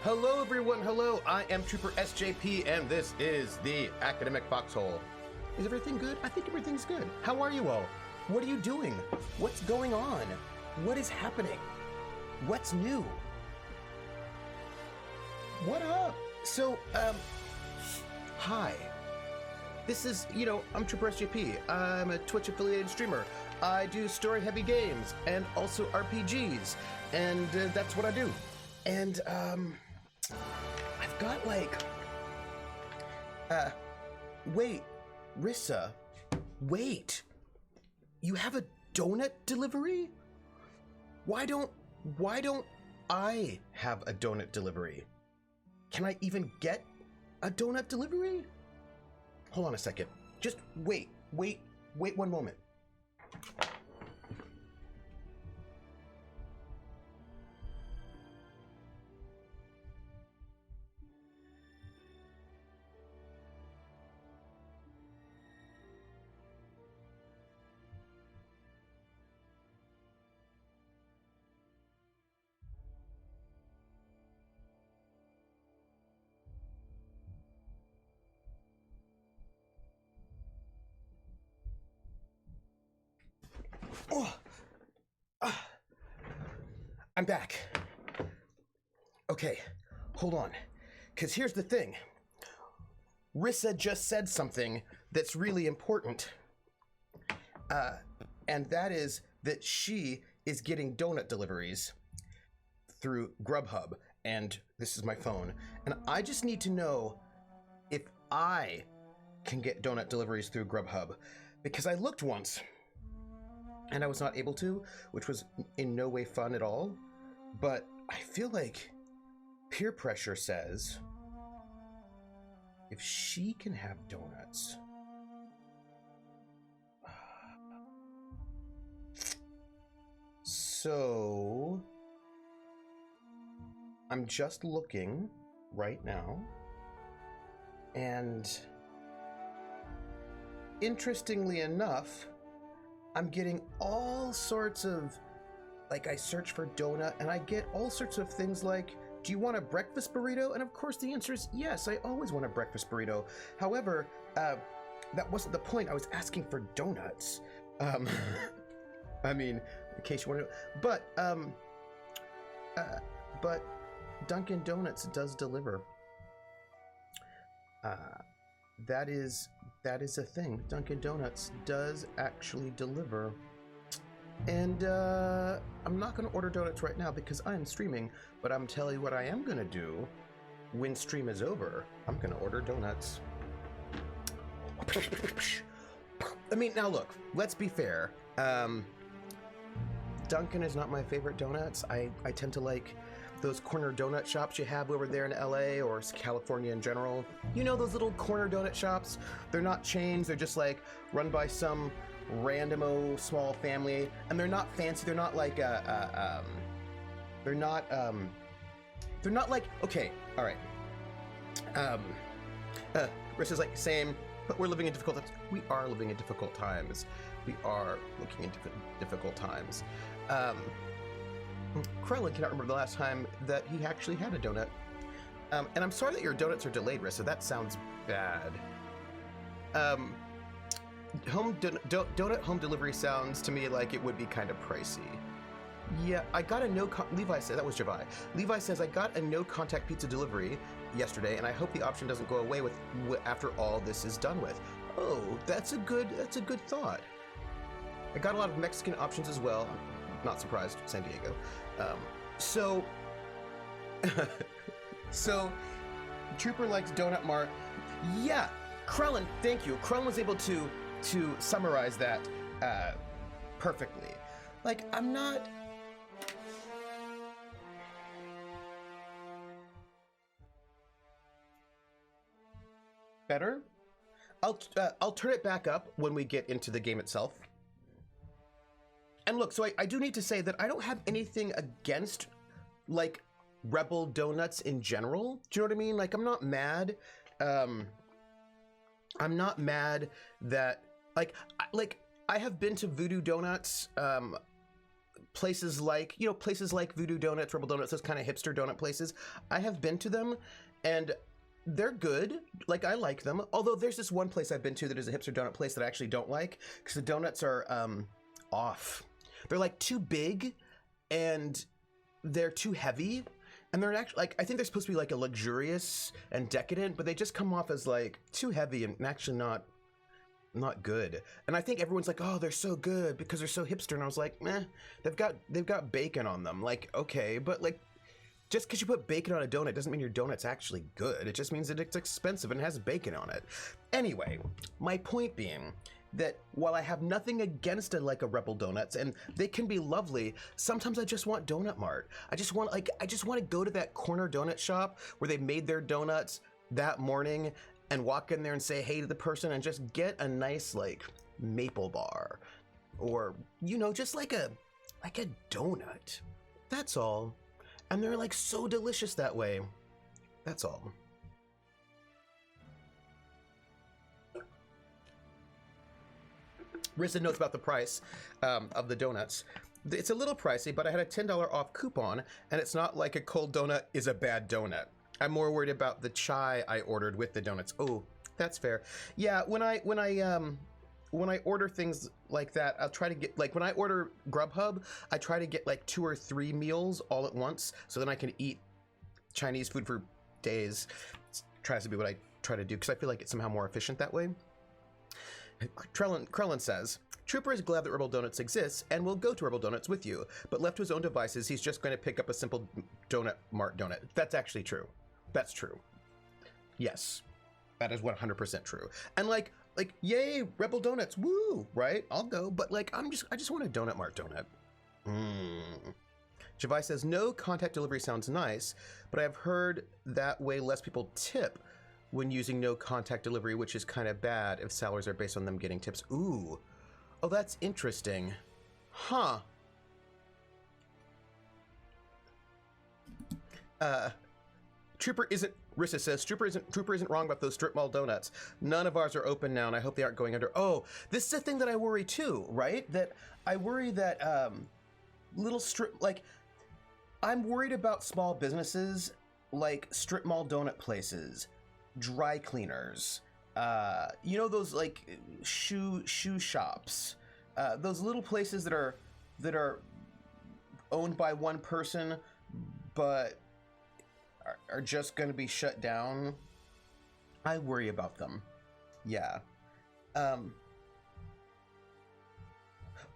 Hello everyone, hello, I am Trooper SJP and this is the Academic Foxhole. Is everything good? I think everything's good. How are you all? What are you doing? What's going on? What is happening? What's new? What up? So, hi. This is, I'm Trooper SJP. I'm a Twitch affiliated streamer. I do story heavy games and also RPGs, and that's what I do. And, I've got wait, Rissa, wait, you have a donut delivery? Why don't I have a donut delivery? Can I even get a donut delivery? Hold on a second. Just wait one moment. I'm back. Okay, hold on. Because here's the thing. Rissa just said something that's really important. And that is that she is getting donut deliveries through Grubhub. And this is my phone. And I just need to know if I can get donut deliveries through Grubhub. Because I looked once and I was not able to, which was in no way fun at all. But I feel like peer pressure says if she can have donuts. So I'm just looking right now, and interestingly enough, I'm getting all sorts of, I search for donut and I get all sorts of things like, do you want a breakfast burrito? And of course the answer is yes, I always want a breakfast burrito. However, that wasn't the point. I was asking for donuts. I mean, in case you want to, but Dunkin' Donuts does deliver. That is a thing. Dunkin' Donuts does actually deliver. And I'm not going to order donuts right now because I am streaming, but I'm telling you what I am going to do when stream is over. I'm going to order donuts. I mean, now look, let's be fair. Dunkin' is not my favorite donuts. I tend to like those corner donut shops you have over there in LA or California in general. You know those little corner donut shops? They're not chains, they're just like run by some random small family, and they're not fancy. They're not like they're not like, okay, all right. Rissa's like, same, but we're living in difficult times. We are living in difficult times. We are looking in difficult times. Krellin cannot remember the last time that he actually had a donut. And I'm sorry that your donuts are delayed, Rissa. That sounds bad. Donut home delivery sounds to me like it would be kind of pricey. Yeah, I got a Levi said, that was Javi. Levi says, I got a no contact pizza delivery yesterday, and I hope the option doesn't go away after all this is done with. Oh, that's a good thought. I got a lot of Mexican options as well. I'm not surprised, San Diego. So Trooper likes Donut Mart. Yeah, Krellin, thank you. Krellin was able to summarize that perfectly. Like, I'm not... Better? I'll turn it back up when we get into the game itself. And look, so I do need to say that I don't have anything against, like, Rebel Donuts in general. Do you know what I mean? Like, I'm not mad. I'm not mad that, I have been to Voodoo Donuts places like, places like Voodoo Donuts, Rebel Donuts, those kind of hipster donut places. I have been to them, and they're good. Like, I like them. Although there's this one place I've been to that is a hipster donut place that I actually don't like, because the donuts are off. They're like too big, and they're too heavy, and they're actually like, I think they're supposed to be like a luxurious and decadent, but they just come off as like too heavy and actually not good. And I think everyone's like, oh, they're so good because they're so hipster, and I was like, meh, they've got bacon on them. Like, okay, but like, just because you put bacon on a donut doesn't mean your donut's actually good. It just means that it's expensive and has bacon on it. Anyway, my point being that while I have nothing against a Rebel Donuts, and they can be lovely, sometimes I just want Donut Mart. I just want to go to that corner donut shop where they made their donuts that morning and walk in there and say hey to the person and just get a nice like maple bar, or just like a donut. That's all. And they're like so delicious that way. That's all. Rissa notes about the price of the donuts. It's a little pricey, but I had a $10 off coupon, and it's not like a cold donut is a bad donut. I'm more worried about the chai I ordered with the donuts. Oh, that's fair. Yeah, when I order things like that, I'll try to get, like when I order Grubhub, I try to get like 2 or 3 meals all at once, so then I can eat Chinese food for days. It tries to be what I try to do, because I feel like it's somehow more efficient that way. Krellin says, Trooper is glad that Rebel Donuts exists and will go to Rebel Donuts with you, but left to his own devices, he's just going to pick up a simple Donut Mart donut. That's actually true. That's true. Yes, that is 100% true. And like, yay, Rebel Donuts, woo, right? I'll go, but like, I just want a Donut Mart donut. Javai says, no contact delivery sounds nice, but I've heard that way less people tip when using no contact delivery, which is kind of bad if salaries are based on them getting tips. Ooh, oh, that's interesting. Huh. Rissa says, Trooper isn't wrong about those strip mall donuts. None of ours are open now, and I hope they aren't going under. Oh, this is a thing that I worry too, right? That I worry that little strip, like, I'm worried about small businesses like strip mall donut places, dry cleaners, those like shoe shops, those little places that are owned by one person, but are just going to be shut down. I worry about them. Yeah.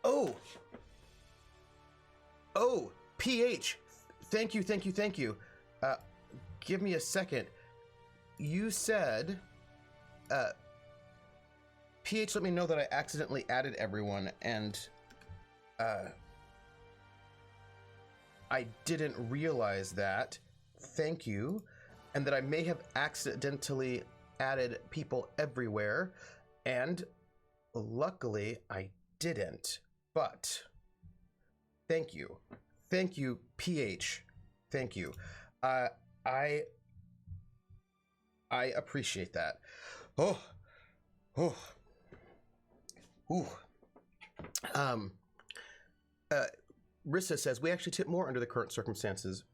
Oh, PH. Thank you. Give me a second. You said, PH let me know that I accidentally added everyone, and I didn't realize that. Thank you. And that I may have accidentally added people everywhere, and luckily I didn't. But thank you, PH. Thank you. I appreciate that. Rissa says, we actually tip more under the current circumstances.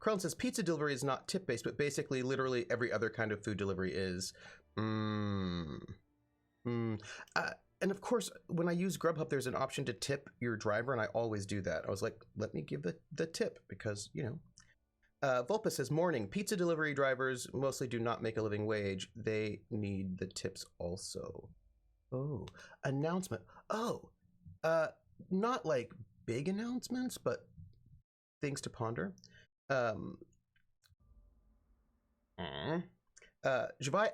Krellin says, pizza delivery is not tip-based, but basically literally every other kind of food delivery is. And of course, when I use Grubhub, there's an option to tip your driver, and I always do that. I was like, let me give the tip, because, Vulpus says, morning, pizza delivery drivers mostly do not make a living wage. They need the tips also. Oh, announcement. Oh, not like big announcements, but things to ponder. Javai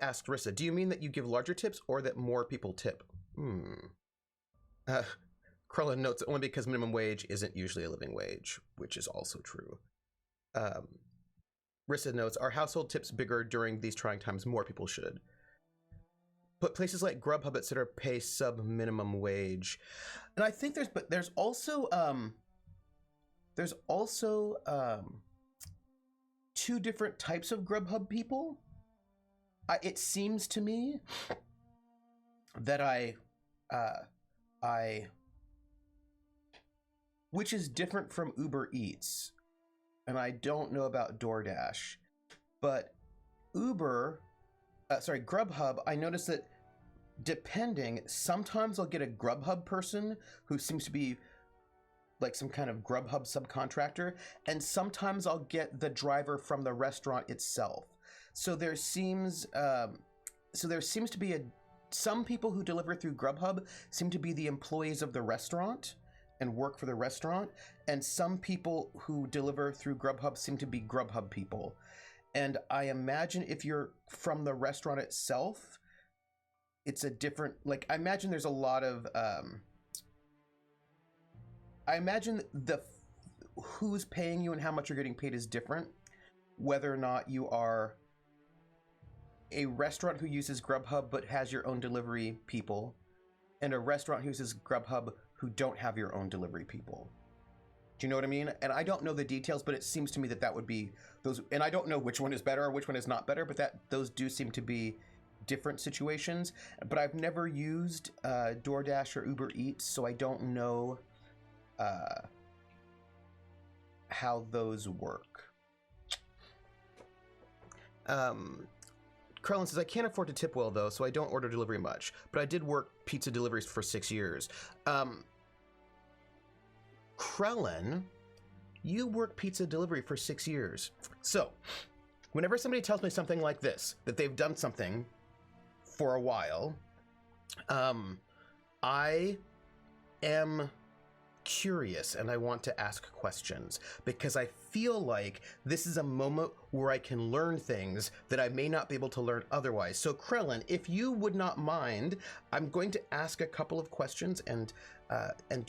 asked Rissa, do you mean that you give larger tips or that more people tip? Krellin notes only because minimum wage isn't usually a living wage, which is also true. Rissa notes, are household tips bigger during these trying times? More people should. But places like Grubhub, etc., pay sub-minimum wage. And I think there's also two different types of Grubhub people. It seems to me that which is different from Uber Eats. And I don't know about DoorDash, but Grubhub, I noticed that sometimes I'll get a Grubhub person who seems to be like some kind of Grubhub subcontractor, and sometimes I'll get the driver from the restaurant itself. So there seems to be some people who deliver through Grubhub seem to be the employees of the restaurant and work for the restaurant, and some people who deliver through Grubhub seem to be Grubhub people. And I imagine if you're from the restaurant itself, it's a different, like, I imagine there's a lot of, I imagine who's paying you and how much you're getting paid is different, whether or not you are a restaurant who uses Grubhub but has your own delivery people, and a restaurant who uses Grubhub who don't have your own delivery people. Do you know what I mean? And I don't know the details, but it seems to me that would be those, and I don't know which one is better or which one is not better, but those do seem to be different situations. But I've never used DoorDash or Uber Eats, so I don't know how those work. Krellin says, I can't afford to tip well, though, so I don't order delivery much. But I did work pizza deliveries for 6 years. Krellin, you worked pizza delivery for 6 years. So, whenever somebody tells me something like this, that they've done something for a while, I am curious and I want to ask questions, because I feel like this is a moment where I can learn things that I may not be able to learn otherwise. So Krellin, if you would not mind, I'm going to ask a couple of questions, and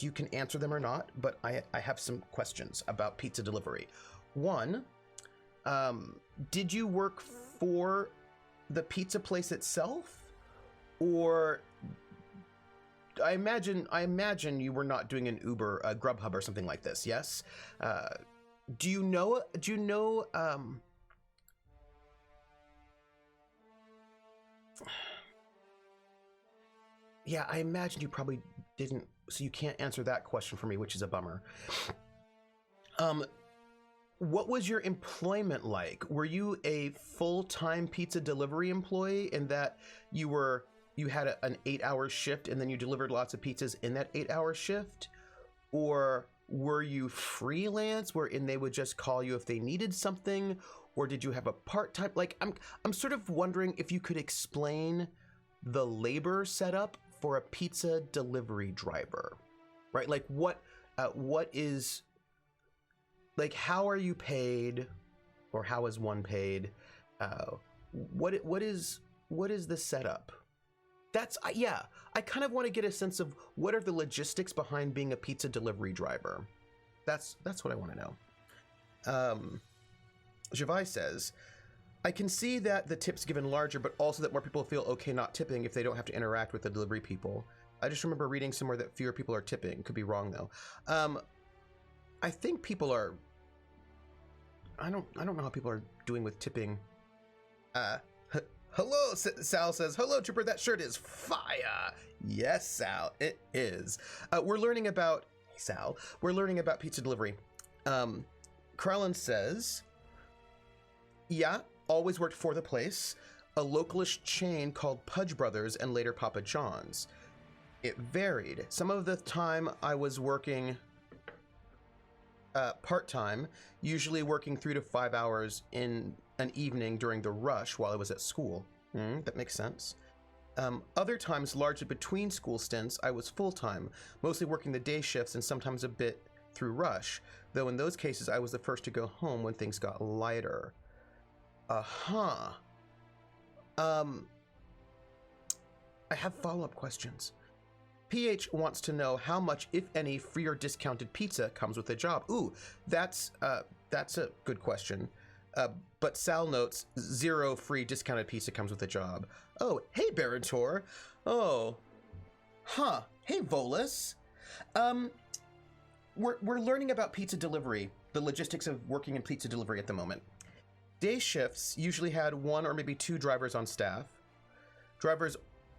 you can answer them or not, but I have some questions about pizza delivery. One, did you work for the pizza place itself, or I imagine you were not doing an Uber, a Grubhub or something like this, yes? Do you know, yeah, I imagine you probably didn't, so you can't answer that question for me, which is a bummer. What was your employment like? Were you a full-time pizza delivery employee in that you had an 8-hour shift and then you delivered lots of pizzas in that 8-hour shift? Or were you freelance wherein they would just call you if they needed something? Or did you have a part-time? Like, I'm sort of wondering if you could explain the labor setup for a pizza delivery driver, right? Like what is, like, how are you paid, or how is one paid? What is the setup? Yeah, I kind of want to get a sense of what are the logistics behind being a pizza delivery driver. That's what I want to know. Javai says, I can see that the tip's given larger, but also that more people feel okay not tipping if they don't have to interact with the delivery people. I just remember reading somewhere that fewer people are tipping. Could be wrong though. I think people are. I don't know how people are doing with tipping. Hello, Sal says, hello, Trooper, that shirt is fire. Yes, Sal, it is. We're learning about pizza delivery. Krellin says, yeah, always worked for the place, a localish chain called Pudge Brothers and later Papa John's. It varied. Some of the time I was working part-time, usually working 3 to 5 hours in an evening during the rush while I was at school. That makes sense. Other times, largely between school stints, I was full-time, mostly working the day shifts and sometimes a bit through rush, though in those cases I was the first to go home when things got lighter. I have follow-up questions. PH wants to know how much, if any, free or discounted pizza comes with the job. Ooh, that's a good question. But Sal notes, 0 free discounted pizza comes with the job. Oh, hey, Barantor. Oh, huh. Hey, Volus. We're learning about pizza delivery, the logistics of working in pizza delivery at the moment. Day shifts usually had 1 or maybe 2 drivers on staff. Drivers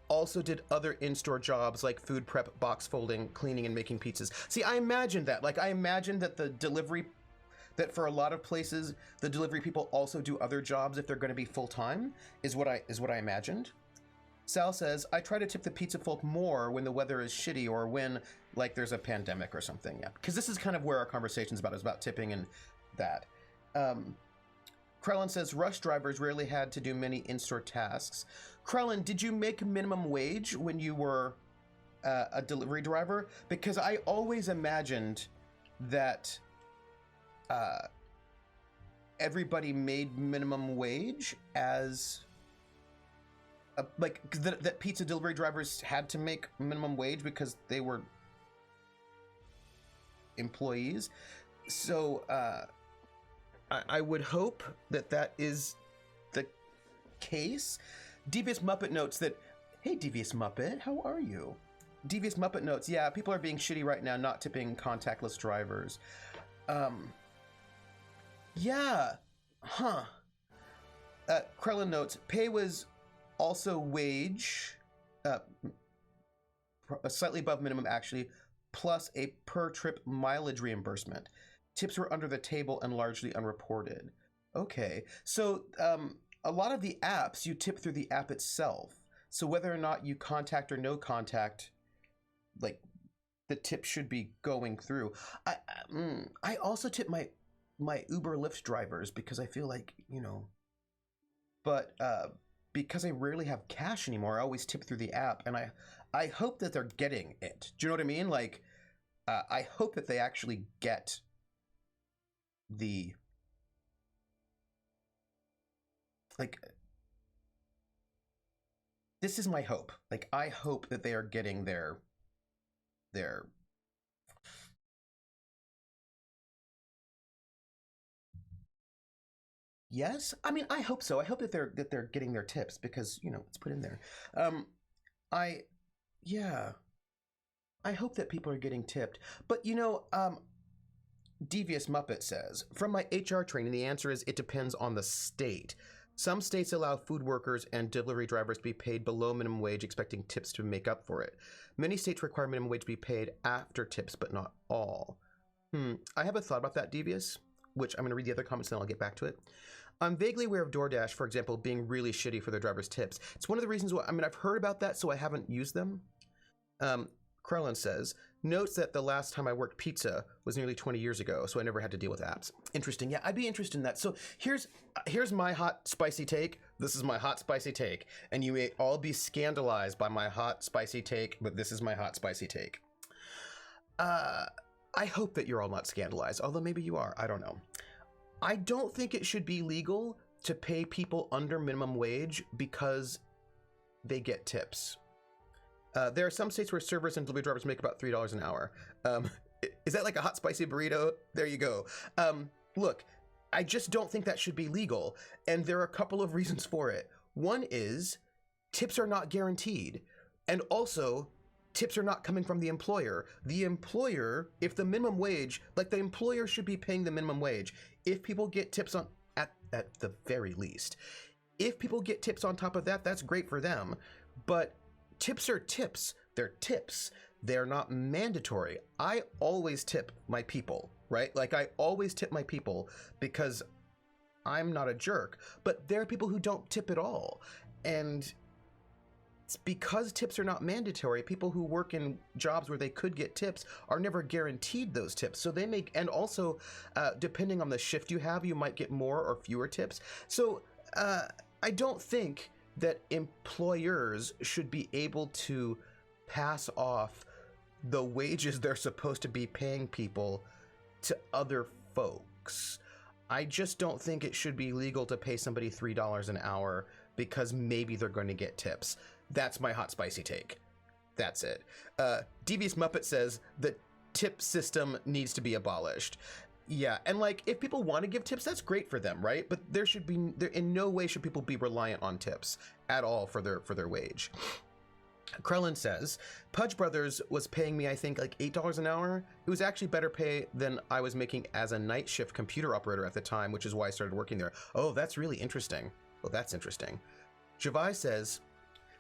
also did other in-store jobs like food prep, box folding, cleaning, and making pizzas. See, I imagined that. Like, I imagined that that for a lot of places, the delivery people also do other jobs if they're going to be full-time, is what I imagined. Sal says, I try to tip the pizza folk more when the weather is shitty or when, like, there's a pandemic or something. Yeah, because this is kind of where our conversation's about. It's about tipping and that. Krellin says, rush drivers rarely had to do many in-store tasks. Krellin, did you make minimum wage when you were a delivery driver? Because I always imagined that everybody made minimum wage as that pizza delivery drivers had to make minimum wage because they were employees. So I would hope that is the case. Devious Muppet notes that, hey, Devious Muppet, how are you? Devious Muppet notes, yeah, people are being shitty right now, not tipping contactless drivers. Yeah, huh. Krellin notes, pay was also wage, slightly above minimum actually, plus a per trip mileage reimbursement. Tips were under the table and largely unreported. Okay, so a lot of the apps you tip through the app itself. So whether or not you contact or no contact, like the tip should be going through. I also tip my Uber Lyft drivers because I feel like, but because I rarely have cash anymore, I always tip through the app, and I hope that they're getting it. Do you know what I mean? Like, I hope that they actually get the, like, this is my hope. Like, I hope that they are getting their yes, I mean, I hope so. I hope that they're getting their tips because it's put in there. I yeah, I hope that people are getting tipped. But Devious Muppet says, from my HR training, the answer is it depends on the state. Some states allow food workers and delivery drivers to be paid below minimum wage, expecting tips to make up for it. Many states require minimum wage to be paid after tips, but not all. I have a thought about that, Devious, which I'm going to read the other comments and then I'll get back to it. I'm vaguely aware of DoorDash, for example, being really shitty for their drivers' tips. It's one of the reasons why, I've heard about that, so I haven't used them. Krellin says, notes that the last time I worked pizza was nearly 20 years ago, so I never had to deal with apps. Interesting. Yeah, I'd be interested in that. So here's my hot, spicy take. This is my hot, spicy take. And you may all be scandalized by my hot, spicy take, but this is my hot, spicy take. I hope that you're all not scandalized, although maybe you are. I don't know. I don't think it should be legal to pay people under minimum wage because they get tips. There are some states where servers and delivery drivers make about $3 an hour. Is that like a hot spicy burrito? There you go. Look, I just don't think that should be legal. And there are a couple of reasons for it. One is tips are not guaranteed. And also, tips are not coming from the employer. The employer, if the minimum wage, like the employer should be paying the minimum wage. If people get tips on, at the very least, if people get tips on top of that, that's great for them. But tips are tips. They're tips. They're not mandatory. I always tip my people, right? Like I always tip my people because I'm not a jerk, but there are people who don't tip at all. And it's because tips are not mandatory, people who work in jobs where they could get tips are never guaranteed those tips. So they make, and also depending on the shift you have, you might get more or fewer tips. So I don't think that employers should be able to pass off the wages they're supposed to be paying people to other folks. I just don't think it should be legal to pay somebody $3 an hour because maybe they're going to get tips. That's my hot spicy take. That's it. Devious Muppet says the tip system needs to be abolished. Yeah, and like if people want to give tips, that's great for them, right? But there in no way should people be reliant on tips at all for their wage. Krellin says, Pudge Brothers was paying me, I think, like $8 an hour. It was actually better pay than I was making as a night shift computer operator at the time, which is why I started working there. Oh, that's really interesting. Well, that's interesting. Javai says,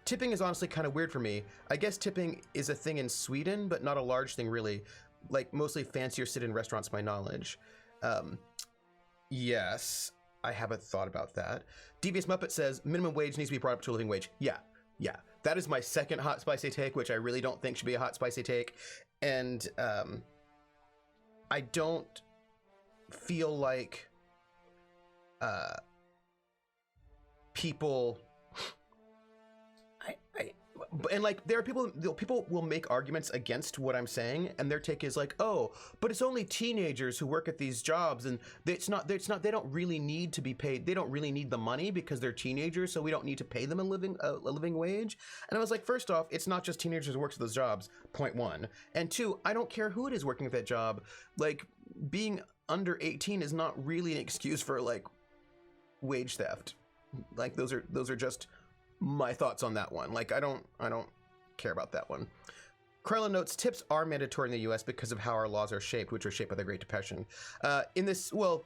tipping is honestly kind of weird for me. I guess tipping is a thing in Sweden, but not a large thing really. Like mostly fancier sit-in restaurants, my knowledge. Yes, I haven't thought about that. Devious Muppet says minimum wage needs to be brought up to a living wage. Yeah. That is my second hot spicy take, which I really don't think should be a hot spicy take. And I don't feel like people and like there are people will make arguments against what I'm saying, and their take is like, oh, but it's only teenagers who work at these jobs, and they don't really need to be paid, they don't really need the money because they're teenagers, so we don't need to pay them a living wage. And I was like, first off, it's not just teenagers who work at those jobs, point one, and two, I don't care who it is working at that job. Like being under 18 is not really an excuse for like wage theft. Like those are just my thoughts on that one. Like I don't care about that one. Krellin notes tips are mandatory in the US because of how our laws are shaped, which were shaped by the Great Depression. In this, well,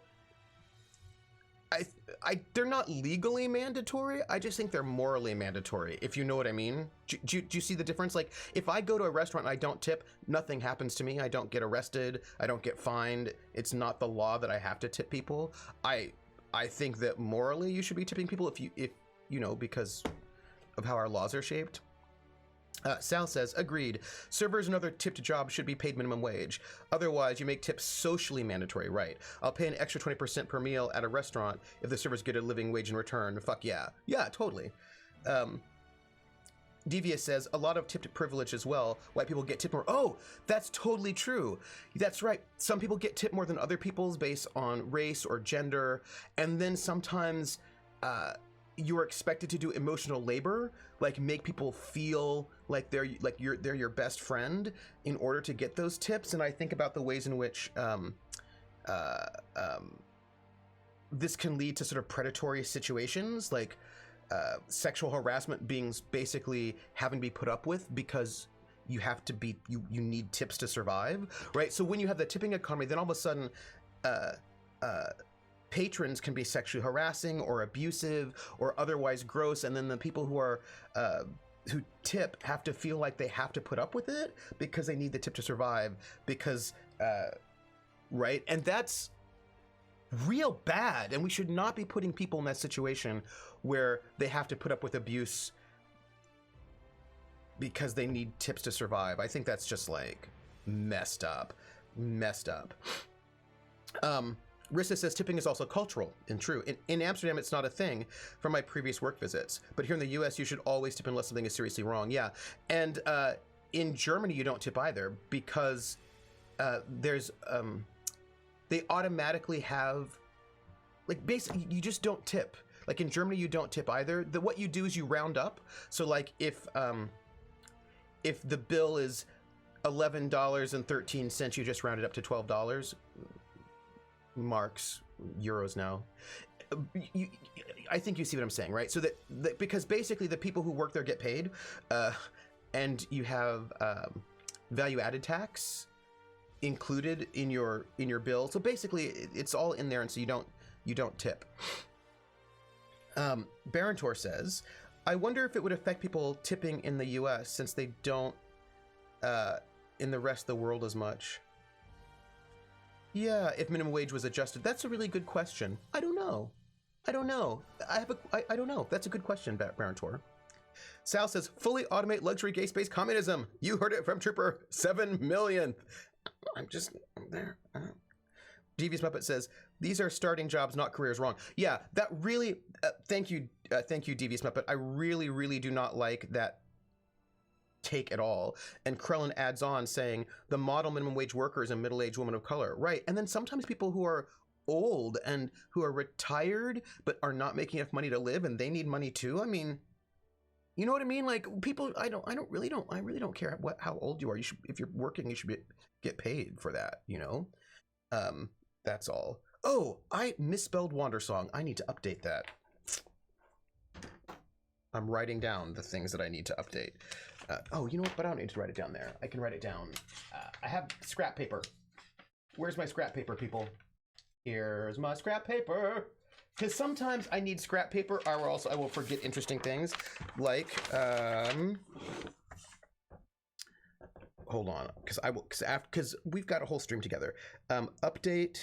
they're not legally mandatory. I just think they're morally mandatory, if you know what I mean. Do you see the difference? Like if I go to a restaurant and I don't tip, nothing happens to me. I don't get arrested. I don't get fined. It's not the law that I have to tip people. I think that morally you should be tipping people if you know, because of how our laws are shaped. Sal says, agreed. Servers and other tipped jobs should be paid minimum wage. Otherwise, you make tips socially mandatory, right? I'll pay an extra 20% per meal at a restaurant if the servers get a living wage in return. Fuck yeah. Yeah, totally. Devious says, a lot of tipped privilege as well. White people get tipped more. Oh, that's totally true. That's right. Some people get tipped more than other people's based on race or gender. And then sometimes you're expected to do emotional labor, like make people feel like they're your best friend in order to get those tips. And I think about the ways in which this can lead to sort of predatory situations, like sexual harassment being basically having to be put up with because you have to be, you need tips to survive, right? So when you have the tipping economy, then all of a sudden patrons can be sexually harassing or abusive or otherwise gross, and then the people who are who tip have to feel like they have to put up with it because they need the tip to survive, because right? And that's real bad, and we should not be putting people in that situation where they have to put up with abuse because they need tips to survive. I think that's just like messed up. Rissa says tipping is also cultural and true. In Amsterdam, it's not a thing from my previous work visits, but here in the US, you should always tip unless something is seriously wrong. Yeah, and in Germany, you don't tip either because there's they automatically have, like, basically you just don't tip. Like in Germany, you don't tip either. What you do is you round up. So like if the bill is $11.13, you just round it up to $12. Marks, euros now. I think you see what I'm saying, right? So that because basically the people who work there get paid, and you have value added tax included in your bill. So basically it's all in there, and so you don't tip. Barentor says, I wonder if it would affect people tipping in the US since they don't in the rest of the world as much. Yeah, if minimum wage was adjusted. That's a really good question. I don't know. I don't know. I don't know. That's a good question, Barentor. Sal says, fully automate luxury gay space communism. You heard it from Trooper 7 millionth. I'm there. Devious Muppet says, these are starting jobs, not careers. Wrong. Yeah, that really, thank you, Devious Muppet. I really, really do not like that take at all. And Krellin adds on saying, the model minimum wage worker is a middle-aged woman of color. Right, and then sometimes people who are old and who are retired but are not making enough money to live, and they need money too. I mean, you know what I mean? Like people, I really don't care how old you are. You should, if you're working, you should get paid for that, you know? That's all. Oh, I misspelled Wandersong. I need to update that. I'm writing down the things that I need to update. Oh, you know what? But I don't need to write it down there. I can write it down. I have scrap paper. Where's my scrap paper, people? Here's my scrap paper. Because sometimes I need scrap paper, or also I will forget interesting things, like hold on, because we've got a whole stream together. Update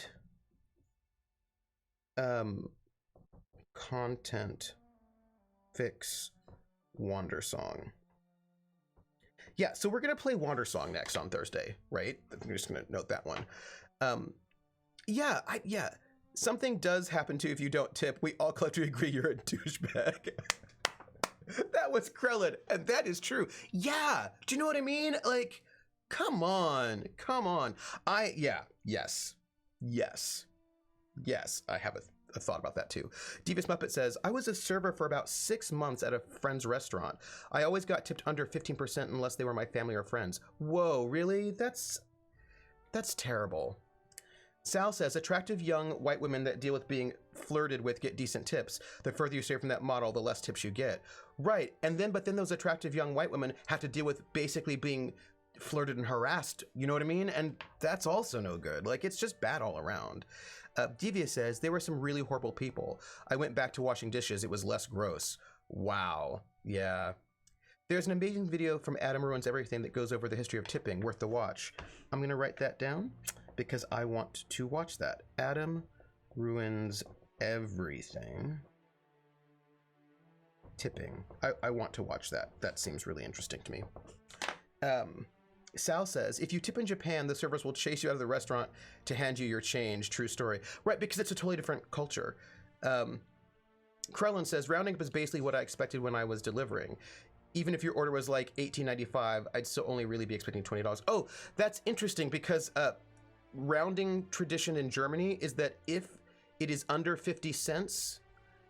content fix Wander Song. Yeah, so we're gonna play Wander Song next on Thursday, right? I'm just gonna note that one. Yeah, something does happen to you if you don't tip. We all collectively agree you're a douchebag. That was Krellin, and that is true. Yeah, do you know what I mean? Like, come on. Yes, I have a thought about that too. Devious Muppet says, I was a server for about 6 months at a friend's restaurant. I always got tipped under 15% unless they were my family or friends. Whoa, really? That's terrible. Sal says, attractive young white women that deal with being flirted with get decent tips. The further you stray from that model, the less tips you get. Right, but then those attractive young white women have to deal with basically being flirted and harassed, you know what I mean? And that's also no good. Like, it's just bad all around. Devious says, there were some really horrible people. I went back to washing dishes. It was less gross. Wow. Yeah. There's an amazing video from Adam Ruins Everything that goes over the history of tipping. Worth the watch. I'm going to write that down because I want to watch that. Adam Ruins Everything. Tipping. I want to watch that. That seems really interesting to me. Sal says, if you tip in Japan, the servers will chase you out of the restaurant to hand you your change. True story. Right, because it's a totally different culture. Krellin says, rounding up is basically what I expected when I was delivering. Even if your order was like $18.95, I'd still only really be expecting $20. Oh, that's interesting because rounding tradition in Germany is that if it is under 50 cents,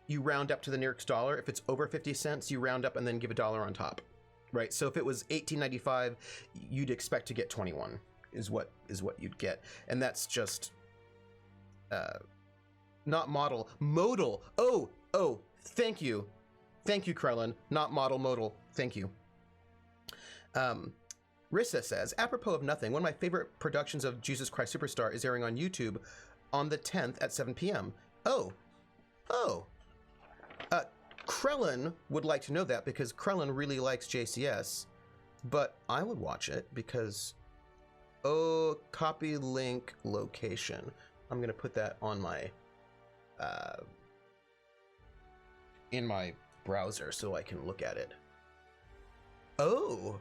you round up to the nearest dollar. If it's over 50 cents, you round up and then give $1 on top. Right, so if it was $18.95, you'd expect to get 21 is what you'd get, and that's just not modal, modal. Oh, thank you, Krellin. Not modal, modal. Thank you. Rissa says, apropos of nothing, one of my favorite productions of Jesus Christ Superstar is airing on YouTube on the 10th at 7 p.m. Oh. Krellin would like to know that because Krellin really likes JCS, but I would watch it because, copy link location. I'm going to put that on my, in my browser so I can look at it. Oh,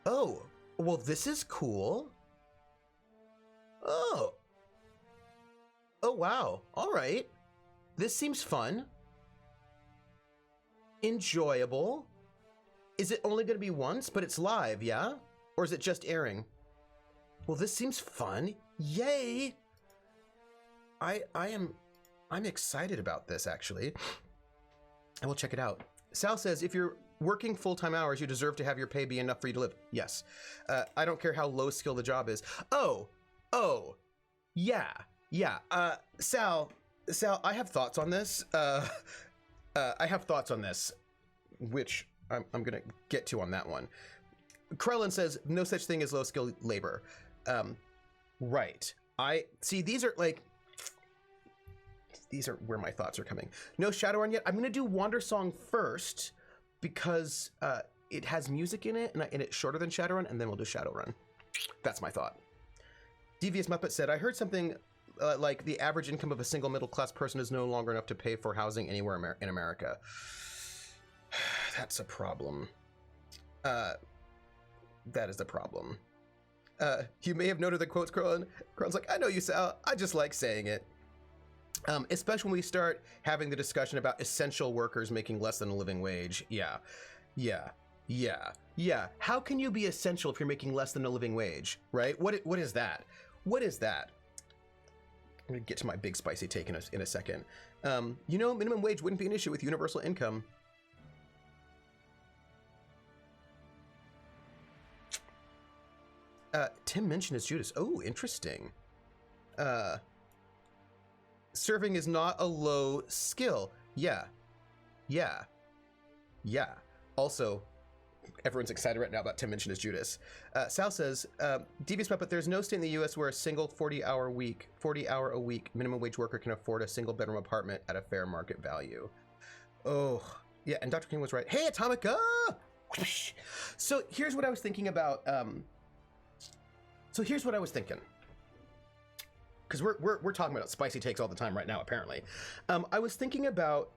well, this is cool. Oh, wow. All right. This seems fun. Enjoyable. Is it only going to be once, but it's live, yeah? Or is it just airing? Well, this seems fun. Yay! I'm excited about this, actually. I will check it out. Sal says, if you're working full-time hours, you deserve to have your pay be enough for you to live. Yes. I don't care how low skill the job is. Oh, yeah. Sal, I have thoughts on this. Which I'm going to get to on that one. Krellin says, no such thing as low-skilled labor. Right. I see, these are where my thoughts are coming. No Shadowrun yet. I'm going to do Wander Song first because it has music in it, and it's shorter than Shadowrun, and then we'll do Shadowrun. That's my thought. Devious Muppet said, I heard something like the average income of a single middle-class person is no longer enough to pay for housing anywhere in America. That's a problem. That is a problem. You may have noted the quotes, Krellin. Krellin's like, I know you, Sal. I just like saying it. Especially when we start having the discussion about essential workers making less than a living wage. Yeah. How can you be essential if you're making less than a living wage, right? What is that? What is that? I'm gonna get to my big spicy take in a second. Minimum wage wouldn't be an issue with universal income. Tim mentioned as Judas. Oh, interesting. Serving is not a low skill. Yeah. Also, everyone's excited right now about Tim Minchin as Judas. Sal says, Devious Puppet, there's no state in the U.S. where a single 40-hour a week minimum wage worker can afford a single bedroom apartment at a fair market value. Oh, yeah, and Dr. King was right. Hey, Atomica! So here's what I was thinking about. Because we're talking about spicy takes all the time right now, apparently. I was thinking about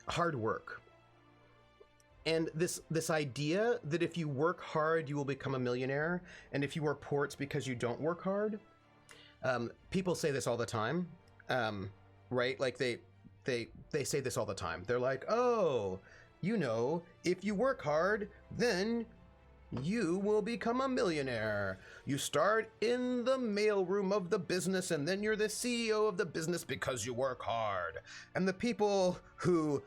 hard work. And this idea that if you work hard, you will become a millionaire, and if you are poor, it's because you don't work hard. People say this all the time, right? Like they say this all the time. They're like, oh, you know, if you work hard, then you will become a millionaire. You start in the mailroom of the business, and then you're the CEO of the business because you work hard. And the people who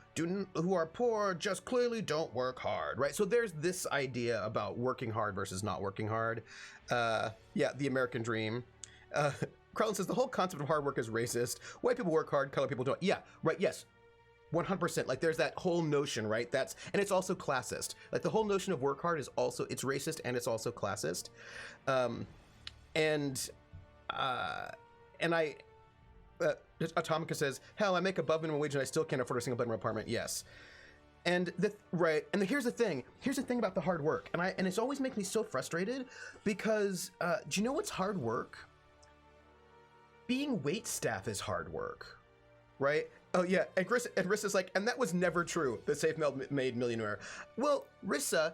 are poor just clearly don't work hard, right? So there's this idea about working hard versus not working hard. Yeah, the American dream. Carlin says the whole concept of hard work is racist. White people work hard, color people don't. Yeah, right. Yes. 100%. Like there's that whole notion, right? And it's also classist. Like the whole notion of work hard is also, it's racist and it's also classist. Atomica says, hell, I make above minimum wage and I still can't afford a single bedroom apartment. Yes. And here's the thing about the hard work. And it's always makes me so frustrated because, do you know what's hard work? Being wait staff is hard work, right? Oh yeah, and Rissa's like, and that was never true. The self-made millionaire. Well, Rissa,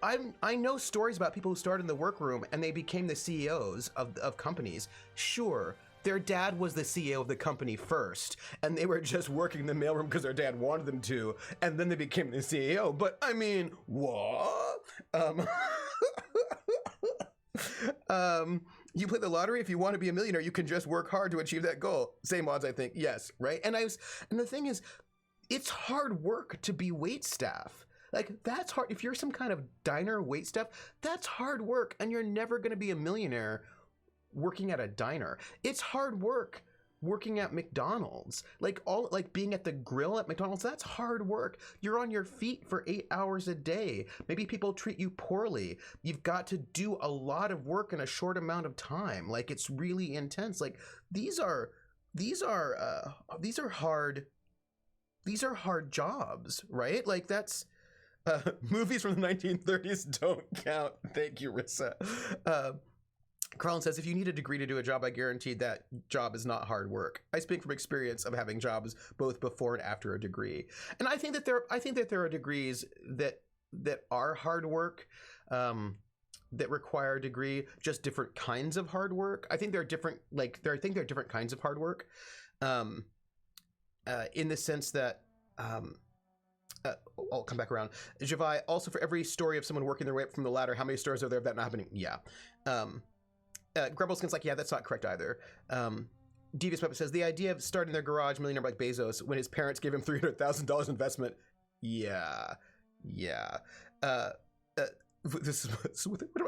I know stories about people who started in the workroom and they became the CEOs of companies. Sure, their dad was the CEO of the company first, and they were just working in the mailroom because their dad wanted them to, and then they became the CEO. But I mean, what? You play the lottery. If you want to be a millionaire, you can just work hard to achieve that goal. Same odds, I think. Yes, right. And the thing is, it's hard work to be wait staff. Like that's hard. If you're some kind of diner wait staff, that's hard work, and you're never going to be a millionaire working at a diner. It's hard work working at McDonald's, like being at the grill at McDonald's. That's hard work. You're on your feet for 8 hours a day. Maybe people treat you poorly. You've got to do a lot of work in a short amount of time. Like it's really intense. Like these are hard jobs, right? Like that's movies from the 1930s don't count. Thank you, Rissa. Carlin says, if you need a degree to do a job, I guarantee that job is not hard work. I speak from experience of having jobs both before and after a degree. And I think that there are degrees that are hard work, that require a degree, just different kinds of hard work. I think there are different kinds of hard work, in the sense that, I'll come back around. Javai, also for every story of someone working their way up from the ladder, how many stories are there of that not happening? Yeah. Grubbleskin's like, yeah, that's not correct either. Devious Puppet says, the idea of starting their garage millionaire like Bezos when his parents gave him $300,000 investment. Yeah. What about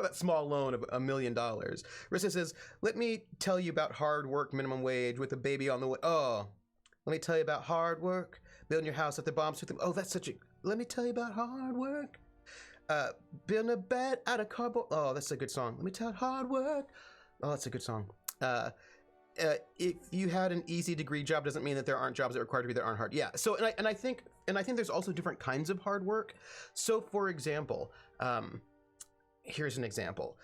that small loan of $1 million? Rissa says, let me tell you about hard work minimum wage with a baby on the way. Oh, let me tell you about hard work. Building your house at the bombs with them. Oh, let me tell you about hard work. Building a bed out of cardboard. Oh, that's a good song. Let me tell you hard work. Oh, that's a good song. If you had an easy degree job, doesn't mean that there aren't jobs that require to be that aren't hard. Yeah. So, and I think there's also different kinds of hard work. So, for example, here's an example.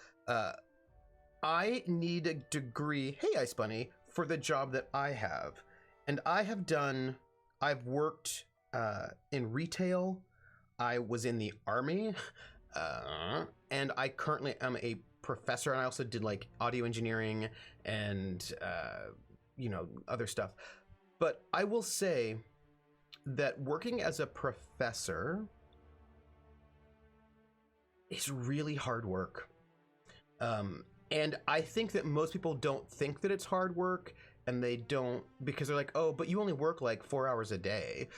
I need a degree. Hey, Ice Bunny, for the job that I have, and I've worked in retail. I was in the Army, and I currently am a professor, and I also did like audio engineering and other stuff. But I will say that working as a professor is really hard work, and I think that most people don't think that it's hard work, and they don't, because they're like, oh, but you only work like 4 hours a day,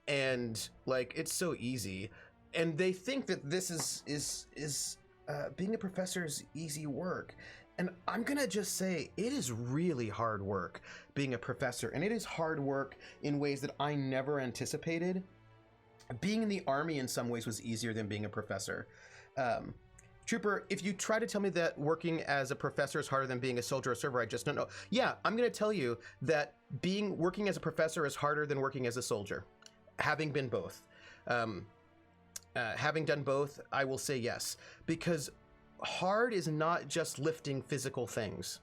and like it's so easy, and they think that this is being a professor is easy work. And I'm gonna just say it is really hard work being a professor, and it is hard work in ways that I never anticipated. being in the army in some ways was easier than being a professor. Trooper, if you try to tell me that working as a professor is harder than being a soldier or server, I just don't know. Yeah, I'm going to tell you that working as a professor is harder than working as a soldier, having been both. Having done both, I will say yes, because hard is not just lifting physical things.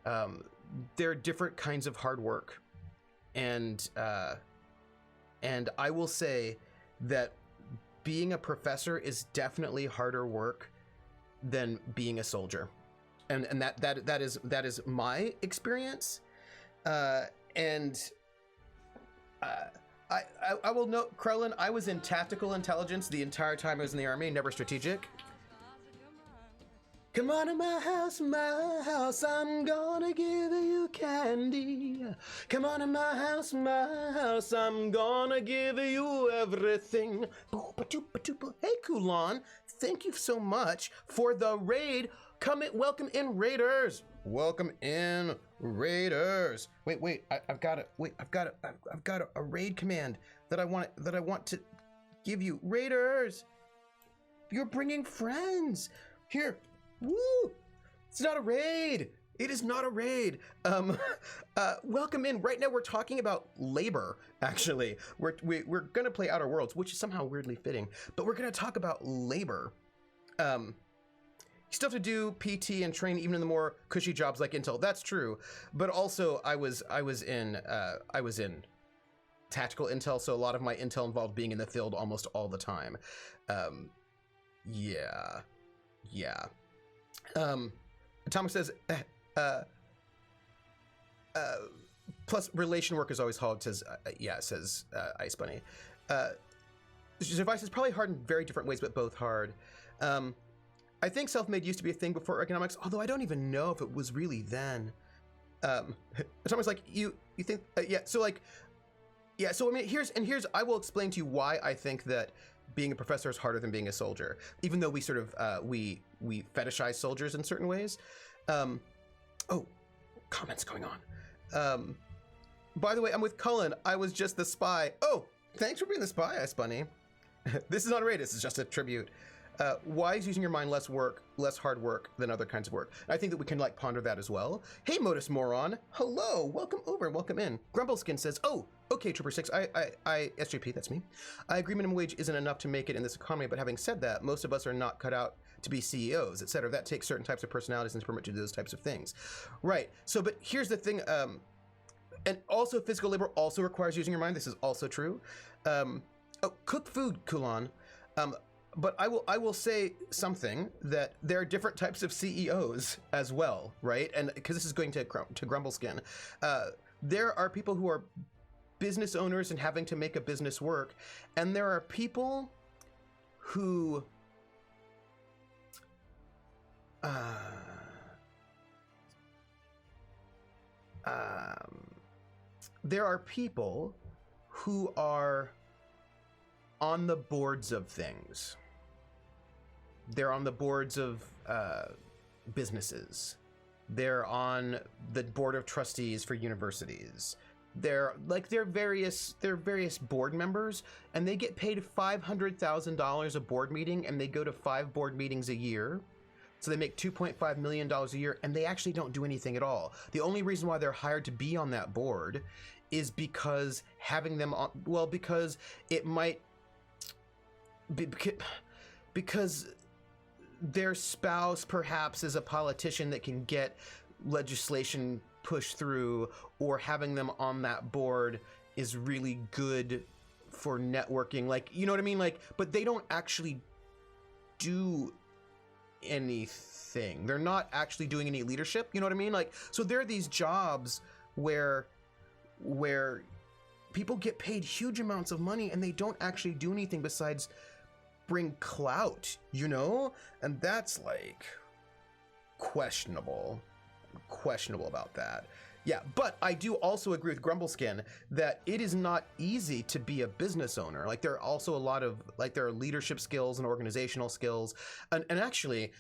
There are different kinds of hard work, and I will say that being a professor is definitely harder work than being a soldier, and that is my experience, and I will note, Krellin, I was in tactical intelligence the entire time I was in the army, never strategic. Come on to my house, I'm gonna give you candy. Come on to my house, I'm gonna give you everything. Hey, Kulan, thank you so much for the raid. Welcome in, Raiders. Welcome in, Raiders. Wait, I've got a raid command that I want to give you. Raiders, you're bringing friends. Here. Woo! It's not a raid. It is not a raid. Welcome in. Right now we're talking about labor, actually. We're gonna play Outer Worlds, which is somehow weirdly fitting, but we're gonna talk about labor. You still have to do PT and train even in the more cushy jobs like Intel. That's true. But also I was in tactical Intel, so a lot of my Intel involved being in the field almost all the time. Yeah. Atomic says, plus relation work is always hard, says, says Ice Bunny. His advice is probably hard in very different ways, but both hard. I think self-made used to be a thing before economics, although I don't even know if it was really then. Atomic's like, you think, so I mean, here's, I will explain to you why I think that being a professor is harder than being a soldier, even though we sort of, we fetishize soldiers in certain ways. Oh, comments going on. By the way, I'm with Cullen. I was just the spy. Oh, thanks for being the spy, Ice Bunny. This is not a raid, this is just a tribute. Why is using your mind less hard work than other kinds of work? I think that we can like ponder that as well. Hey, Modus Moron. Hello, welcome over, welcome in. Grumbleskin says, oh, okay, Trooper 6, SJP, that's me. I agree minimum wage isn't enough to make it in this economy, but having said that, most of us are not cut out to be CEOs, etc. That takes certain types of personalities and to permit to do those types of things. Right, so, but here's the thing, and also physical labor also requires using your mind. This is also true. Cook food, Kulan. But I will say something, that there are different types of CEOs as well, right? And because this is going to Grumbleskin, there are people who are business owners and having to make a business work, and there are people who are on the boards of things. They're on the boards of businesses. They're on the board of trustees for universities. They're various board members, and they get paid $500,000 a board meeting, and they go to 5 board meetings a year. So they make $2.5 million a year, and they actually don't do anything at all. The only reason why they're hired to be on that board is because having them on, well, because it might be, because their spouse perhaps is a politician that can get legislation pushed through, or having them on that board is really good for networking. Like, you know what I mean? Like, but they don't actually do anything. They're not actually doing any leadership. You know what I mean? Like, so there are these jobs where people get paid huge amounts of money and they don't actually do anything besides bring clout, you know? And that's like questionable about that. Yeah, but I do also agree with Grumbleskin that it is not easy to be a business owner. Like, there are also a lot of, like, there are leadership skills and organizational skills. And actually,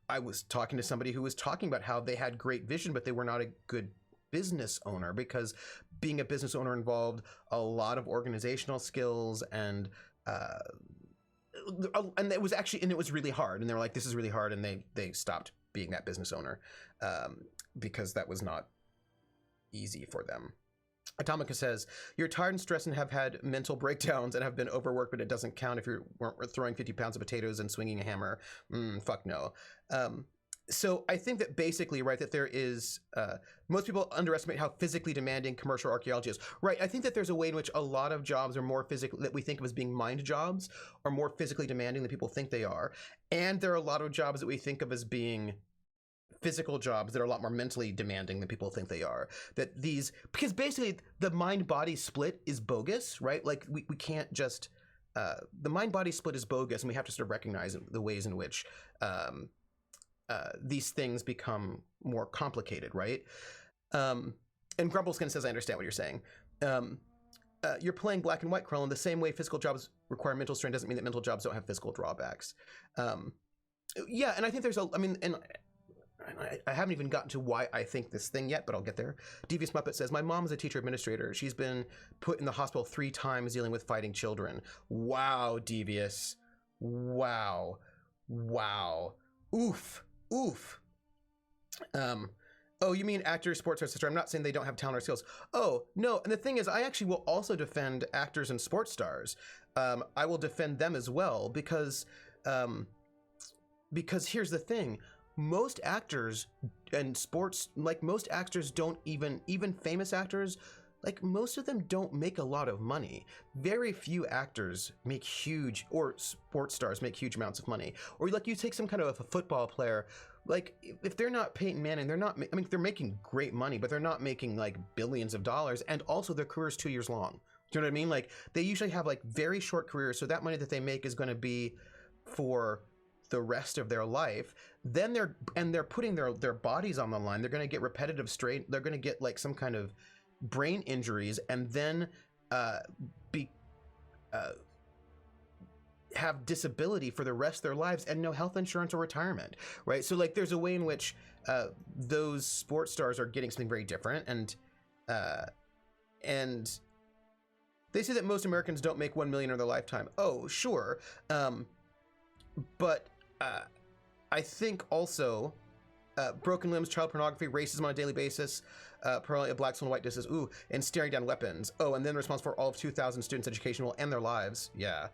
I was talking to somebody who was talking about how they had great vision, but they were not a good business owner, because being a business owner involved a lot of organizational skills and it was really hard, and they were like, this is really hard, and they stopped being that business owner because that was not easy for them. Atomica says, you're tired and stressed and have had mental breakdowns and have been overworked, but it doesn't count if you weren't throwing 50 pounds of potatoes and swinging a hammer. Fuck no. So I think that basically, right, that there is, most people underestimate how physically demanding commercial archaeology is. Right, I think that there's a way in which a lot of jobs are more physically, that we think of as being mind jobs, are more physically demanding than people think they are. And there are a lot of jobs that we think of as being physical jobs that are a lot more mentally demanding than people think they are. That these, because basically the mind-body split is bogus, right? Like we can't just, the mind-body split is bogus, and we have to sort of recognize the ways in which these things become more complicated, right? And Grumbleskin says, I understand what you're saying. You're playing black and white, Krellin. The same way physical jobs require mental strain doesn't mean that mental jobs don't have physical drawbacks. Yeah, and I think there's I haven't even gotten to why I think this thing yet, but I'll get there. Devious Muppet says, my mom is a teacher administrator. She's been put in the hospital 3 times dealing with fighting children. Wow, Devious. Wow. Oof. Oh, you mean actors, sports stars, sister? I'm not saying they don't have talent or skills. Oh, no. And the thing is, I actually will also defend actors and sports stars. I will defend them as well because here's the thing. Most actors and sports, like most actors don't even famous actors, like most of them don't make a lot of money. Very few actors make huge, or sports stars make huge amounts of money. Or like you take some kind of a football player, like if they're not Peyton Manning, they're not, I mean, they're making great money, but they're not making like billions of dollars. And also their career is 2 years long. Do you know what I mean? Like they usually have like very short careers. So that money that they make is going to be for the rest of their life. Then they're putting their bodies on the line. They're going to get repetitive strain. They're going to get like some kind of brain injuries, and then have disability for the rest of their lives and no health insurance or retirement, right? So like there's a way in which those sports stars are getting something very different, and they say that most Americans don't make 1 million in their lifetime. Oh, sure, but I think also broken limbs, child pornography, racism on a daily basis, probably a black soul and white disses, ooh, and staring down weapons. Oh, and then responsible for all of 2,000 students' education will end their lives. Yeah.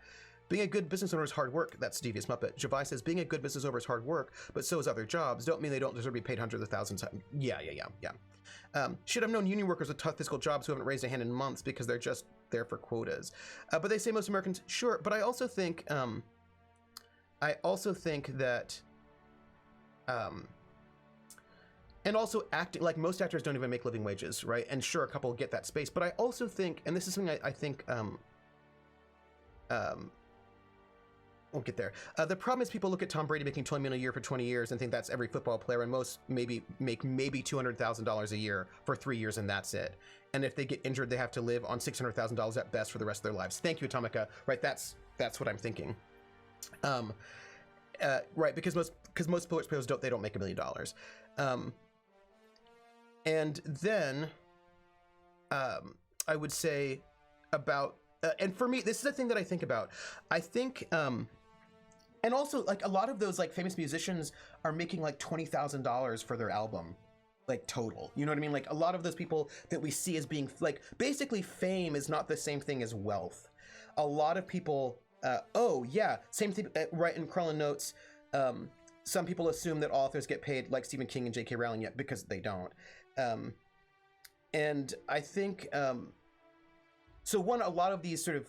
Being a good business owner is hard work. That's Devious Muppet. Javai says, being a good business owner is hard work, but so is other jobs. Don't mean they don't deserve to be paid hundreds of thousands. Yeah. Should have known union workers with tough physical jobs who haven't raised a hand in months because they're just there for quotas. But they say most Americans, sure. But I also think that, and also acting, like most actors don't even make living wages, right? And sure, a couple get that space, but I also think, and this is something I think, we'll get there. The problem is people look at Tom Brady making $20 million a year for 20 years and think that's every football player, and most make $200,000 a year for 3 years, and that's it. And if they get injured, they have to live on $600,000 at best for the rest of their lives. Thank you, Atomica. Right, that's what I'm thinking. Right, because most sports players don't make $1 million. And then I would say about, and for me, this is the thing that I think about. I think, and also like a lot of those like famous musicians are making like $20,000 for their album, like total. You know what I mean? Like a lot of those people that we see as being like, basically fame is not the same thing as wealth. A lot of people, oh yeah, same thing, right, in Krellin notes, some people assume that authors get paid like Stephen King and J.K. Rowling, yet because they don't. And I think, so a lot of these sort of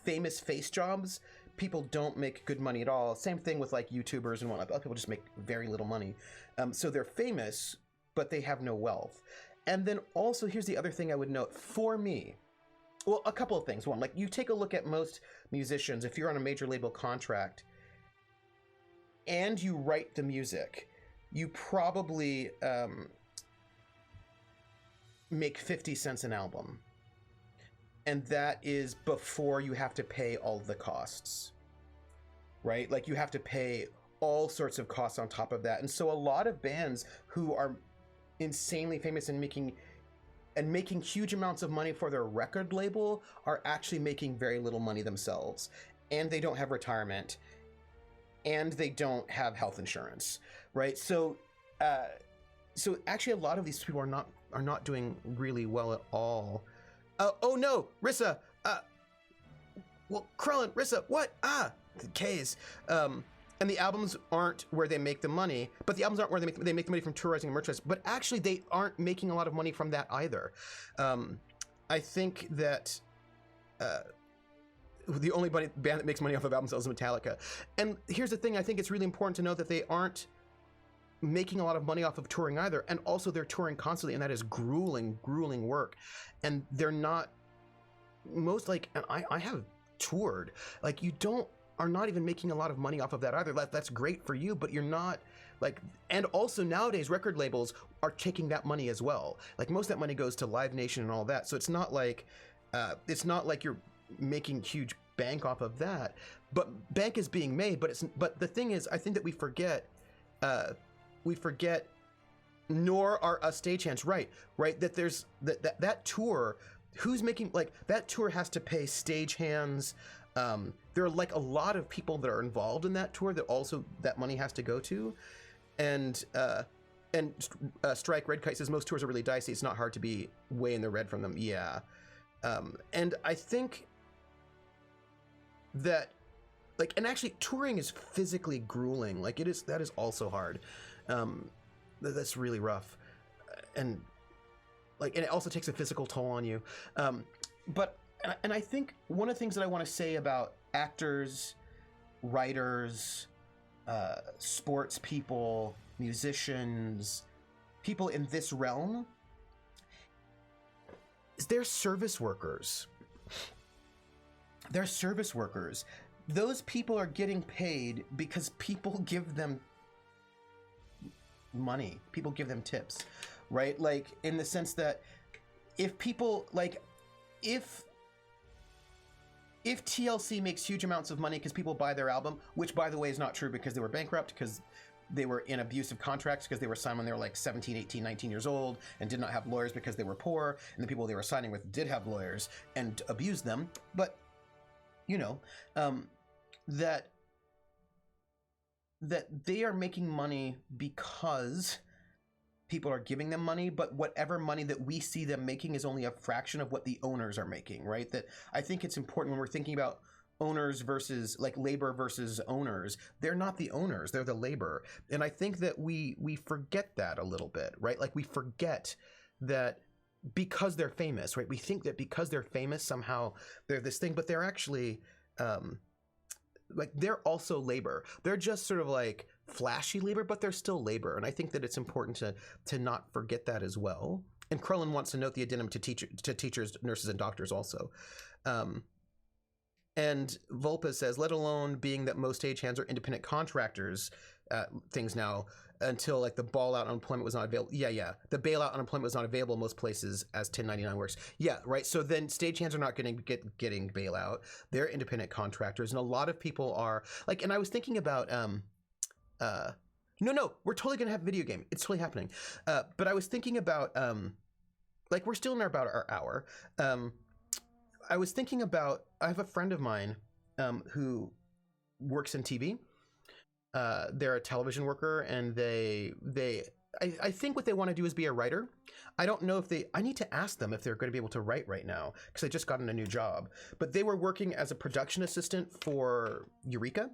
famous face jobs, people don't make good money at all. Same thing with like YouTubers and whatnot. A lot of people just make very little money. So they're famous, but they have no wealth. And then also, here's the other thing I would note for me. Well, a couple of things. One, like you take a look at most musicians, if you're on a major label contract and you write the music, you probably make 50 cents an album. And that is before you have to pay all the costs, right? Like you have to pay all sorts of costs on top of that. And so a lot of bands who are insanely famous and making and making huge amounts of money for their record label are actually making very little money themselves, and they don't have retirement, and they don't have health insurance, right? So actually a lot of these people are not doing really well at all. Oh no, Rissa, well, Krellin, Rissa, what? The K's. And the albums aren't where they make the money, but the albums aren't where they make the money from touring and merchandise, but actually they aren't making a lot of money from that either. I think that the only band that makes money off of album sales is Metallica. And here's the thing, I think it's really important to know that they aren't making a lot of money off of touring either, and also they're touring constantly, and that is grueling work. And they're not, most, like, and I have toured, like, you are not even making a lot of money off of that either. That's great for you, but you're not, like, and also nowadays record labels are taking that money as well. Like, most of that money goes to Live Nation and all that, so it's not like you're making huge bank off of that. But bank is being made, but the thing is, I think that we forget, nor are us stagehands, right, that there's that tour, who's making, like, that tour has to pay stagehands. There are, like, a lot of people that are involved in that tour that also that money has to go to. And Strike Red Kite says most tours are really dicey. It's not hard to be way in the red from them. Yeah. And I think that, like, and actually touring is physically grueling. Like, that is also hard. That's really rough. And it also takes a physical toll on you. But I think one of the things that I want to say about actors, writers, sports people, musicians, people in this realm, is they're service workers. They're service workers. Those people are getting paid because people give them money. People give them tips, right? Like, in the sense that if people, like, if TLC makes huge amounts of money because people buy their album, which, by the way, is not true because they were bankrupt, because they were in abusive contracts, because they were signed when they were like 17, 18, 19 years old and did not have lawyers because they were poor, and the people they were signing with did have lawyers and abused them. But, you know, that they are making money because people are giving them money, but whatever money that we see them making is only a fraction of what the owners are making, right? That I think it's important when we're thinking about owners versus, like, labor versus owners. They're not the owners, they're the labor. And I think that we forget that a little bit, right? Like, we forget that because they're famous, right? We think that because they're famous, somehow they're this thing, but they're actually, like, they're also labor. They're just sort of like flashy labor, but they're still labor. And I think that it's important to not forget that as well. And Krellin wants to note the addendum to teachers, nurses, and doctors also. And Volpa says, let alone being that most stagehands are independent contractors, things now, until, like, the bailout unemployment was not available. Yeah. The bailout unemployment was not available in most places as 1099 works. Yeah, right. So then stagehands are not getting bailout. They're independent contractors. And a lot of people are, like, and I was thinking about, no, we're totally going to have a video game. It's totally happening. But I was thinking about, like, we're still in about our hour. I was thinking about, I have a friend of mine who works in TV. They're a television worker, and I think what they want to do is be a writer. I don't know if I need to ask them if they're going to be able to write right now, because they just got in a new job. But they were working as a production assistant for Eureka.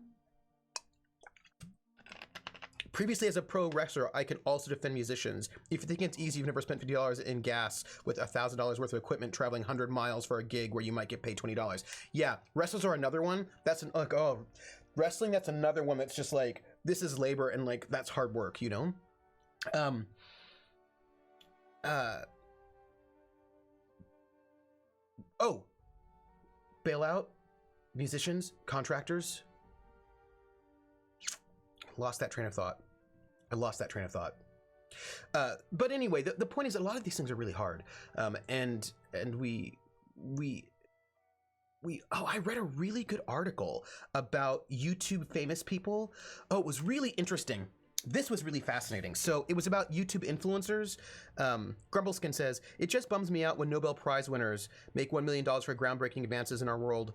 Previously, as a pro wrestler, I can also defend musicians. If you think it's easy, you've never spent $50 in gas with $1,000 worth of equipment traveling 100 miles for a gig where you might get paid $20. Yeah, wrestlers are another one. That's wrestling, that's another one that's just like, this is labor, and, like, that's hard work, you know? Bailout, musicians, contractors. Lost that train of thought. But anyway, the point is, a lot of these things are really hard. And I read a really good article about YouTube famous people. Oh, it was really interesting. This was really fascinating. So it was about YouTube influencers. Grumbleskin says, it just bums me out when Nobel Prize winners make $1 million for groundbreaking advances in our world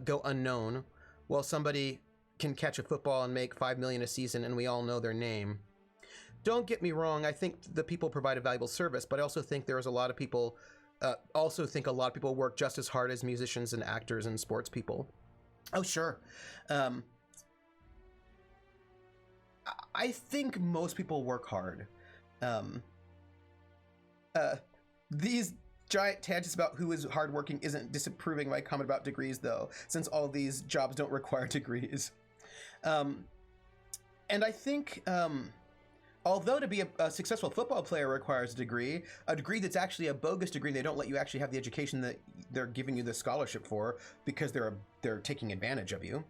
go unknown, while somebody can catch a football and make $5 million a season and we all know their name. Don't get me wrong, I think the people provide a valuable service, but I also think there's a lot of people, a lot of people work just as hard as musicians and actors and sports people. Oh, sure. I think most people work hard. These giant tangents about who is hardworking isn't disapproving my comment about degrees, though, since all these jobs don't require degrees. And I think, although to be a successful football player requires a degree that's actually a bogus degree, they don't let you actually have the education that they're giving you the scholarship for because they're taking advantage of you.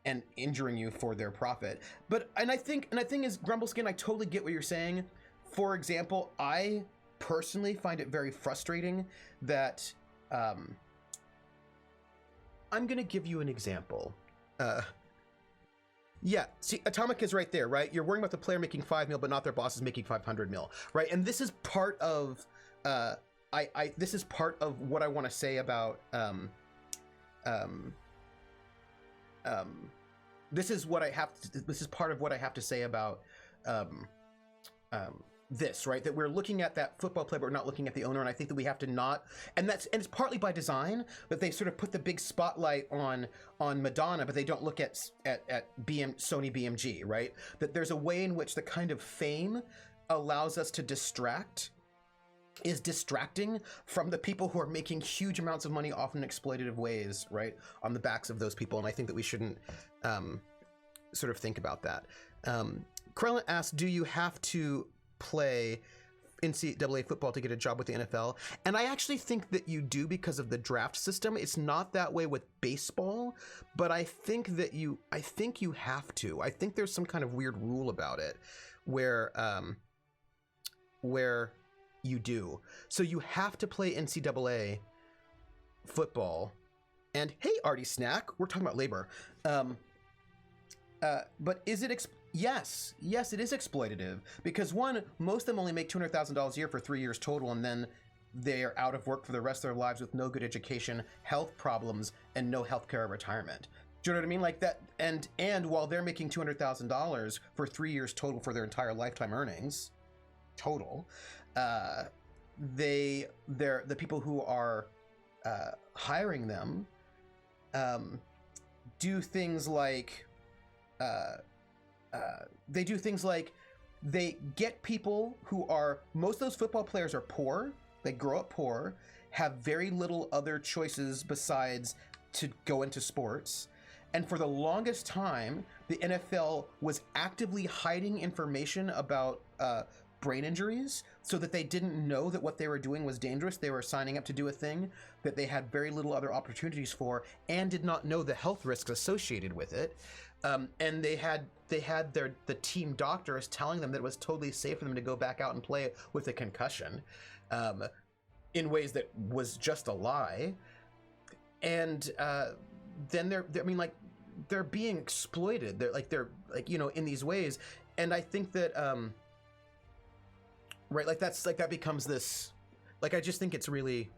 And injuring you for their profit. And the thing is, Grumbleskin, I totally get what you're saying. For example, I personally find it very frustrating that, I'm gonna give you an example. Yeah, see, Atomic is right there, right? You're worrying about the player making 5 mil, but not their bosses making 500 mil, right? And this is part of, this is part of what I want to say about, this is part of what I have to say about this, right? That we're looking at that football player, but we're not looking at the owner. And I think that we have to not, and it's partly by design, that they sort of put the big spotlight on Madonna, but they don't look at Sony BMG, right? That there's a way in which the kind of fame allows us to is distracting from the people who are making huge amounts of money, often in exploitative ways, right, on the backs of those people. And I think that we shouldn't sort of think about that. Krellin asks, do you have to play NCAA football to get a job with the NFL? And I actually think that you do because of the draft system. It's not that way with baseball, but I think you have to. I think there's some kind of weird rule about it where you do. So you have to play NCAA football. And hey, Artie Snack, we're talking about labor. But is it yes, it is exploitative, because one, most of them only make $200,000 a year for 3 years total, and then they are out of work for the rest of their lives with no good education, health problems, and no health care or retirement. Do you know what I mean? Like that, and while they're making $200,000 for 3 years total for their entire lifetime earnings, total, the people who are hiring them do things like they get people who are, most of those football players are poor, they grow up poor, have very little other choices besides to go into sports. And for the longest time, the NFL was actively hiding information about brain injuries so that they didn't know that what they were doing was dangerous. They were signing up to do a thing that they had very little other opportunities for and did not know the health risks associated with it. And they had the team doctors telling them that it was totally safe for them to go back out and play with a concussion, in ways that was just a lie. And then they're being exploited. They're in these ways. And I think that right, that becomes this, I just think it's really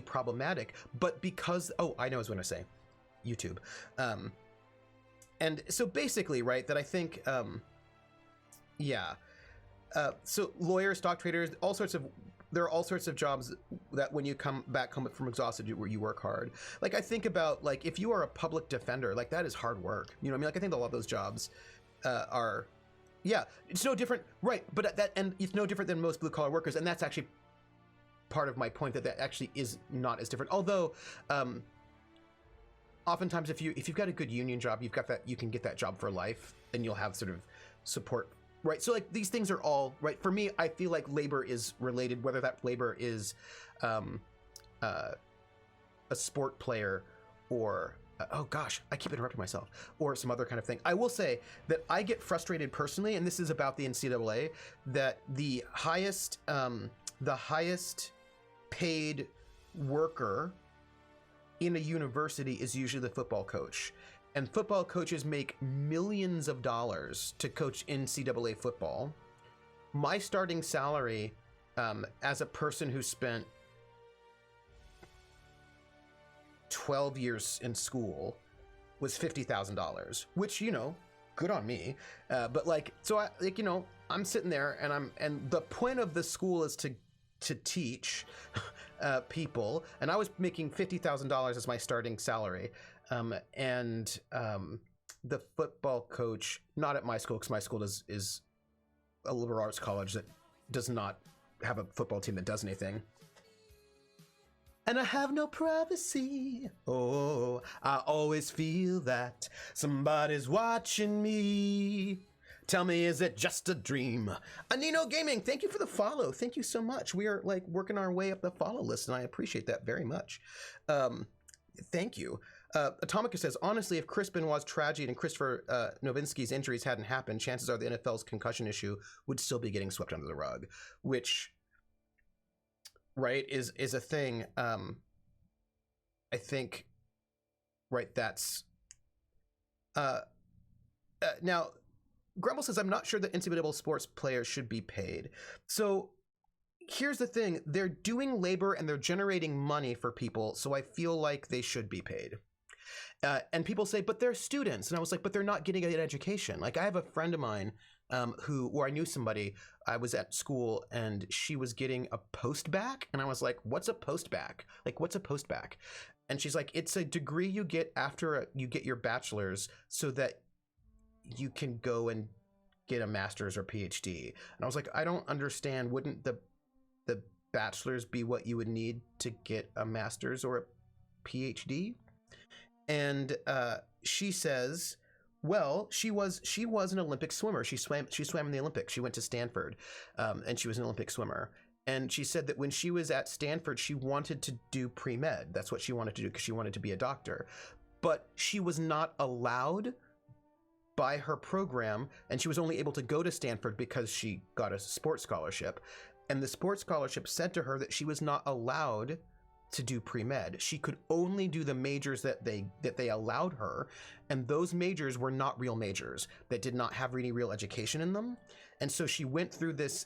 problematic. But because, I know what I was going to say, YouTube. And so basically, right, that I think, so lawyers, stock traders, there are all sorts of jobs that when you come back home from exhausted, where you work hard. I think about, if you are a public defender, that is hard work. You know what I mean? I think a lot of those jobs are, it's no different, right? But and it's no different than most blue collar workers. And that's actually part of my point, that actually is not as different. Although, oftentimes if you've got a good union job, you can get that job for life, and you'll have sort of support, right? So these things are all right. For me, I feel like labor is related, whether that labor is a sport player or oh gosh, I keep interrupting myself, or some other kind of thing. I will say that I get frustrated personally, and this is about the NCAA, that the highest paid worker in a university is usually the football coach. and football coaches make millions of dollars to coach NCAA football. My starting salary, as a person who spent 12 years in school, was $50,000, which, you know, good on me. But like, so I, like, you know, I'm sitting there and the point of the school is to teach people, and I was making $50,000 as my starting salary. The football coach, not at my school, because my school is a liberal arts college that does not have a football team that does anything. And I have no privacy. Oh, I always feel that somebody's watching me. Tell me, is it just a dream? Anino Gaming, thank you for the follow. Thank you so much. We are like working our way up the follow list, and I appreciate that very much. Thank you. Atomica says, honestly, if Chris Benoit's tragedy and Christopher Nowitzki's injuries hadn't happened, chances are the NFL's concussion issue would still be getting swept under the rug, which, right, is a thing. I think, right, that's... now, Grumble says, I'm not sure that NCAA sports players should be paid. So here's the thing. They're doing labor and they're generating money for people, so I feel like they should be paid. And people say, but they're students. And I was like, but they're not getting an education. Like, I have a friend of mine where I knew somebody. I was at school and she was getting a postback. And I was like, what's a postback? Like, what's a postback? And she's like, it's a degree you get after you get your bachelor's so that you can go and get a master's or PhD. And I was like, I don't understand. Wouldn't the bachelor's be what you would need to get a master's or a PhD? And she says, well, she was an Olympic swimmer. She swam in the Olympics. She went to Stanford, and she was an Olympic swimmer. And she said that when she was at Stanford, she wanted to do pre-med. That's what she wanted to do because she wanted to be a doctor. But she was not allowed by her program, and she was only able to go to Stanford because she got a sports scholarship. And the sports scholarship said to her that she was not allowed to do pre-med. She could only do the majors that they allowed her, and those majors were not real majors that did not have any real education in them. And so she went through this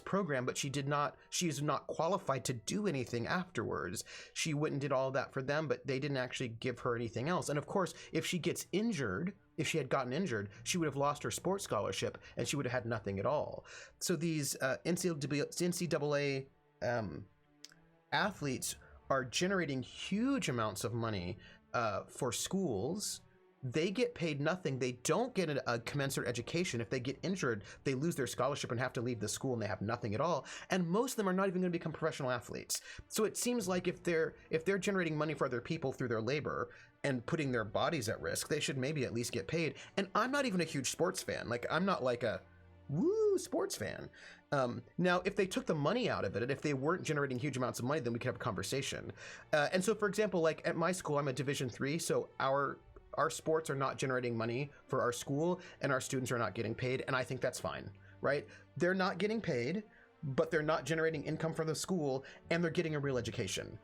program, but she is not qualified to do anything afterwards. She went and did all of that for them, but they didn't actually give her anything else. And of course, if she had gotten injured, she would have lost her sports scholarship and she would have had nothing at all. So these NCAA athletes are generating huge amounts of money for schools. They get paid nothing. They don't get a commensurate education. If they get injured, they lose their scholarship and have to leave the school, and they have nothing at all. And most of them are not even going to become professional athletes. So it seems like if they're generating money for other people through their labor and putting their bodies at risk, they should maybe at least get paid. And I'm not even a huge sports fan. Like, I'm not like a woo sports fan. Now, if they took the money out of it, and if they weren't generating huge amounts of money, then we could have a conversation. And so, for example, like at my school, I'm a Division III, so our sports are not generating money for our school, and our students are not getting paid, and I think that's fine, right? They're not getting paid, but they're not generating income for the school, and they're getting a real education.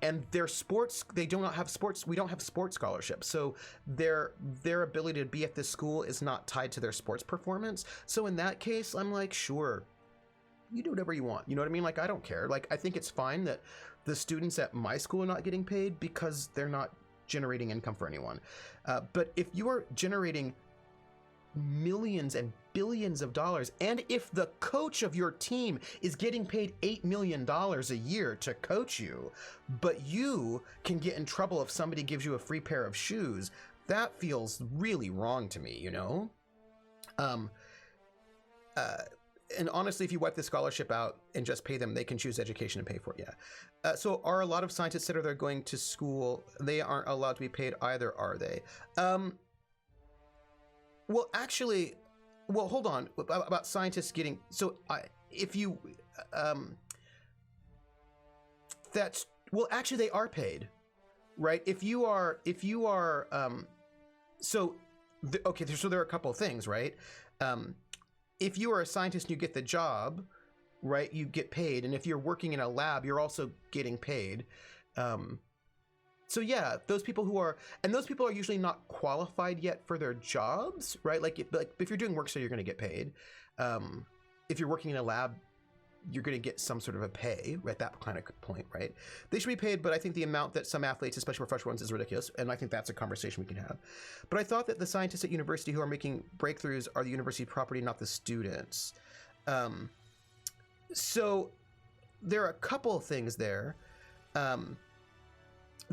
And their sports, they do not have sports. We don't have sports scholarships, so their ability to be at this school is not tied to their sports performance. So in that case, I'm like, sure, you do whatever you want. You know what I mean? Like, I don't care. Like, I think it's fine that the students at my school are not getting paid because they're not generating income for anyone. But if you are generating millions and billions of dollars, and if the coach of your team is getting paid $8 million a year to coach you, but you can get in trouble if somebody gives you a free pair of shoes, that feels really wrong to me, you know? And honestly, if you wipe the scholarship out and just pay them, they can choose education and pay for it, yeah. So are a lot of scientists that are going to school, they aren't allowed to be paid either, are they? Well, actually, well, hold on, about scientists getting, so that's, well, actually they are paid, right? So there are a couple of things, right? If you are a scientist and you get the job, right, you get paid. And if you're working in a lab, you're also getting paid. So yeah, those people who are, and those people are usually not qualified yet for their jobs, right? Like if you're doing work study, you're going to get paid. If you're working in a lab, you're going to get some sort of a pay at that kind of point, right? They should be paid, but I think the amount that some athletes, especially professional ones, is ridiculous, and I think that's a conversation we can have. But I thought that the scientists at university who are making breakthroughs are the university property, not the students. So there are a couple of things there.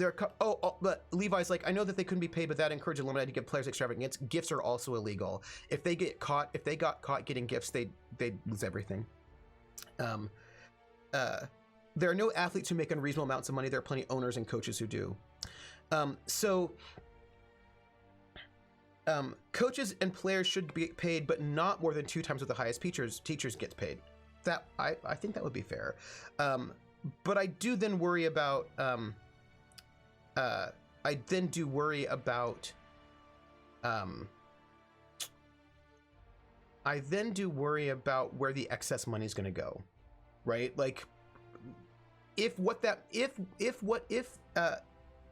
But Levi's like, I know that they couldn't be paid, but that encouraged Illuminati to give players extravagant gifts. Gifts are also illegal. If they got caught getting gifts, they'd lose everything. There are no athletes who make unreasonable amounts of money. There are plenty of owners and coaches who do. Coaches and players should be paid, but not more than 2 times what the highest teachers gets paid. That I think that would be fair. But I do then worry about. I then do worry about where the excess money is going to go, right? Like if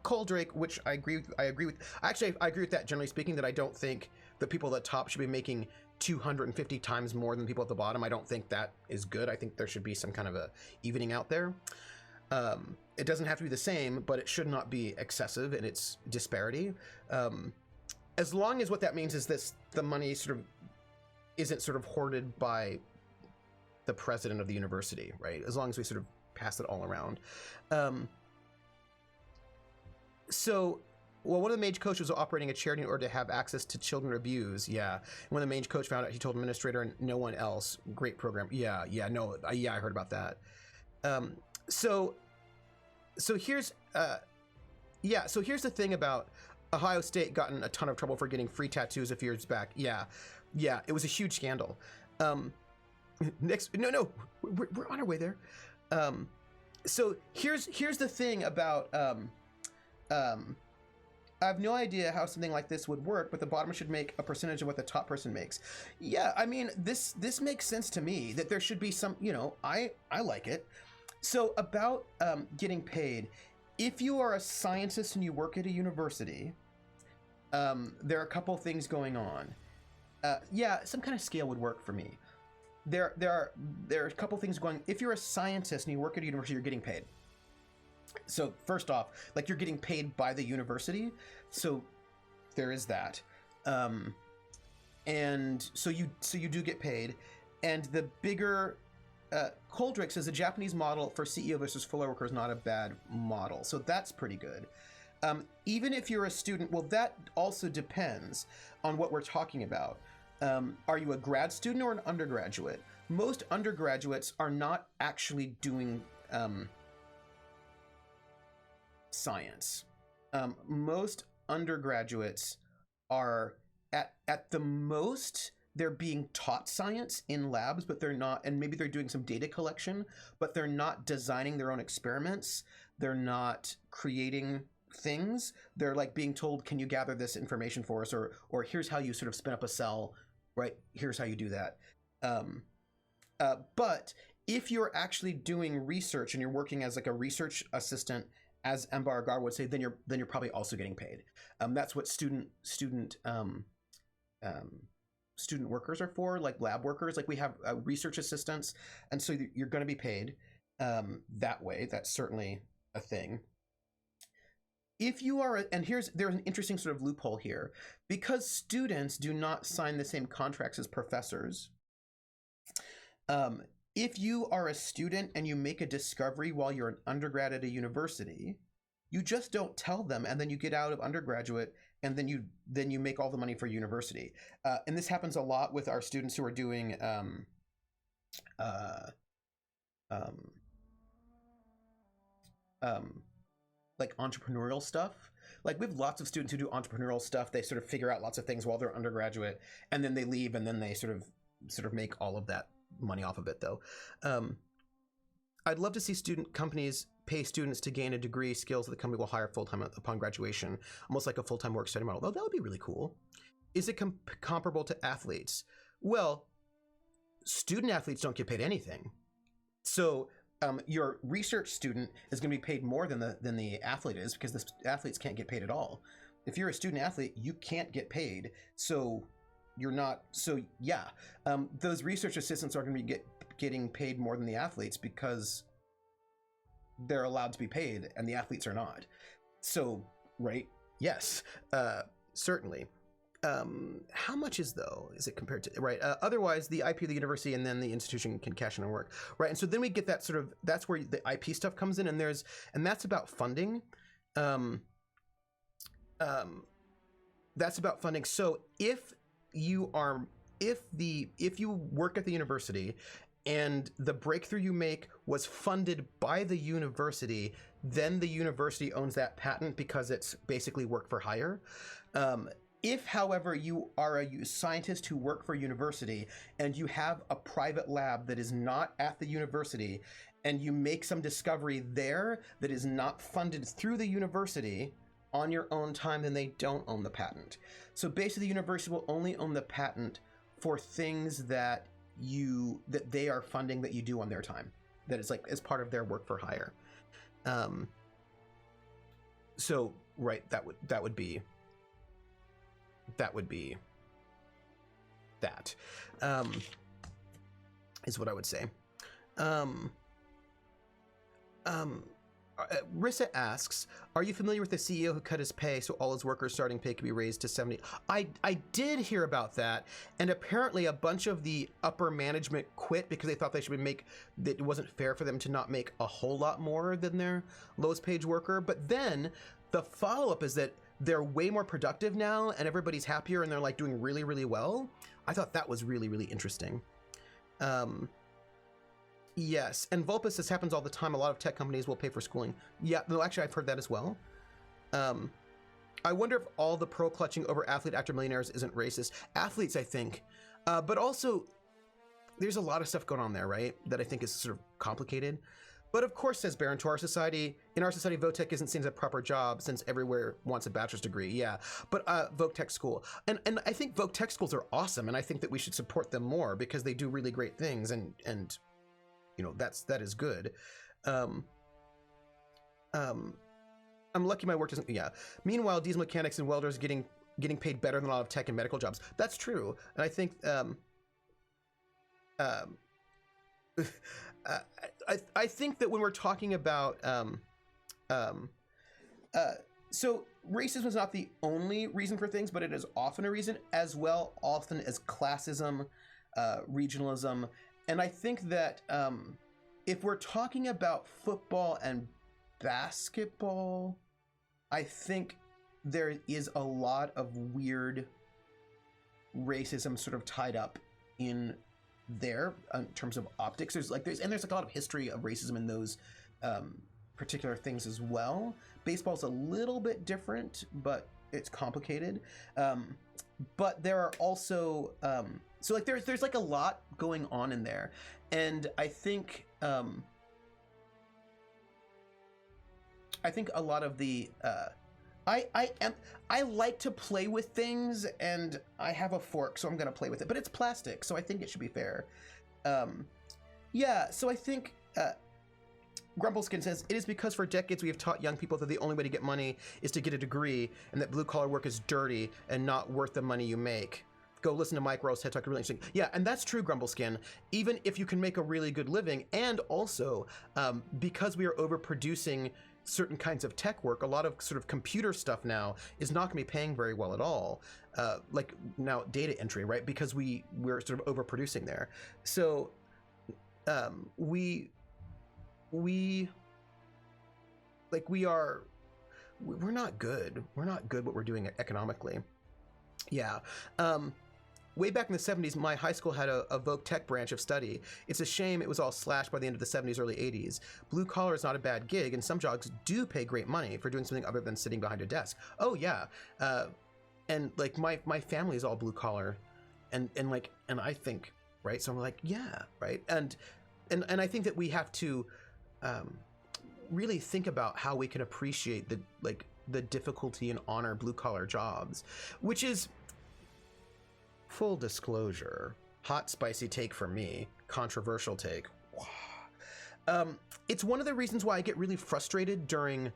Coldrake, which I agree with. Actually, I agree with that generally speaking, that I don't think the people at the top should be making 250 times more than people at the bottom. I don't think that is good. I think there should be some kind of a evening out there. It doesn't have to be the same, but it should not be excessive in its disparity. As long as what that means is the money sort of isn't sort of hoarded by the president of the university, right? As long as we sort of pass it all around. Well, one of the mage coaches was operating a charity in order to have access to children abuse. Yeah. When the mage coach found out, he told administrator and no one else. Great program. Yeah, I heard about that. So here's the thing about Ohio State got in a ton of trouble for getting free tattoos a few years back. Yeah, it was a huge scandal. We're on our way there. So here's the thing about I have no idea how something like this would work, but the bottom should make a percentage of what the top person makes. Yeah, I mean, this makes sense to me, that there should be some, I like it. So about getting paid, if you are a scientist and you work at a university, there are a couple things going on. Some kind of scale would work for me. There are a couple things going. If you're a scientist and you work at a university, you're getting paid. So first off, like, you're getting paid by the university, so there is that. And so you do get paid, and the bigger Coldrake says the Japanese model for CEO versus floor worker is not a bad model, so that's pretty good. Even if you're a student, well, that also depends on what we're talking about. Are you a grad student or an undergraduate? Most undergraduates are not actually doing science. Most undergraduates are at the most, they're being taught science in labs, but they're not, and maybe they're doing some data collection, but they're not designing their own experiments. They're not creating things. They're like being told, can you gather this information for us? Or here's how you sort of spin up a cell, right? Here's how you do that. But if you're actually doing research and you're working as like a research assistant, as Embargar would say, then you're probably also getting paid. That's what student workers are for, like lab workers. Like we have research assistants, and so you're going to be paid that way. That's certainly a thing. If you are, and there's an interesting sort of loophole here, because students do not sign the same contracts as professors. If you are a student and you make a discovery while you're an undergrad at a university, you just don't tell them, and then you get out of undergraduate, and then you make all the money for university. And this happens a lot with our students who are doing like entrepreneurial stuff. Like we have lots of students who do entrepreneurial stuff. They sort of figure out lots of things while they're undergraduate, and then they leave, and then they sort of make all of that money off of it, though. I'd love to see student companies pay students to gain a degree, skills that the company will hire full-time upon graduation, almost like a full-time work study model. Oh, that would be really cool. Is it comparable to athletes? Well, student athletes don't get paid anything. So your research student is going to be paid more than the athlete is, because the athletes can't get paid at all. If you're a student athlete, you can't get paid, so you're not. So yeah, those research assistants are going to be getting paid more than the athletes because they're allowed to be paid, and the athletes are not. So right, yes, certainly. How much is it compared to, right? Otherwise, the IP of the university and then the institution can cash in and work, right? And so then we get that sort of, that's where the IP stuff comes in, and that's about funding. That's about funding. So if you work at the university and the breakthrough you make was funded by the university, then the university owns that patent because it's basically work for hire. If, however, you are a scientist who work for a university and you have a private lab that is not at the university and you make some discovery there that is not funded through the university on your own time, then they don't own the patent. So basically the university will only own the patent for things that they are funding that you do on their time, that is like as part of their work for hire. So right, that would be that is what I would say. Rissa asks, are you familiar with the CEO who cut his pay so all his workers' starting pay could be raised to 70? I did hear about that, and apparently a bunch of the upper management quit because they thought that it wasn't fair for them to not make a whole lot more than their lowest paid worker. But then the follow-up is that they're way more productive now and everybody's happier and they're like doing really, really well. I thought that was really, really interesting. Yes, and Vulpus, this happens all the time. A lot of tech companies will pay for schooling. Yeah, no, actually, I've heard that as well. I wonder if all the pro clutching over athlete after millionaires isn't racist. Athletes, I think. But also, there's a lot of stuff going on there, right? That I think is sort of complicated. But of course, says Baron, in our society, Votech isn't seen as a proper job since everywhere wants a bachelor's degree. Yeah, but Votech school. And I think Votech schools are awesome, and I think that we should support them more because they do really great things, and you know, that is good. I'm lucky my work doesn't. Yeah. Meanwhile, diesel mechanics and welders getting paid better than a lot of tech and medical jobs. That's true, and I think I think that when we're talking about so racism is not the only reason for things, but it is often a reason, as well often as classism, regionalism. And I think that if we're talking about football and basketball, I think there is a lot of weird racism sort of tied up in there in terms of optics. There's a lot of history of racism in those particular things as well. Baseball's a little bit different, but it's complicated. But there are also so like there's like a lot going on in there, and I think a lot of the I like to play with things, and I have a fork, so I'm gonna play with it, but it's plastic, so I think it should be fair. Yeah, so I think Grumbleskin says, it is because for decades we have taught young people that the only way to get money is to get a degree, and that blue-collar work is dirty and not worth the money you make. Go listen to Mike Rowe's TED Talk, really interesting. Yeah, and that's true, Grumbleskin. Even if you can make a really good living, and also because we are overproducing certain kinds of tech work, a lot of sort of computer stuff now is not going to be paying very well at all. Like now data entry, right? Because we're sort of overproducing there. So we're not good. We're not good what we're doing economically. Yeah. Way back in the 70s, my high school had a Voc Tech branch of study. It's a shame it was all slashed by the end of the 70s, early 80s. Blue collar is not a bad gig, and some jobs do pay great money for doing something other than sitting behind a desk. Oh yeah, and like my family is all blue collar, and I think, right. So I'm like, yeah, right, and I think that we have to really think about how we can appreciate the difficulty and honor blue collar jobs, which is. Full disclosure, hot spicy take for me, controversial take. It's one of the reasons why I get really frustrated during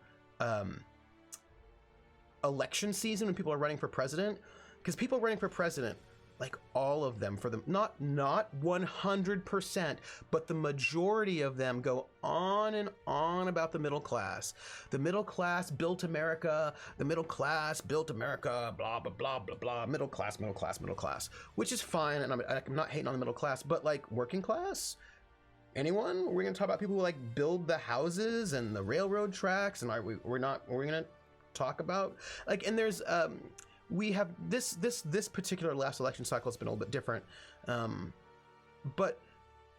election season when people are running for president, because people running for president, like all of them, for them, not 100%, but the majority of them go on and on about the middle class. The middle class built America. The middle class built America. Blah blah blah blah blah. Middle class, middle class, middle class, which is fine, and I'm not hating on the middle class, but like working class. Anyone? We're gonna talk about people who like build the houses and the railroad tracks, and we're gonna talk about like, and there's we have this particular last election cycle has been a little bit different, but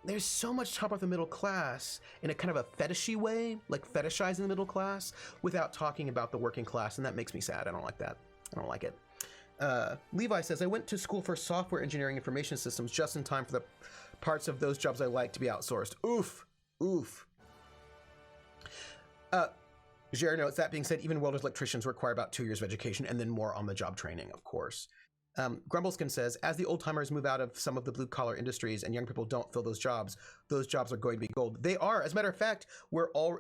there's so much talk about the middle class in a kind of a fetishy way, like fetishizing the middle class without talking about the working class, and that makes me sad. I don't like that. I don't like it. Levi says, I went to school for software engineering information systems just in time for the parts of those jobs I like to be outsourced. Oof. Jared notes, that being said, even welders, electricians require about 2 years of education and then more on-the-job training, of course. Grumbleskin says, as the old-timers move out of some of the blue-collar industries and young people don't fill those jobs are going to be gold. They are. As a matter of fact, we're all...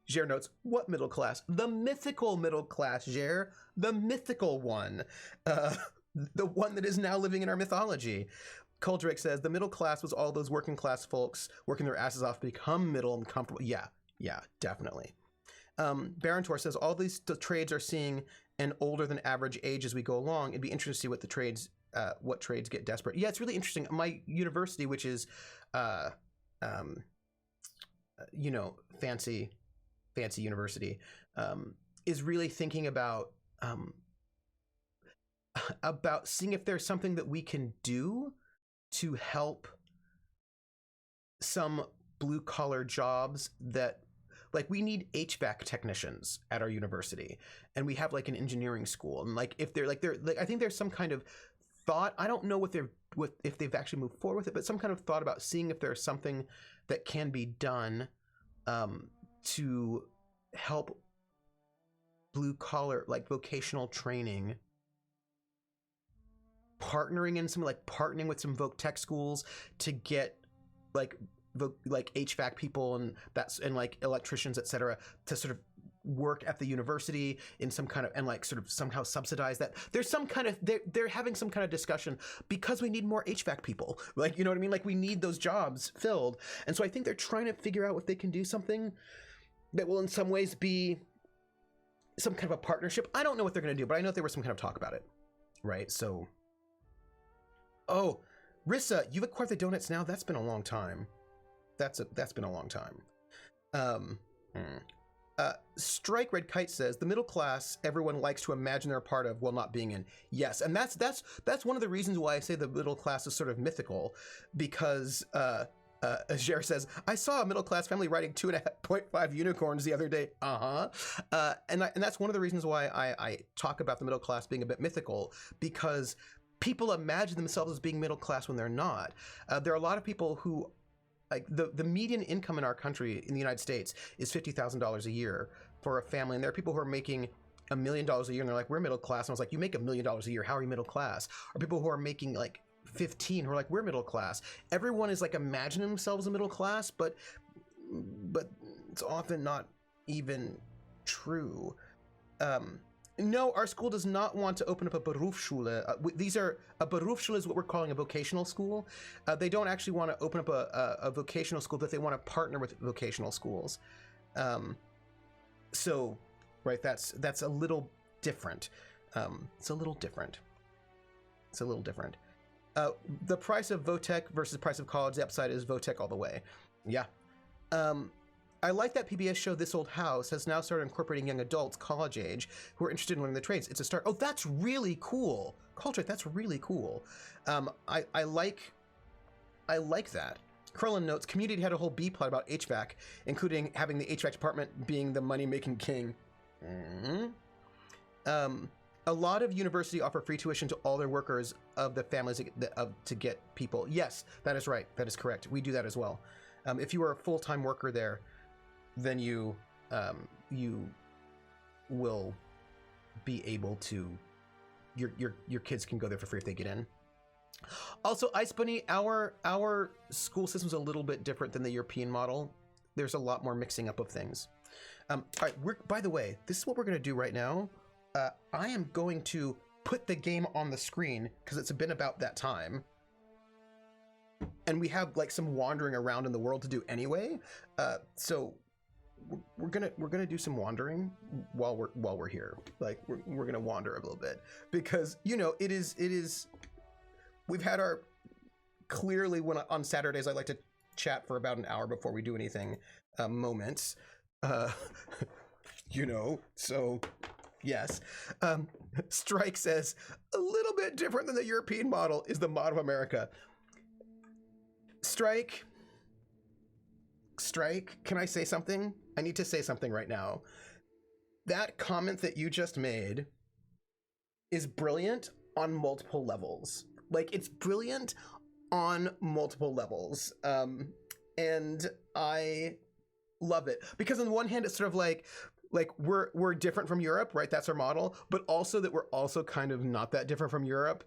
Jared notes, what middle class? The mythical middle class, Jared. The mythical one. The one that is now living in our mythology. Coldrake says, the middle class was all those working-class folks working their asses off to become middle and comfortable. Yeah, definitely. Barantor says all these trades are seeing an older than average age as we go along. It'd be interesting to see what what trades get desperate. Yeah, it's really interesting. My university, which is, fancy university, is really thinking about seeing if there's something that we can do to help some blue collar jobs that. Like, we need HVAC technicians at our university, and we have like an engineering school, and like if they're I think there's some kind of thought. I don't know if they've actually moved forward with it, but some kind of thought about seeing if there's something that can be done to help blue collar, like vocational training, partnering with some voc tech schools to get like HVAC people and like electricians, etc., to sort of work at the university in some kind of, and like sort of somehow subsidize that. There's some kind of, they're having some kind of discussion because we need more HVAC people. Like, you know what I mean? Like, we need those jobs filled. And so I think they're trying to figure out if they can do something that will in some ways be some kind of a partnership. I don't know what they're going to do, but I know there was some kind of talk about it. Right? So, oh, Rissa, you've acquired the donuts now? That's been a long time. That's been a long time. Strike Red Kite says the middle class everyone likes to imagine they're a part of while not being in. Yes, and that's one of the reasons why I say the middle class is sort of mythical, because Jer says, I saw a middle class family riding 2.5 unicorns the other day. And that's one of the reasons why I talk about the middle class being a bit mythical, because people imagine themselves as being middle class when they're not. There are a lot of people who, like, the median income in our country, in the United States, is $50,000 a year for a family. And there are people who are making $1 million a year and they're like, we're middle class. And I was like, you make $1 million a year. How are you middle class? Or people who are making like 15 who are like, we're middle class. Everyone is like imagining themselves a middle class, but it's often not even true. No, our school does not want to open up a Berufsschule. A Berufsschule is what we're calling a vocational school. They don't actually want to open up a vocational school, but they want to partner with vocational schools. So, right, that's a little different. It's a little different. The price of Votech versus the price of college, the upside is Votech all the way. Yeah. I like that PBS show This Old House has now started incorporating young adults, college age, who are interested in learning the trades. It's a start. Oh, that's really cool. Culture, that's really cool. I like that. Krellin notes, Community had a whole B plot about HVAC, including having the HVAC department being the money-making king. A lot of university offer free tuition to all their workers of the families to get people. Yes, that is right. That is correct. We do that as well. If you are a full-time worker there, then you will be able to, your kids can go there for free if they get in. Also, Ice Bunny, our school system is a little bit different than the European model. there's a lot more mixing up of things. All right, by the way, this is what we're going to do right now. I am going to put the game on the screen because it's been about that time. And we have like some wandering around in the world to do anyway. So we're gonna do some wandering while we're here. Like we're gonna wander a little bit because it is we've had our clearly when on Saturdays I like to chat for about an hour before we do anything moments. So yes. Strike says a little bit different than the European model is the model of America. Strike, can I say something? I need to say something right now. That comment that you just made is brilliant on multiple levels. Like, it's brilliant on multiple levels. And I love it. Because on the one hand, it's sort of like we're different from Europe, right? That's our model. But also that we're also kind of not that different from Europe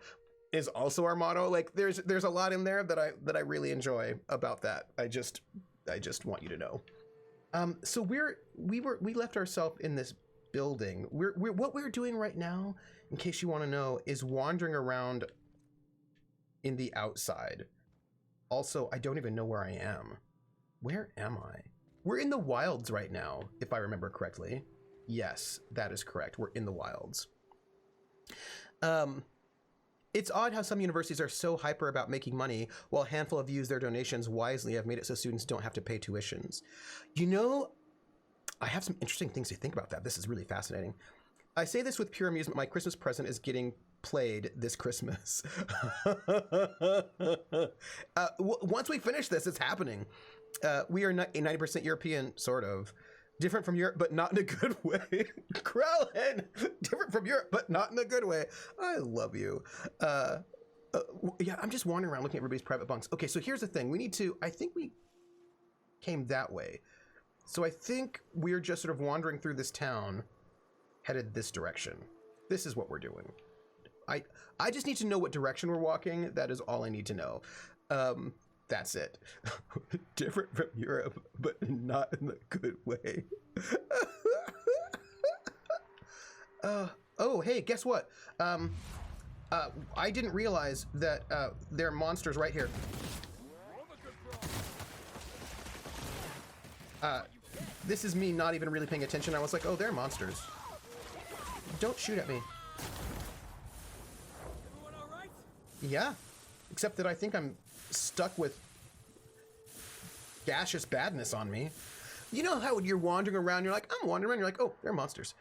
is also our motto. Like there's a lot in there that I really enjoy about that. I just want you to know. So we left ourselves in this building. What we're doing right now, in case you want to know, is wandering around in the outside. Also, I don't even know where I am. Where am I? We're in the wilds right now, if I remember correctly. Yes, that is correct. We're in the wilds. It's odd how some universities are so hyper about making money, while a handful have used their donations wisely have made it so students don't have to pay tuitions. I have some interesting things to think about that. This is really fascinating. I say this with pure amusement. My Christmas present is getting played this Christmas. Once we finish this, it's happening. We are 90% European, sort of. Different from Europe, but not in a good way. Krellin! Different from Europe, but not in a good way. I love you. Yeah, I'm just wandering around looking at everybody's private bunks. Okay, so here's the thing. I think we came that way. So I think we're just sort of wandering through this town, headed this direction. This is what we're doing. I just need to know what direction we're walking. That is all I need to know. That's it. Different from Europe, but not in the good way. Oh, hey, guess what? I didn't realize that there are monsters right here. This is me not even really paying attention. I was like, oh, they're monsters. Don't shoot at me. Everyone all right? Yeah, except that I think I'm stuck with gaseous badness on me. You know how when you're wandering around, you're like, I'm wandering around, you're like, oh, they're monsters.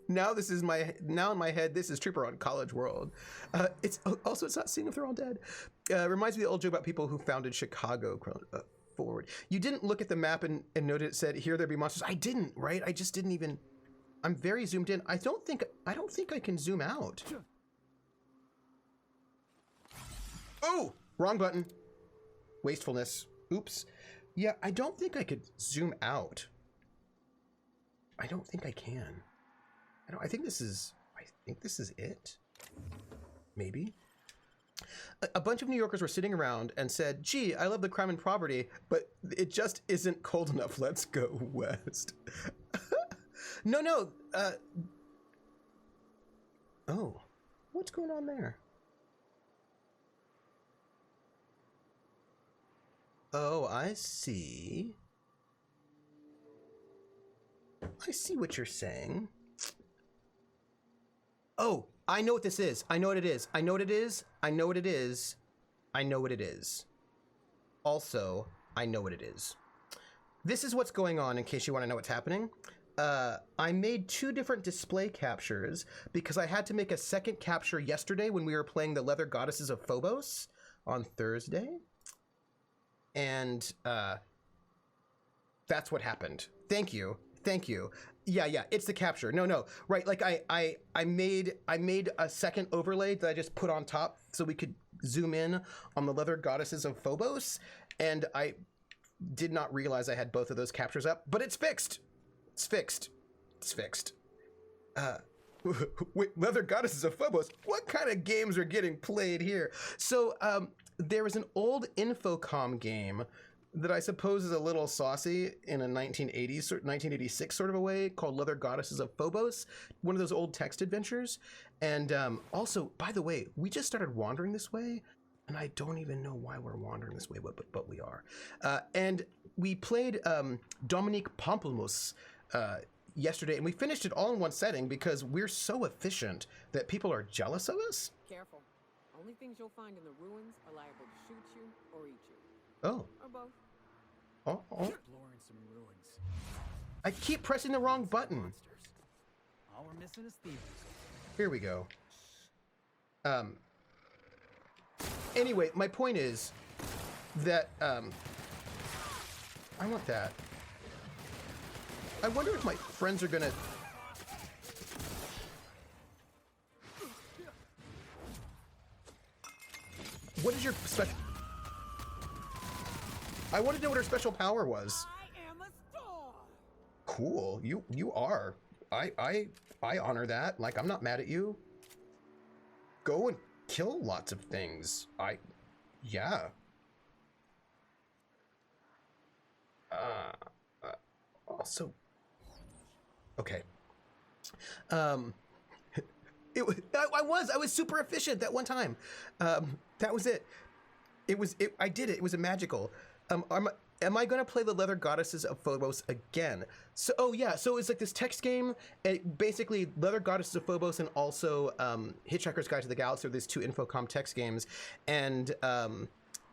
Now in my head, this is Trooper on College World. It's not seeing if they're all dead. Reminds me of the old joke about people who founded Chicago. Forward. You didn't look at the map and note it said, here there be monsters. I didn't, right? I just didn't even, I'm very zoomed in. I don't think I can zoom out. Oh, wrong button. Wastefulness. Oops. Yeah, I don't think I could zoom out. I don't think I can. I think this is it. Maybe. A bunch of New Yorkers were sitting around and said, gee, I love the crime and poverty, but it just isn't cold enough. Let's go west. No. Oh, what's going on there? Oh, I see. I see what you're saying. Oh, I know what this is. I know what it is. I know what it is. I know what it is. I know what it is. Also, I know what it is. This is what's going on in case you want to know what's happening. I made 2 different display captures because I had to make a second capture yesterday when we were playing the Leather Goddesses of Phobos on Thursday. And that's what happened. Thank you. Yeah, it's the capture. No, right. Like I made a second overlay that I just put on top so we could zoom in on the Leather Goddesses of Phobos, and I did not realize I had both of those captures up, but it's fixed. It's fixed. Wait, Leather Goddesses of Phobos. What kind of games are getting played here? So there was an old Infocom game that I suppose is a little saucy in a 1980s, 1986 sort of a way, called Leather Goddesses of Phobos, one of those old text adventures. And also, by the way, we just started wandering this way, and I don't even know why we're wandering this way, but we are. And we played Dominique Pamplemousse yesterday, and we finished it all in one setting because we're so efficient that people are jealous of us. Careful. Only things you'll find in the ruins are liable to shoot you or eat you. Oh. Or both. Oh. Exploring some ruins. I keep pressing the wrong button. Monsters. All we're missing is thieves. Here we go. Anyway, my point is that I want that. I wonder if my friends are gonna. What is your special? I wanted to know what her special power was. I am a star. Cool. You are. I honor that. Like, I'm not mad at you. Go and kill lots of things. Yeah. Also, okay. I was super efficient that one time. That was it. I did it. It was a magical. Am I going to play the Leather Goddesses of Phobos again? So, oh yeah, so it's like this text game, and basically Leather Goddesses of Phobos and also Hitchhiker's Guide to the Galaxy are these two Infocom text games, and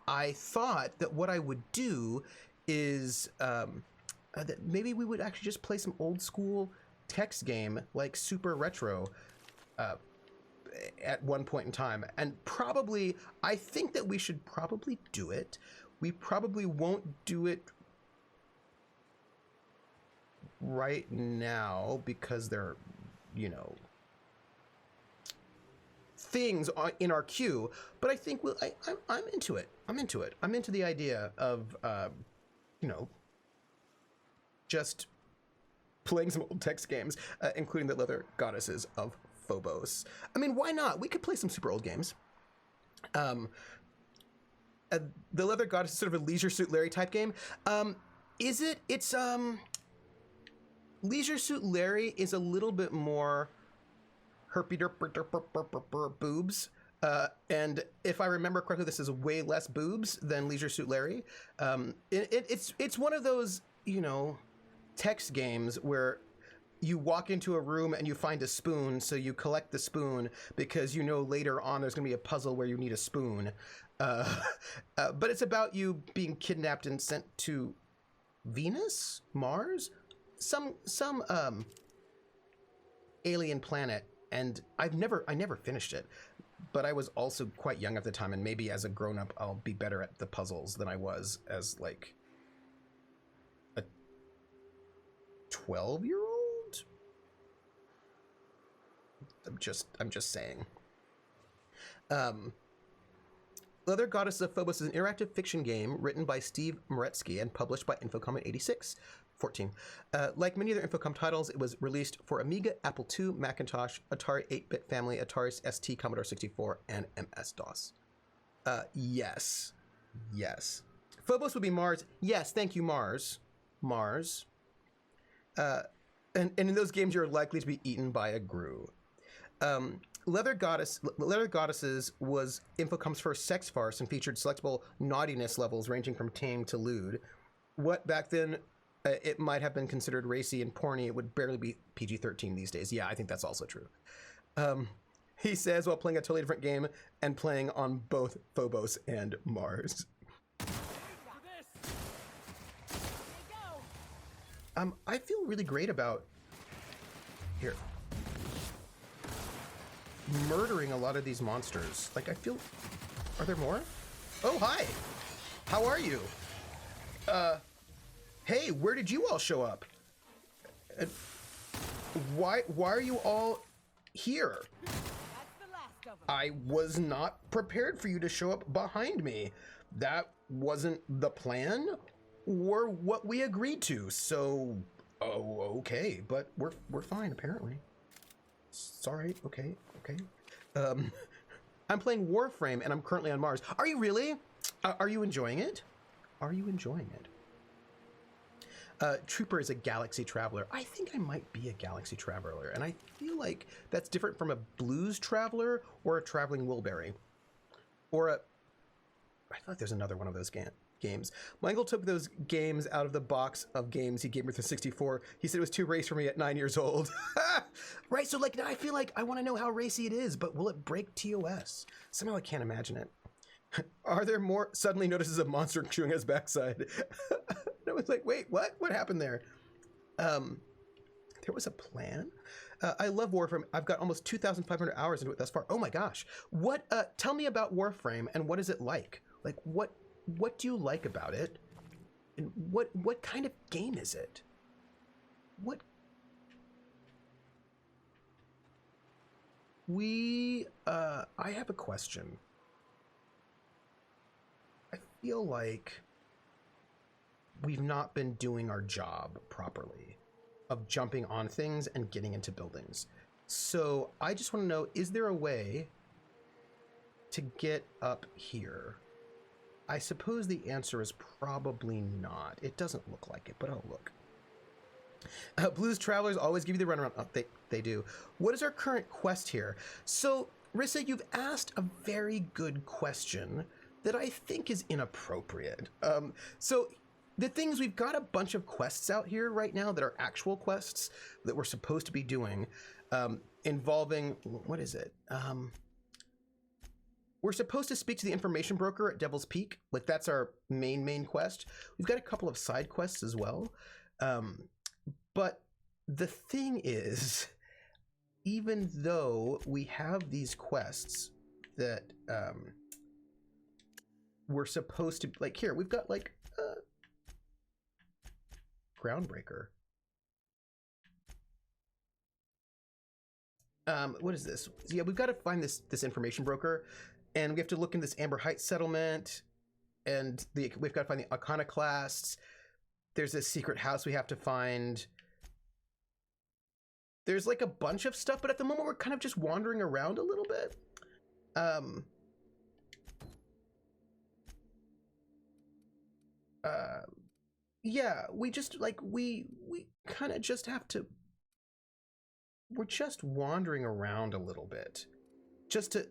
I thought that what I would do is that maybe we would actually just play some old school text game, like super retro, at one point in time. And probably, I think that we should probably do it. We probably won't do it right now because there are, things in our queue. But I think I'm into it. I'm into it. I'm into the idea of, just playing some old text games, including the Leather Goddesses of Phobos. I mean, why not? We could play some super old games. The Leather Goddess is sort of a Leisure Suit Larry type game. It's Leisure Suit Larry is a little bit more herpy boobs. And if I remember correctly, this is way less boobs than Leisure Suit Larry. It's one of those, text games where you walk into a room and you find a spoon, so you collect the spoon because later on there's going to be a puzzle where you need a spoon. But it's about you being kidnapped and sent to Venus, Mars, some alien planet, and I never finished it. But I was also quite young at the time, and maybe as a grown-up I'll be better at the puzzles than I was as like a 12-year-old. I'm just saying. Leather Goddesses of Phobos is an interactive fiction game written by Steve Moretsky and published by Infocom in 14. Like many other Infocom titles, it was released for Amiga, Apple II, Macintosh, Atari 8-bit family, Atari ST, Commodore 64, and MS-DOS. Yes. Phobos would be Mars. Yes, thank you, Mars. And in those games, you're likely to be eaten by a grue. Leather Goddesses was Infocom's first sex farce and featured selectable naughtiness levels ranging from tame to lewd. What back then it might have been considered racy and porny, it would barely be PG-13 these days. Yeah, I think that's also true. He says while playing a totally different game and playing on both Phobos and Mars. I feel really great about here murdering a lot of these monsters. Like, I feel... Are there more? Oh, hi! How are you? Hey, where did you all show up? Why are you all here? I was not prepared for you to show up behind me. That wasn't the plan or what we agreed to, so... Oh, okay, but we're fine, apparently. Sorry, okay. I'm playing Warframe, and I'm currently on Mars. Are you really? Are you enjoying it? Are you enjoying it? Trooper is a galaxy traveler. I think I might be a galaxy traveler, and I feel like that's different from a blues traveler or a traveling Wilbury. Or a... I thought there's another one of those games. Michael took those games out of the box of games he gave me for 64. He said it was too race for me at 9 years old. Right, so like now I feel like I want to know how racy it is, but will it break TOS? Somehow I can't imagine it. Are there more? Suddenly notices a monster chewing his backside. I was like, wait, what? What happened there? There was a plan? I love Warframe. I've got almost 2,500 hours into it thus far. Oh my gosh. What? Tell me about Warframe and what is it like? Like, what do you like about it? And what kind of game is it? I have a question. I feel like we've not been doing our job properly of jumping on things and getting into buildings. So I just want to know, is there a way to get up here? I suppose the answer is probably not. It doesn't look like it, but I'll look. Blues Travelers always give you the runaround. Oh, they do. What is our current quest here? So, Rissa, you've asked a very good question that I think is inappropriate. So the things, we've got a bunch of quests out here right now that are actual quests that we're supposed to be doing, involving, what is it? We're supposed to speak to the information broker at Devil's Peak. Like, that's our main quest. We've got a couple of side quests as well. But the thing is, even though we have these quests that we're supposed to, like, here, we've got like Groundbreaker. What is this? So yeah, we've got to find this information broker, and we have to look in this Amber Heights settlement, and we've got to find the iconoclasts. There's this secret house we have to find. There's like a bunch of stuff, but at the moment we're kind of just wandering around a little bit. Yeah, we just like, we kind of just have to, we're just wandering around a little bit just to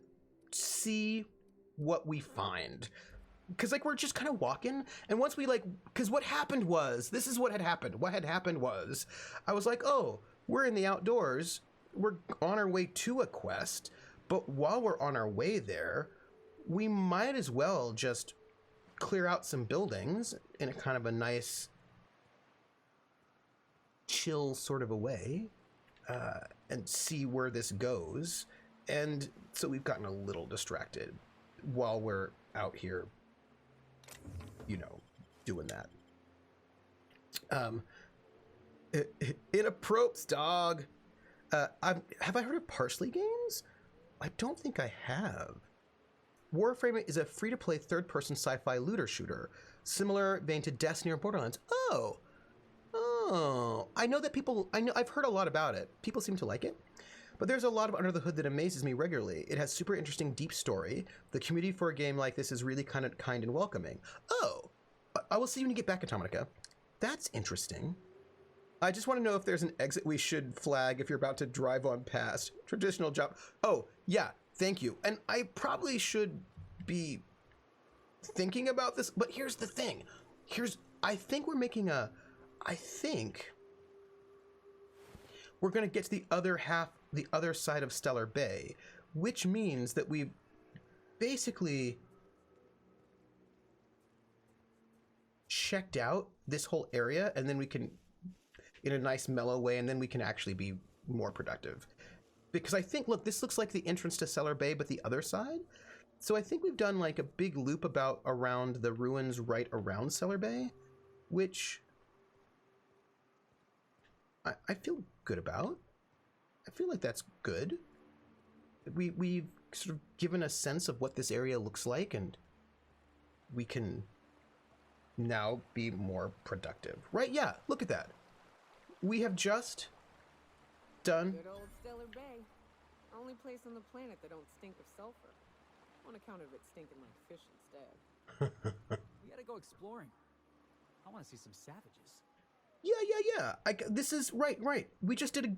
see what we find. Because like we're just kind of walking, and once we like, because what happened was, this is what had happened. What had happened was, I was like, oh, we're in the outdoors, we're on our way to a quest, but while we're on our way there, we might as well just clear out some buildings in a kind of a nice, chill sort of a way, and see where this goes. And so we've gotten a little distracted while we're out here, you know, doing that. Inappropriate dog. Have I heard of Parsley Games? I don't think I have. Warframe is a free-to-play third-person sci-fi looter shooter, similar vein to Destiny or Borderlands. Oh, I know that I've heard a lot about it. People seem to like it. But there's a lot of under the hood that amazes me regularly. It has super interesting, deep story. The community for a game like this is really kind and welcoming. Oh, I will see you when you get back, Atomica. That's interesting. I just want to know if there's an exit we should flag if you're about to drive on past. Traditional job. Oh, yeah, thank you. And I probably should be thinking about this, but here's the thing. I think we're going to get to the other side of Stellar Bay, which means that we've basically checked out this whole area, and then we can, in a nice mellow way, and then we can actually be more productive. Because I think, look, this looks like the entrance to Stellar Bay, but the other side. So I think we've done like a big loop around the ruins right around Stellar Bay, which I feel good about. I feel like that's good. We've sort of given a sense of what this area looks like, and we can now be more productive. Right? Yeah, look at that. We have just done... Good old Stellar Bay. Only place on the planet that don't stink of sulfur. On account of it stinking like fish instead. We gotta go exploring. I want to see some savages. Yeah. This is right. We just did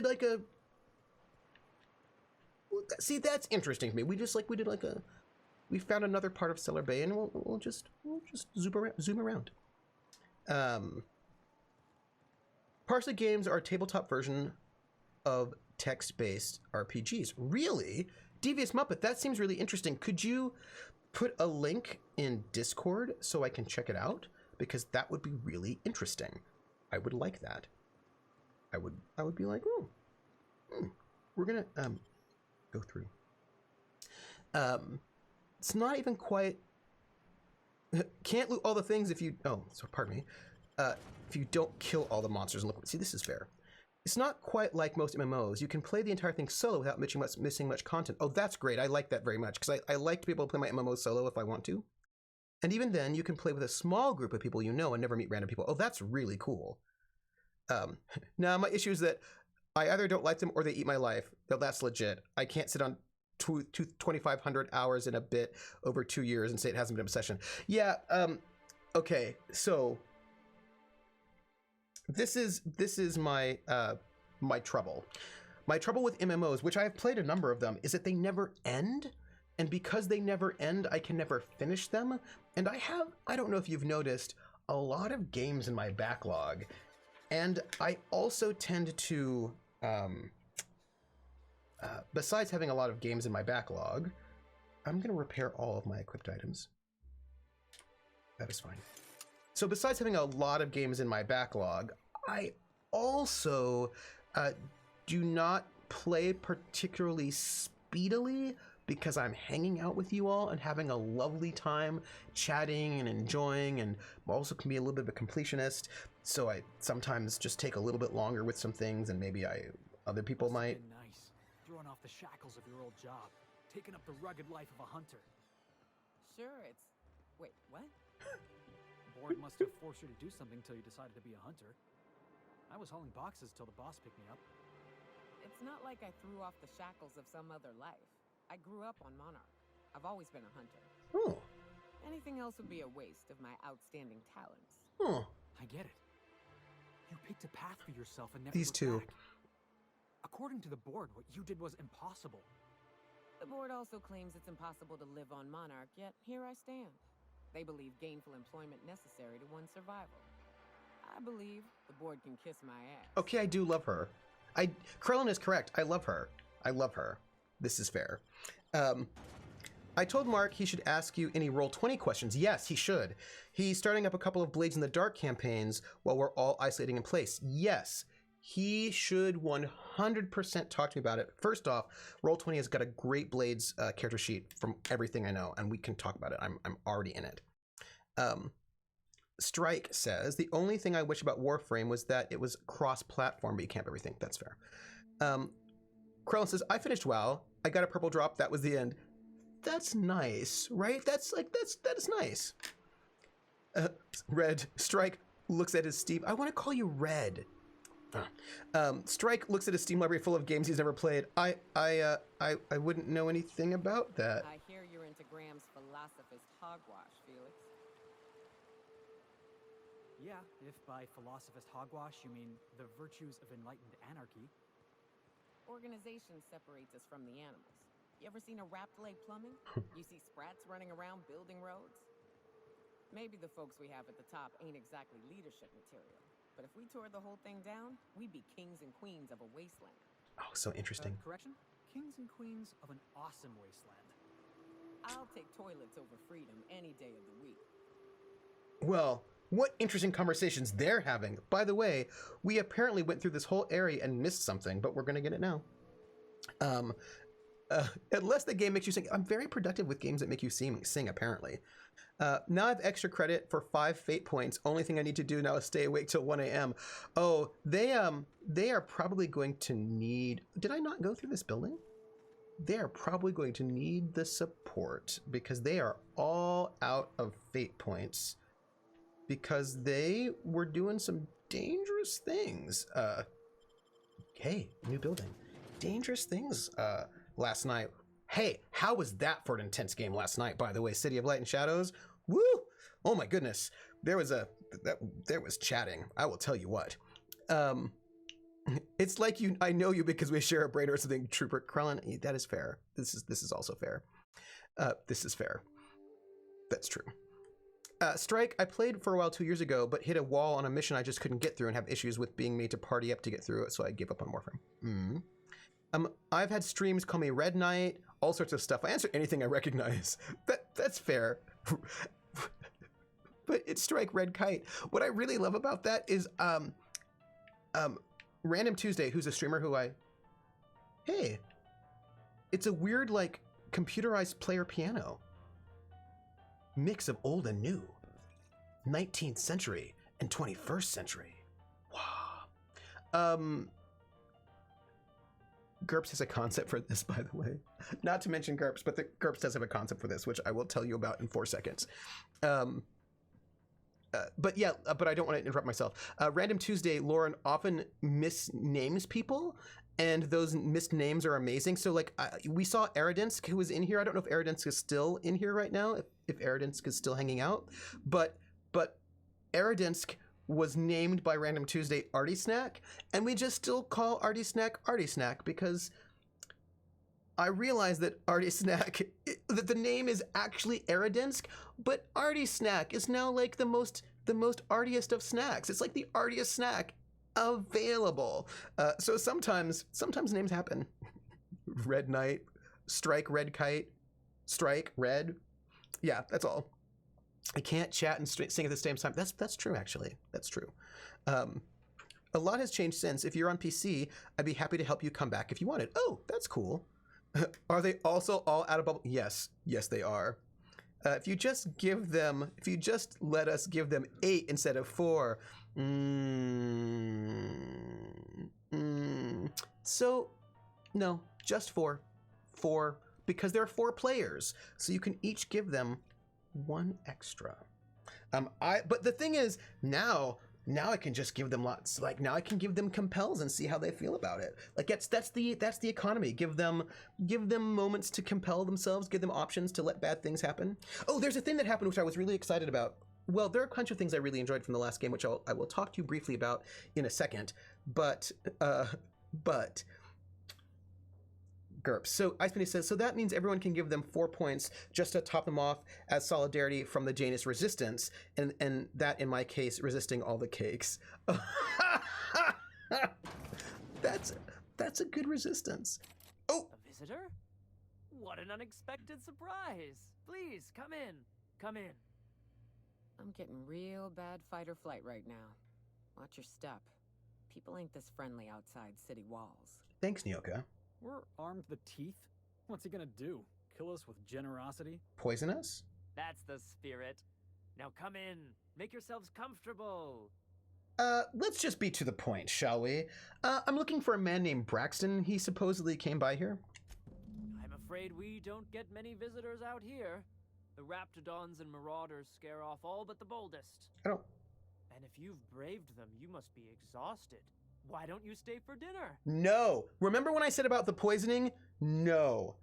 like a. See, that's interesting to me. We found another part of Stellar Bay, and we'll just zoom around. Parsec games are a tabletop version of text-based RPGs. Really? Devious Muppet, that seems really interesting. Could you put a link in Discord so I can check it out? Because that would be really interesting. I would like that. I would be like, we're gonna go through. It's not even quite. Can't loot all the things if you. Oh, so pardon me. If you don't kill all the monsters and look. See, this is fair. It's not quite like most MMOs. You can play the entire thing solo without missing much content. Oh, that's great. I like that very much because I like to be able to play my MMOs solo if I want to. And even then, you can play with a small group of people you know and never meet random people. Oh, that's really cool. Now, my issue is that I either don't like them or they eat my life. No, that's legit. I can't sit on 2,500 hours in a bit over 2 years and say it hasn't been an obsession. Yeah, okay, so this is my my trouble. My trouble with MMOs, which I have played a number of them, is that they never end. And because they never end, I can never finish them. And I don't know if you've noticed, a lot of games in my backlog. And I also tend to, besides having a lot of games in my backlog, I'm going to repair all of my equipped items. That is fine. So besides having a lot of games in my backlog, I also do not play particularly speedily because I'm hanging out with you all and having a lovely time chatting and enjoying, and also can be a little bit of a completionist. So I sometimes just take a little bit longer with some things, and maybe other people might. Nice, throwing off the shackles of your old job, taking up the rugged life of a hunter. Sure, it's... Wait, what? Board must have forced you to do something till you decided to be a hunter. I was hauling boxes till the boss picked me up. It's not like I threw off the shackles of some other life. I grew up on Monarch. I've always been a hunter. Oh. Anything else would be a waste of my outstanding talents. Oh. I get it. You picked a path for yourself and never These looked two. back. According to the board, what you did was impossible. The board also claims it's impossible to live on Monarch, yet here I stand. They believe gainful employment necessary to one's survival. I believe the board can kiss my ass. Okay, I do love her. Krellin is correct. I love her. This is fair. I told Mark he should ask you any Roll20 questions. Yes, he should. He's starting up a couple of Blades in the Dark campaigns while we're all isolating in place. Yes, he should 100% talk to me about it. First off, Roll20 has got a great Blades character sheet from everything I know, and we can talk about it. I'm already in it. Strike says, the only thing I wish about Warframe was that it was cross-platform, but you can't have everything. That's fair. Krellin says, I finished WoW. I got a purple drop. That was the end. That's nice, right? That is nice. Red, Strike looks at his Steam. I want to call you Red. Strike looks at his Steam library full of games he's never played. I wouldn't know anything about that. I hear you're into Graham's philosophist hogwash, Felix. Yeah, if by philosophist hogwash you mean the virtues of enlightened anarchy. Organization separates us from the animals. You ever seen a wrapped leg plumbing? You see sprats running around building roads? Maybe the folks we have at the top ain't exactly leadership material. But if we tore the whole thing down, we'd be kings and queens of a wasteland. Oh, so interesting. Correction? Kings and queens of an awesome wasteland. I'll take toilets over freedom any day of the week. Well, what interesting conversations they're having. By the way, we apparently went through this whole area and missed something, but we're going to get it now. Unless the game makes you sing. I'm very productive with games that make you sing apparently. Now I have extra credit for 5 fate points. Only thing I need to do now is stay awake till 1 a.m. Oh, they are probably going to need... Did I not go through this building? They are probably going to need the support because they are all out of fate points because they were doing some dangerous things. Hey, new building. Dangerous things last night. Hey, how was that for an intense game last night, by the way? City of Light and Shadows? Woo! Oh my goodness. There was chatting. I will tell you what. It's like I know you because we share a brain or something, Trooper Krellin. That is fair. This is also fair. This is fair. That's true. Strike, I played for a while 2 years ago, but hit a wall on a mission I just couldn't get through and have issues with being made to party up to get through it, so I gave up on Warframe. I've had streams call me Red Knight, all sorts of stuff. I answer anything I recognize. That's fair. But it's Strike Red Kite. What I really love about that is Random Tuesday, who's a streamer who hey, it's a weird like computerized player piano. Mix of old and new, 19th century and 21st century. Wow. GURPS has a concept for this, by the way. Not to mention GURPS, but the GURPS does have a concept for this, which I will tell you about in 4 seconds. But I don't want to interrupt myself. Random Tuesday, Lauren often misnames people, and those missed names are amazing. So like we saw Eridinsk, who was in here. I don't know if Eridinsk is still in here right now, if Eridinsk is still hanging out, but Eridinsk was named by Random Tuesday Artie Snack, and we just still call Artie Snack because I realized that Artie Snack, that the name is actually Eridinsk, but Artie Snack is now like the most artiest of snacks. It's like the artiest snack available. So sometimes names happen. Red Knight, Strike Red Kite, Strike Red. Yeah, that's all. I can't chat and sing at the same time. That's true, actually. That's true. A lot has changed since. If you're on PC, I'd be happy to help you come back if you wanted. Oh, that's cool. Are they also all out of bubble? Yes, they are. If you just let us give them 8 instead of 4. So, no, just 4. 4, because there are 4 players. So you can each give them 1 extra. But the thing is, now I can just give them lots. Like now I can give them compels and see how they feel about it. Like that's the economy. Give them moments to compel themselves. Give them options to let bad things happen. Oh, there's a thing that happened which I was really excited about. Well, there are a bunch of things I really enjoyed from the last game, which I will talk to you briefly about in a second. But GURPS. So Icepenny says, so that means everyone can give them 4 points just to top them off as solidarity from the Janus resistance, and that, in my case, resisting all the cakes. That's a good resistance. Oh! A visitor? What an unexpected surprise! Please, come in. Come in. I'm getting real bad fight or flight right now. Watch your step. People ain't this friendly outside city walls. Thanks, Nyoka. We're armed to the teeth. What's he gonna do? Kill us with generosity? Poison us? That's the spirit. Now come in. Make yourselves comfortable. Let's just be to the point, shall we? I'm looking for a man named Braxton. He supposedly came by here. I'm afraid we don't get many visitors out here. The Raptidons and Marauders scare off all but the boldest. I don't... And if you've braved them, you must be exhausted. Why don't you stay for dinner? No. Remember when I said about the poisoning? No.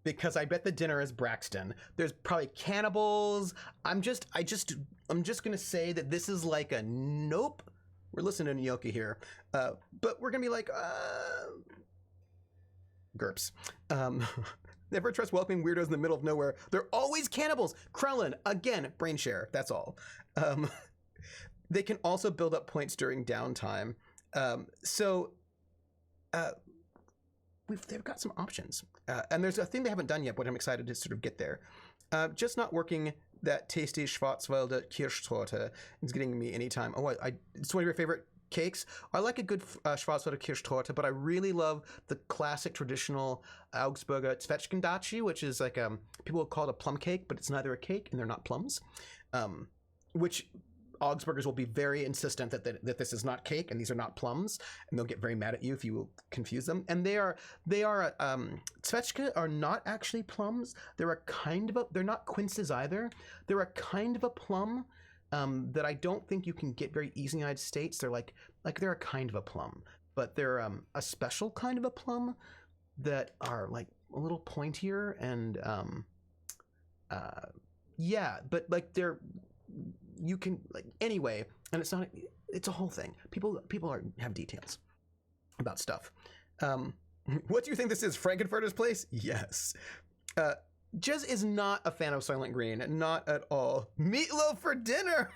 Because I bet the dinner is Braxton. There's probably cannibals. I'm just gonna say that this is like a nope. We're listening to Nyoka here. But we're gonna be like, GURPS. Never trust welcoming weirdos in the middle of nowhere. They're always cannibals. Krellin, again, brain share. That's all. They can also build up points during downtime. They've got some options. And there's a thing they haven't done yet, but I'm excited to sort of get there. Just not working that tasty Schwarzwälder Kirschtorte is getting me anytime. Oh, it's one of your favorite cakes. I like a good Schwarzwälder Kirschtorte, but I really love the classic traditional Augsburger Zwetschgendatschi, which is like people call it a plum cake, but it's neither a cake and they're not plums. Which Augsburgers will be very insistent that this is not cake and these are not plums, and they'll get very mad at you if you confuse them. And Zwetschge are not actually plums. They're they're not quinces either. They're a kind of a plum that I don't think you can get very easy in the United States. They're they're a kind of a plum, but they're a special kind of a plum that are like a little pointier and yeah, but like you can like anyway, and it's a whole thing. People have details about stuff. What do you think this is, Frankenfurter's place? Yes. Jez is not a fan of Soylent Green, not at all. Meatloaf for dinner.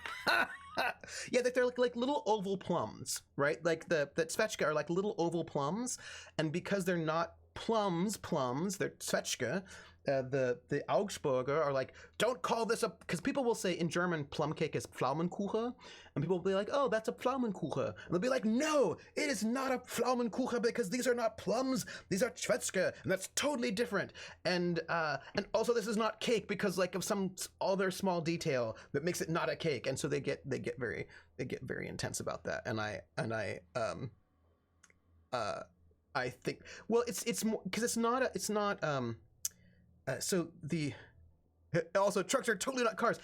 Yeah, they're like little oval plums, right? Like the Zwetschge are like little oval plums, and because they're not plums, they're Zwetschge. The Augsburger are like, don't call this a, because people will say in German plum cake is Pflaumenkuchen, and people will be like, oh, that's a Pflaumenkuchen, and they'll be like, no, it is not a Pflaumenkuchen because these are not plums, these are Zwetschge, and that's totally different. And also this is not cake because like of some other small detail that makes it not a cake, and so they get very intense about that. And I think, well, it's more because it's not so the also trucks are totally not cars,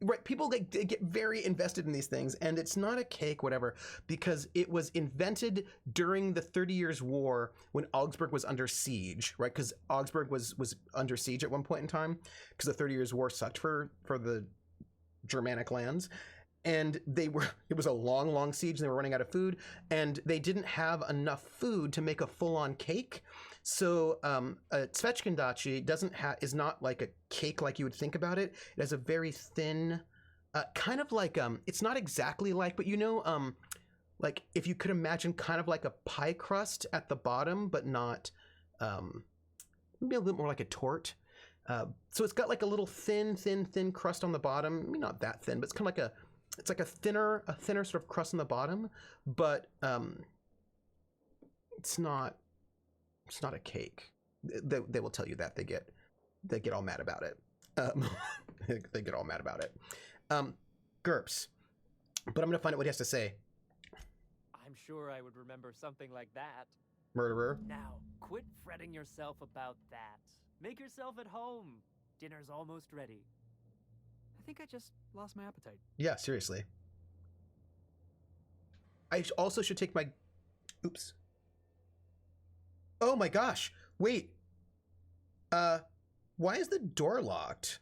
right? People get very invested in these things, and it's not a cake, whatever, because it was invented during the 30 Years' War when Augsburg was under siege, right? Because Augsburg was under siege at one point in time because the 30 Years' War sucked for the Germanic lands. And it was a long siege, and they were running out of food, and they didn't have enough food to make a full-on cake. So Zwetschgendatschi is not like a cake like you would think about it. It has a very thin, kind of like, it's not exactly like, but like if you could imagine kind of like a pie crust at the bottom, but not, maybe a little more like a torte. So it's got like a little thin crust on the bottom. I mean, not that thin, but it's kind of like it's like a thinner sort of crust on the bottom, but it's not a cake. They will tell you that. They get all mad about it. They get all mad about it. GURPS. But I'm gonna find out what he has to say. I'm sure I would remember something like that. Murderer. Now, quit fretting yourself about that. Make yourself at home. Dinner's almost ready. I think I just lost my appetite. Yeah, seriously. I also should take my... Oops. Oh my gosh. Wait. Why is the door locked?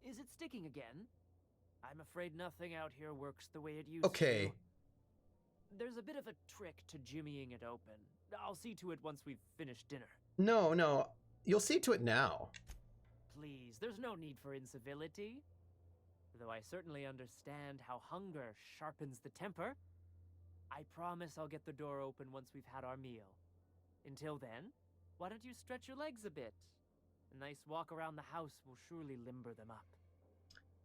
Is it sticking again? I'm afraid nothing out here works the way it used Okay. to. There's a bit of a trick to jimmying it open. I'll see to it once we've finished dinner. No. You'll see to it now. Please, there's no need for incivility. Though I certainly understand how hunger sharpens the temper. I promise I'll get the door open once we've had our meal. Until then, why don't you stretch your legs a bit? A nice walk around the house will surely limber them up.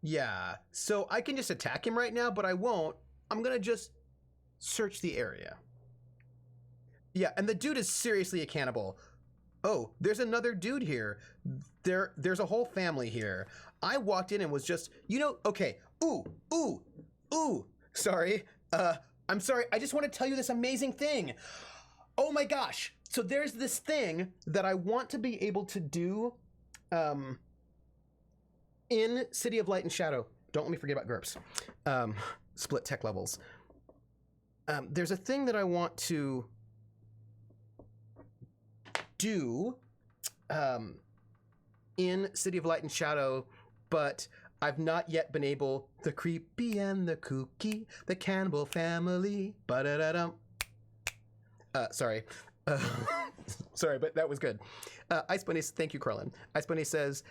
Yeah, so I can just attack him right now, but I won't. I'm gonna just search the area. Yeah, and the dude is seriously a cannibal. Oh, there's another dude here. There's a whole family here. I walked in and was just, okay. Ooh. Sorry. I'm sorry. I just want to tell you this amazing thing. Oh my gosh. So there's this thing that I want to be able to do in City of Light and Shadow. Don't let me forget about GURPS. Split tech levels. There's a thing that I want to do in City of Light and Shadow, but I've not yet been able. The creepy and the kooky, the cannibal family. Ba-da-da-dum. Sorry. Sorry, but that was good. Ice Bunny, thank you, Carlin. Ice Bunny says,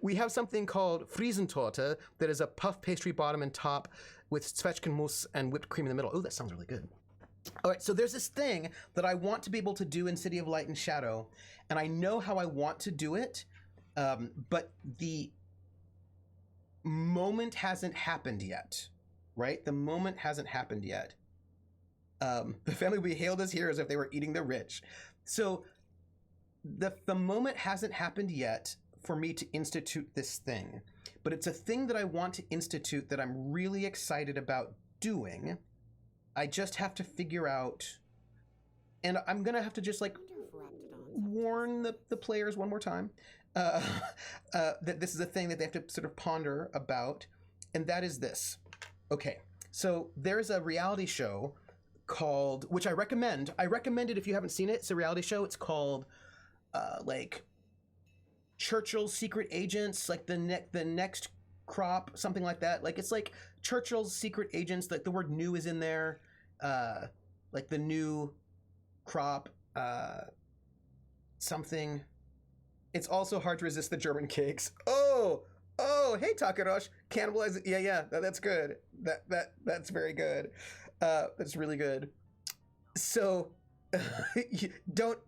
we have something called Friesentorte that is a puff pastry bottom and top with Zwetschgenmousse and whipped cream in the middle. Oh, that sounds really good. All right, so there's this thing that I want to be able to do in City of Light and Shadow, and I know how I want to do it, but the moment hasn't happened yet, right? The moment hasn't happened yet. The family we hailed as here as if they were eating the rich. So the moment hasn't happened yet for me to institute this thing, but it's a thing that I want to institute that I'm really excited about doing. I just have to figure out, and I'm gonna have to just like warn the players one more time that this is a thing that they have to sort of ponder about, and that is this. Okay, so there's a reality show called, which I recommend. I recommend it if you haven't seen it. It's a reality show. It's called like Churchill's Secret Agents, like the next crop, something like that. Like it's like Churchill's Secret Agents. Like the word "new" is in there. Like the new crop. Something. It's also hard to resist the German cakes. Oh, hey Takarosh, cannibalize it. Yeah, that's good. That's very good. That's really good. So, don't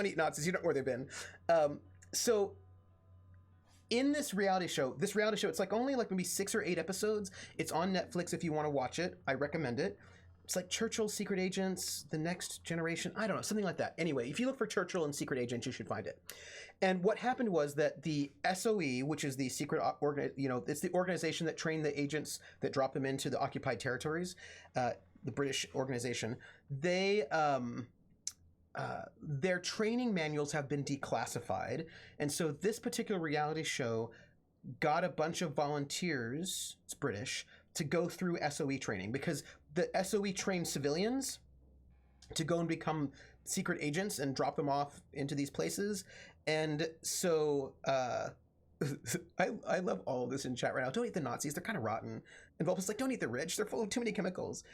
eat Nazis. You don't know where they've been. So, in this reality show, it's like only like maybe 6 or 8 episodes. It's on Netflix if you want to watch it. I recommend it. It's like Churchill's Secret Agents, The Next Generation. I don't know, something like that. Anyway, if you look for Churchill and Secret Agents, you should find it. And what happened was that the SOE, which is the secret, it's the organization that trained the agents that dropped them into the occupied territories, the British organization, their training manuals have been declassified. And so this particular reality show got a bunch of volunteers, it's British, to go through SOE training, because the SOE trained civilians to go and become secret agents and drop them off into these places. And so I love all of this in chat right now. Don't eat the Nazis. They're kind of rotten. And Volpus like, don't eat the rich. They're full of too many chemicals.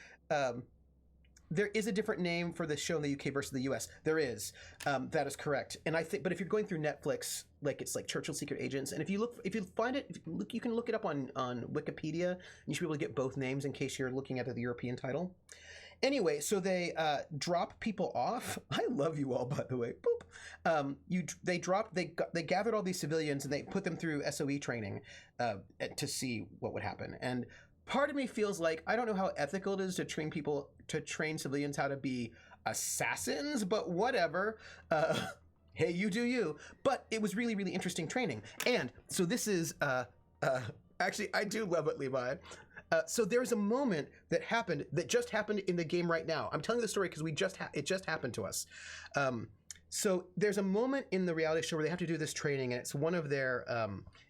There is a different name for this show in the UK versus the US. There is. That is correct. And I think, but if you're going through Netflix, like it's like Churchill Secret Agents. And if you find it, you can look it up on Wikipedia. And you should be able to get both names in case you're looking at the European title. Anyway, so they drop people off. I love you all, by the way. Boop. They gathered all these civilians and they put them through SOE training to see what would happen. And part of me feels like I don't know how ethical it is to train civilians how to be assassins, but whatever. Hey, you do you. But it was really, really interesting training. And so this is actually, I do love it, Levi. So there's a moment that just happened in the game right now. I'm telling the story because it just happened to us. So there's a moment in the reality show where they have to do this training, and it's one of their,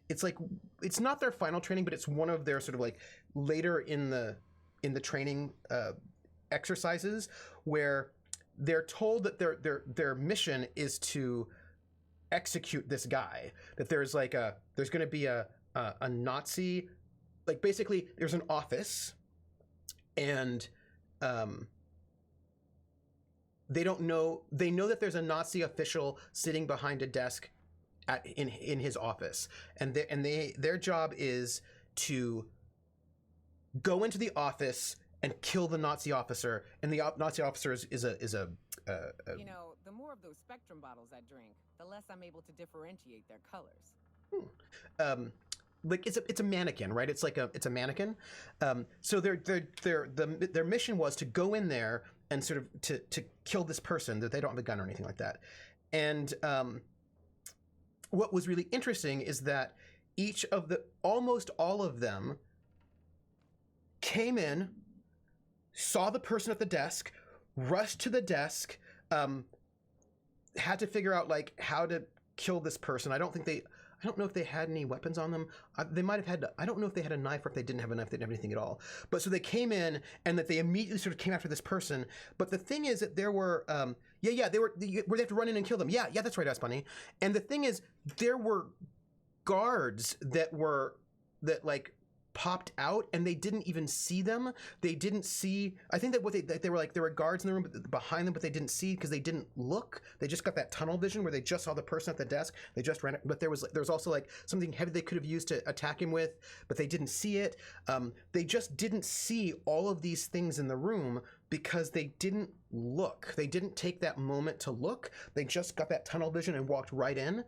it's not their final training, but it's one of their sort of like later in the training exercises where they're told that their mission is to execute this guy. That there's going to be a Nazi. Like basically there's an office and they know that there's a Nazi official sitting behind a desk in his office, and their job is to go into the office and kill the Nazi officer, and the Nazi officer is a you know, the more of those Spectrum bottles I drink, the less I'm able to differentiate their colors. Like it's a mannequin, right? It's a mannequin. So their mission was to go in there and sort of to kill this person, that they don't have a gun or anything like that. And what was really interesting is that almost all of them came in, saw the person at the desk, rushed to the desk, had to figure out like how to kill this person. I don't know if they had any weapons on them. They might have had. I don't know if they had a knife or if they didn't have a knife. They didn't have anything at all. But so they came in and that they immediately sort of came after this person. But the thing is that there were, they have to run in and kill them. Yeah, that's right, Bunny. And the thing is, there were guards that like popped out and they didn't even see them. They didn't see. I think that they were like there were guards in the room behind them, but they didn't see because they didn't look. They just got that tunnel vision where they just saw the person at the desk. They just ran it, but there was also like something heavy they could have used to attack him with, but they didn't see it. They just didn't see all of these things in the room because they didn't look. They didn't take that moment to look. They just got that tunnel vision and walked right in.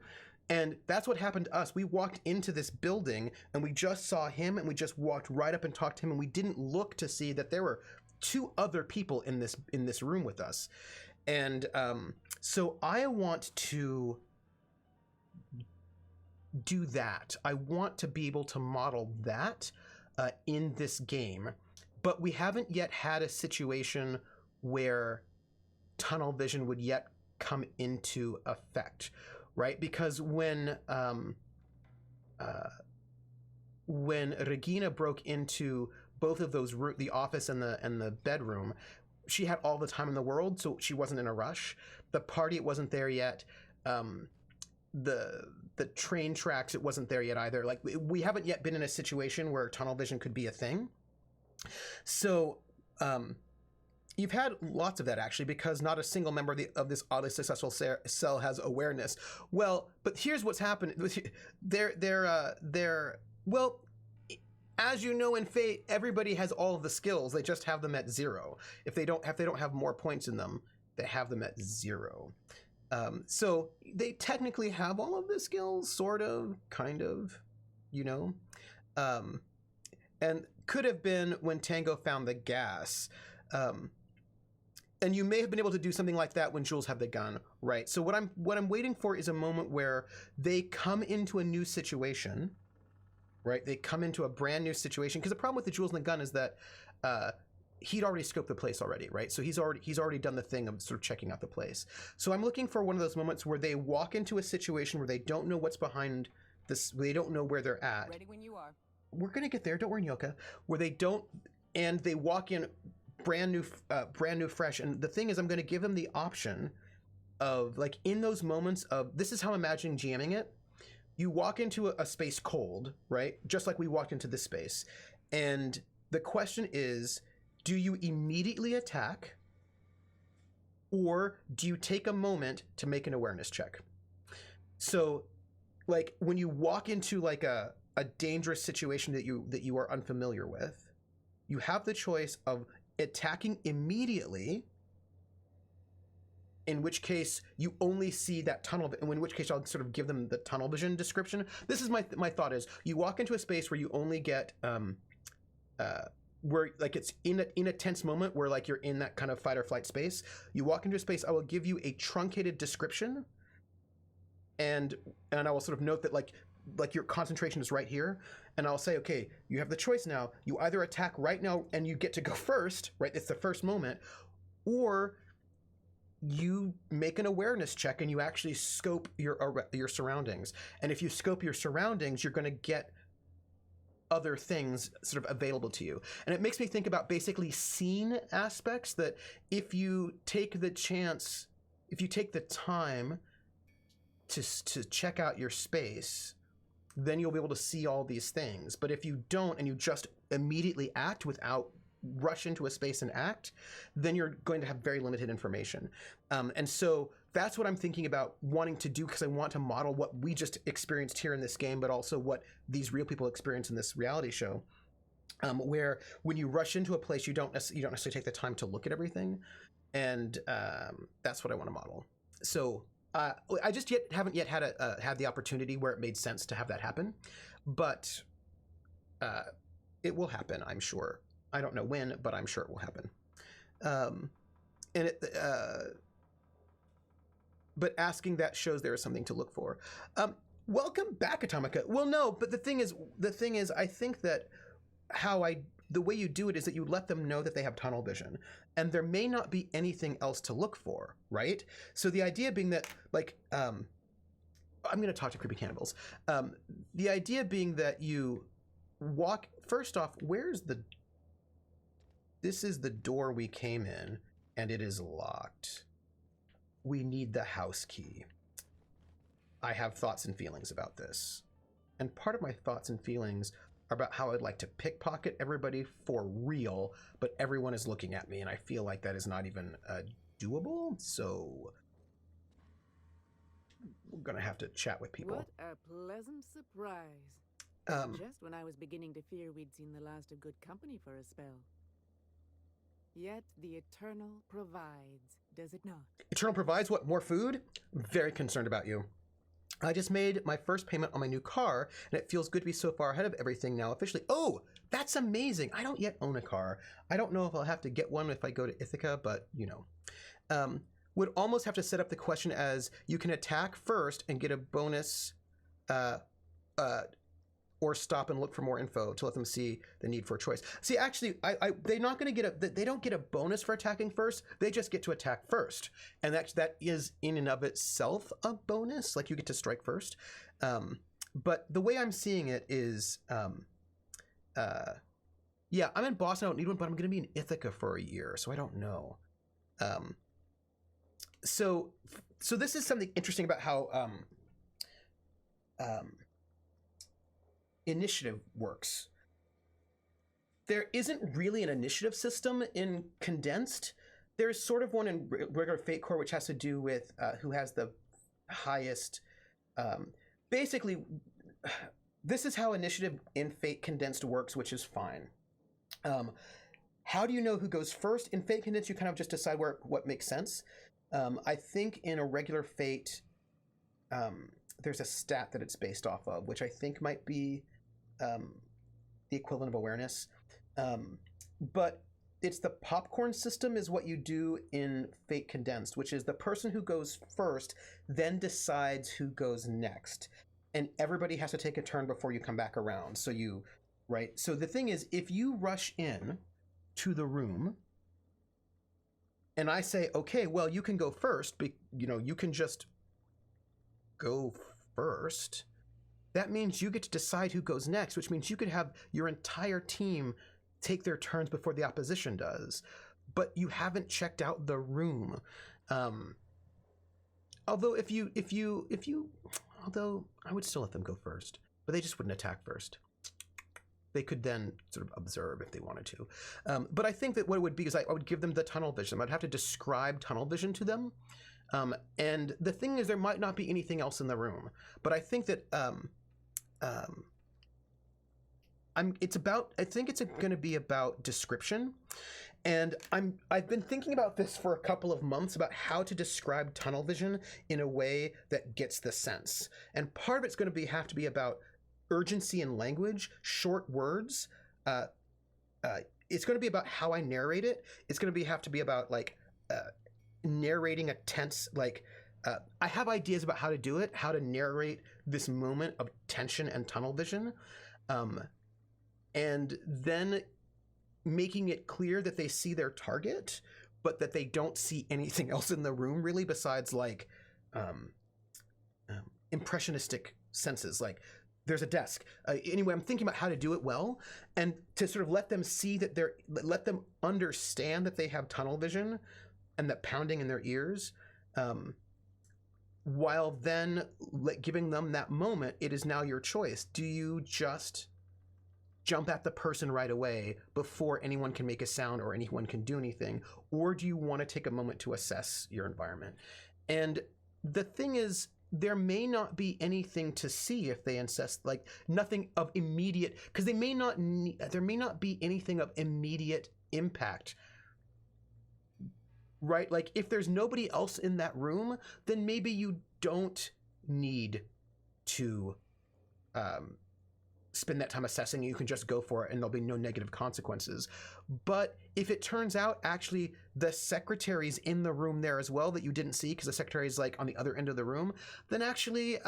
And that's what happened to us. We walked into this building and we just saw him and we just walked right up and talked to him, and we didn't look to see that there were 2 other people in this room with us. And so I want to do that. I want to be able to model that in this game, but we haven't yet had a situation where tunnel vision would yet come into effect. Right, because when Regina broke into both of those the office and the bedroom, she had all the time in the world, so she wasn't in a rush. The party, it wasn't there yet. The train tracks, it wasn't there yet either. Like, we haven't yet been in a situation where tunnel vision could be a thing. So you've had lots of that, actually, because not a single member of this oddly successful cell has awareness. Well, but here's what's happened. Well, as you know in Fate, everybody has all of the skills. They just have them at 0. If they don't have more points in them, they have them at 0. So they technically have all of the skills, sort of, kind of, you know, and could have been when Tango found the gas. And you may have been able to do something like that when Jules had the gun, right? So what I'm waiting for is a moment where they come into a new situation, right? They come into a brand new situation, because the problem with the Jules and the gun is that he'd already scoped the place already, right? So he's already done the thing of sort of checking out the place. So I'm looking for one of those moments where they walk into a situation where they don't know what's behind this, they don't know where they're at. Ready when you are. We're gonna get there, don't worry, Nyoka. Where they don't, and they walk in brand new, fresh. And the thing is, I'm gonna give them the option of, like, in those moments of, this is how I'm imagining GMing it. You walk into a space cold, right? Just like we walked into this space. And the question is, do you immediately attack, or do you take a moment to make an awareness check? So, like, when you walk into like a dangerous situation that you are unfamiliar with, you have the choice of attacking immediately, in which case you only see that tunnel, and in which case I'll sort of give them the tunnel vision description. This is my thought is, you walk into a space where you only get where, like, it's in a tense moment where, like, you're in that kind of fight or flight space. You walk into a space, I will give you a truncated description, and I will sort of note that like your concentration is right here, and I'll say, okay, you have the choice now. You either attack right now and you get to go first, right? It's the first moment, or you make an awareness check and you actually scope your surroundings. And if you scope your surroundings, you're going to get other things sort of available to you. And it makes me think about basically scene aspects, that if you take the chance, if you take the time to check out your space, then you'll be able to see all these things. But if you don't, and you just immediately act without rush into a space and act, then you're going to have very limited information. And so that's what I'm thinking about wanting to do, because I want to model what we just experienced here in this game, but also what these real people experience in this reality show, where when you rush into a place, you don't necessarily take the time to look at everything. And that's what I want to model. So I just haven't yet had the opportunity where it made sense to have that happen, but it will happen, I'm sure. I don't know when, but I'm sure it will happen. But asking that shows there is something to look for. Welcome back, Atomica. Well, no, but the thing is, I think that the way you do it is that you let them know that they have tunnel vision, and there may not be anything else to look for, right? So the idea being that, like, I'm going to talk to creepy cannibals. The idea being that you walk, first off, this is the door we came in, and it is locked. We need the house key. I have thoughts and feelings about this. And part of my thoughts and feelings are about how I'd like to pickpocket everybody for real, but everyone is looking at me, and I feel like that is not even doable. So we're gonna have to chat with people. What a pleasant surprise. Just when I was beginning to fear we'd seen the last of good company for a spell. Yet the Eternal provides, does it not? Eternal provides what? More food? I'm very concerned about you. I just made my first payment on my new car, and it feels good to be so far ahead of everything now officially. Oh, that's amazing. I don't yet own a car. I don't know if I'll have to get one if I go to Ithaca, but you know. Would almost have to set up the question as you can attack first and get a bonus, or stop and look for more info to let them see the need for a choice. See, actually, they're not going to get they don't get a bonus for attacking first. They just get to attack first. And that is in and of itself a bonus. Like, you get to strike first. But the way I'm seeing it is, Yeah, I'm in Boston. I don't need one, but I'm going to be in Ithaca for a year, so I don't know. So this is something interesting about how initiative works. There isn't really an initiative system in Condensed. There's sort of one in regular Fate Core, which has to do with who has the highest. Basically, this is how initiative in Fate Condensed works, which is fine. How do you know who goes first? In Fate Condensed, you kind of just decide what makes sense. I think in a regular Fate, there's a stat that it's based off of, which I think might be the equivalent of awareness. But it's the popcorn system is what you do in Fate Condensed, which is the person who goes first then decides who goes next. And everybody has to take a turn before you come back around. So So the thing is, if you rush in to the room and I say, okay, well, you can go first, you can just go first. That means you get to decide who goes next, which means you could have your entire team take their turns before the opposition does, but you haven't checked out the room. Although although I would still let them go first, but they just wouldn't attack first. They could then sort of observe if they wanted to. But I think that what it would be is I would give them the tunnel vision. I'd have to describe tunnel vision to them. And the thing is, there might not be anything else in the room, but I think that I think it's going to be about description. And I've been thinking about this for a couple of months about how to describe tunnel vision in a way that gets the sense. And part of it's going to have to be about urgency in language, short words. It's going to be about how I narrate it. It's going to have to be about narrating a tense, I have ideas about how to do it, how to narrate this moment of tension and tunnel vision. And then making it clear that they see their target, but that they don't see anything else in the room really besides impressionistic senses. Like there's a desk. Anyway, I'm thinking about how to do it well and to sort of let them see that let them understand that they have tunnel vision and that pounding in their ears, while then giving them that moment. It is now your choice. Do you just jump at the person right away before anyone can make a sound or anyone can do anything? Or do you want to take a moment to assess your environment? And the thing is, there may not be anything to see if they assess, nothing of immediate, because there may not be anything of immediate impact, right? Like if there's nobody else in that room, then maybe you don't need to spend that time assessing. You can just go for it and there'll be no negative consequences. But if it turns out actually the secretary's in the room there as well that you didn't see because the secretary's on the other end of the room, then actually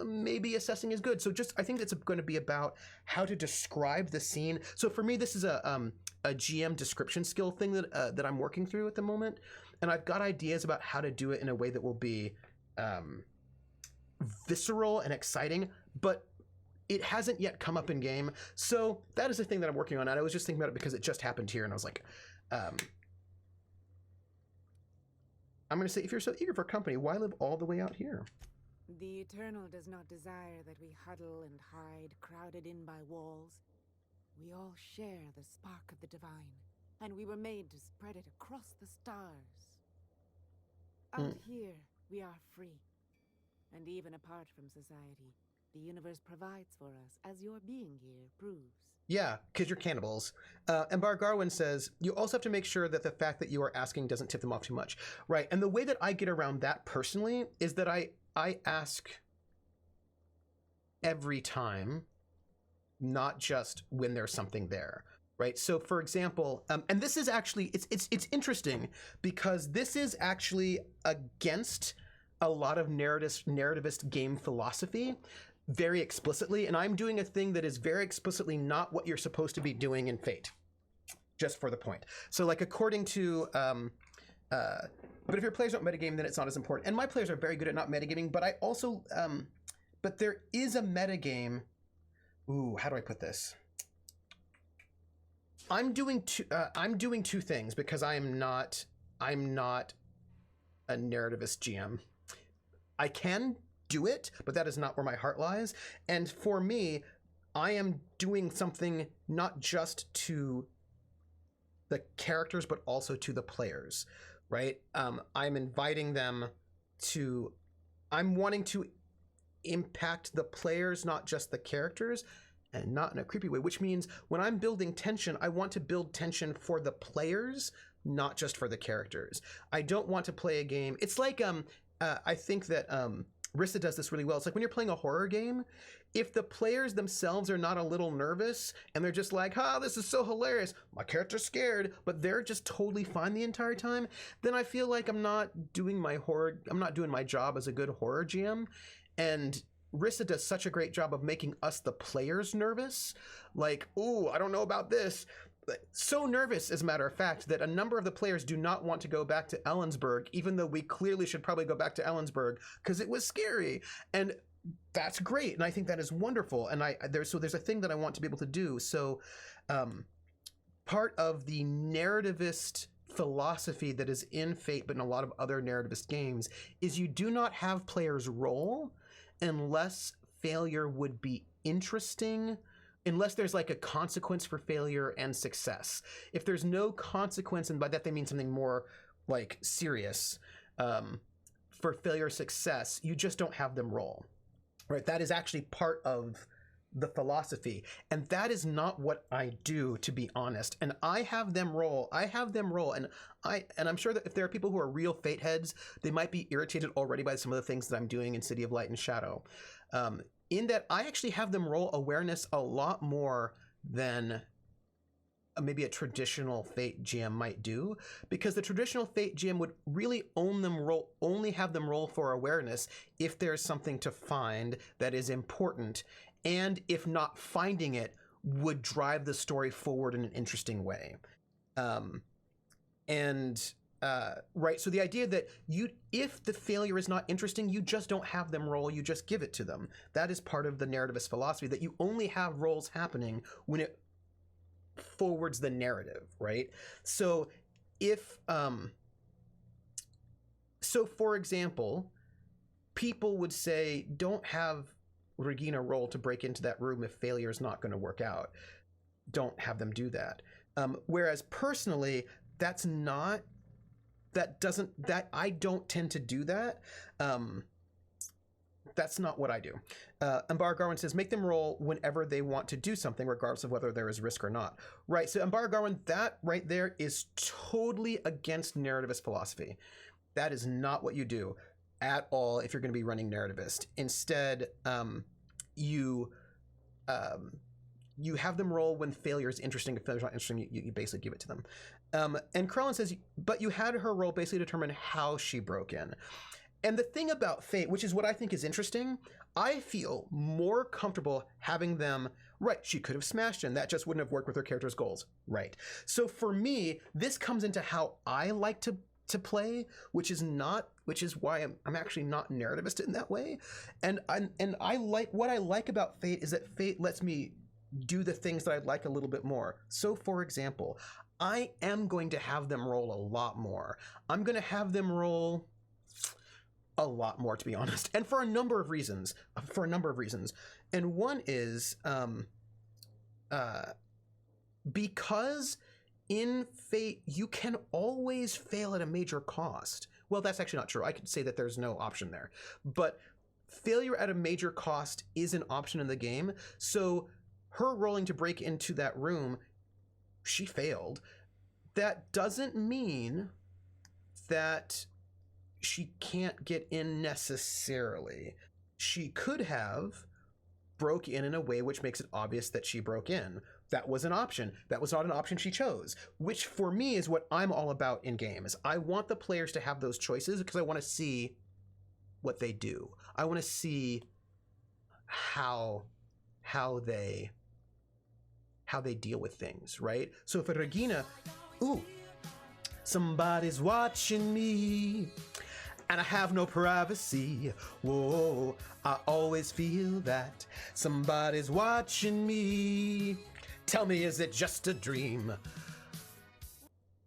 maybe assessing is good. So I think it's going to be about how to describe the scene. So for me, this is a GM description skill thing that I'm working through at the moment. And I've got ideas about how to do it in a way that will be visceral and exciting, but it hasn't yet come up in game. So that is the thing that I'm working on. And I was just thinking about it because it just happened here. And I was like, I'm going to say, if you're so eager for company, why live all the way out here? The Eternal does not desire that we huddle and hide, crowded in by walls. We all share the spark of the divine, and we were made to spread it across the stars. Out here, we are free. And even apart from society, the universe provides for us, as your being here proves. Yeah, because you're cannibals. And Bar Garwin says, you also have to make sure that the fact that you are asking doesn't tip them off too much. Right, and the way that I get around that personally is that I ask every time, not just when there's something there. Right, so for example, and this is actually, it's interesting because this is actually against a lot of narrativist game philosophy, very explicitly, and I'm doing a thing that is very explicitly not what you're supposed to be doing in Fate, just for the point. So according to, but if your players don't metagame, then it's not as important. And my players are very good at not metagaming, but I also, but there is a metagame. Ooh, how do I put this? I'm doing two things because I'm not a narrativist GM. I can do it, but that is not where my heart lies. And for me, I am doing something not just to the characters, but also to the players, right? I'm inviting them to, I'm wanting to impact the players, not just the characters, and not in a creepy way, which means when I'm building tension, I want to build tension for the players, not just for the characters. I don't want to play a game. It's like, I think that Rissa does this really well. It's like when you're playing a horror game, if the players themselves are not a little nervous and they're just like, this is so hilarious, my character's scared, but they're just totally fine the entire time, then I feel like I'm not doing my job as a good horror GM. And Rissa does such a great job of making us, the players, nervous. Like, ooh, I don't know about this. So nervous, as a matter of fact, that a number of the players do not want to go back to Ellensburg, even though we clearly should probably go back to Ellensburg because it was scary. And that's great. And I think that is wonderful. And there's a thing that I want to be able to do. So part of the narrativist philosophy that is in Fate, but in a lot of other narrativist games, is you do not have players roll unless failure would be interesting, unless there's like a consequence for failure and success. If there's no consequence, and by that they mean something more like serious, for failure or success, you just don't have them roll, right? That is actually part of the philosophy, and that is not what I do, to be honest. And I have them roll, and I'm sure that if there are people who are real Fate heads, they might be irritated already by some of the things that I'm doing in City of Light and Shadow. In that I actually have them roll awareness a lot more than maybe a traditional Fate GM might do, because the traditional Fate GM would really only have them roll for awareness if there's something to find that is important, and if not finding it would drive the story forward in an interesting way. Right, so the idea that if the failure is not interesting, you just don't have them roll, you just give it to them. That is part of the narrativist philosophy, that you only have rolls happening when it forwards the narrative, right? So for example, people would say, don't have Regina roll to break into that room if failure is not going to work out. Don't have them do that. Whereas personally, I don't tend to do that. That's not what I do. Ambar Garwin says, make them roll whenever they want to do something, regardless of whether there is risk or not. Right, so Ambar Garwin, that right there is totally against narrativist philosophy. That is not what you do at all if you're going to be running narrativist. Instead, you have them roll when failure is interesting. If failure is not interesting, you basically give it to them. And Krellin says, but you had her roll basically determine how she broke in. And the thing about Fate, which is what I think is interesting, I feel more comfortable having them, right, she could have smashed in. That just wouldn't have worked with her character's goals. Right. So for me, this comes into how I like to play, which is why I'm actually not narrativist in that way. And I like, what I like about Fate is that Fate lets me do the things that I'd like a little bit more. So for example, I am going to have them roll a lot more. I'm going to have them roll a lot more, to be honest, and for a number of reasons. And one is because in Fate you can always fail at a major cost. Well, that's actually not true. I could say that there's no option there, but failure at a major cost is an option in the game. So her rolling to break into that room, she failed. That doesn't mean that she can't get in necessarily. She could have broke in a way which makes it obvious that she broke in. That was an option. That was not an option she chose, which for me is what I'm all about in games. I want the players to have those choices because I want to see what they do. I want to see how they deal with things, right? So for Regina, somebody's watching me and I have no privacy. Whoa, I always feel that somebody's watching me. Tell me, is it just a dream?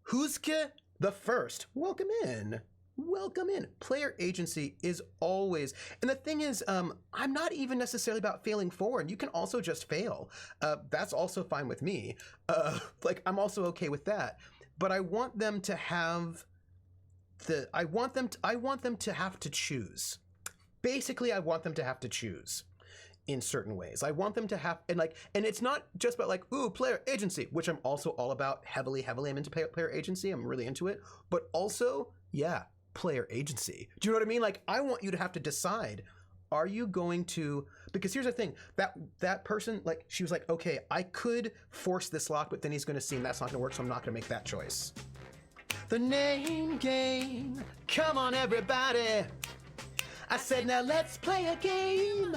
Huzke the First, welcome in. Welcome in. Player agency is always, and the thing is, I'm not even necessarily about failing forward. You can also just fail. That's also fine with me. Like, I'm also okay with that. But I want them to have I want them to have to choose. Basically, I want them to have to choose in certain ways. I want them to have, and it's not just about like, ooh, player agency, which I'm also all about heavily. I'm into player agency. I'm really into it. But also, yeah, player agency. Do you know what I mean? Like, I want you to have to decide, are you going to, because here's the thing, that person, like, she was like, okay, I could force this lock, but then he's going to see that's not going to work, so I'm not going to make that choice. The name game. Come on, everybody. I said, now let's play a game.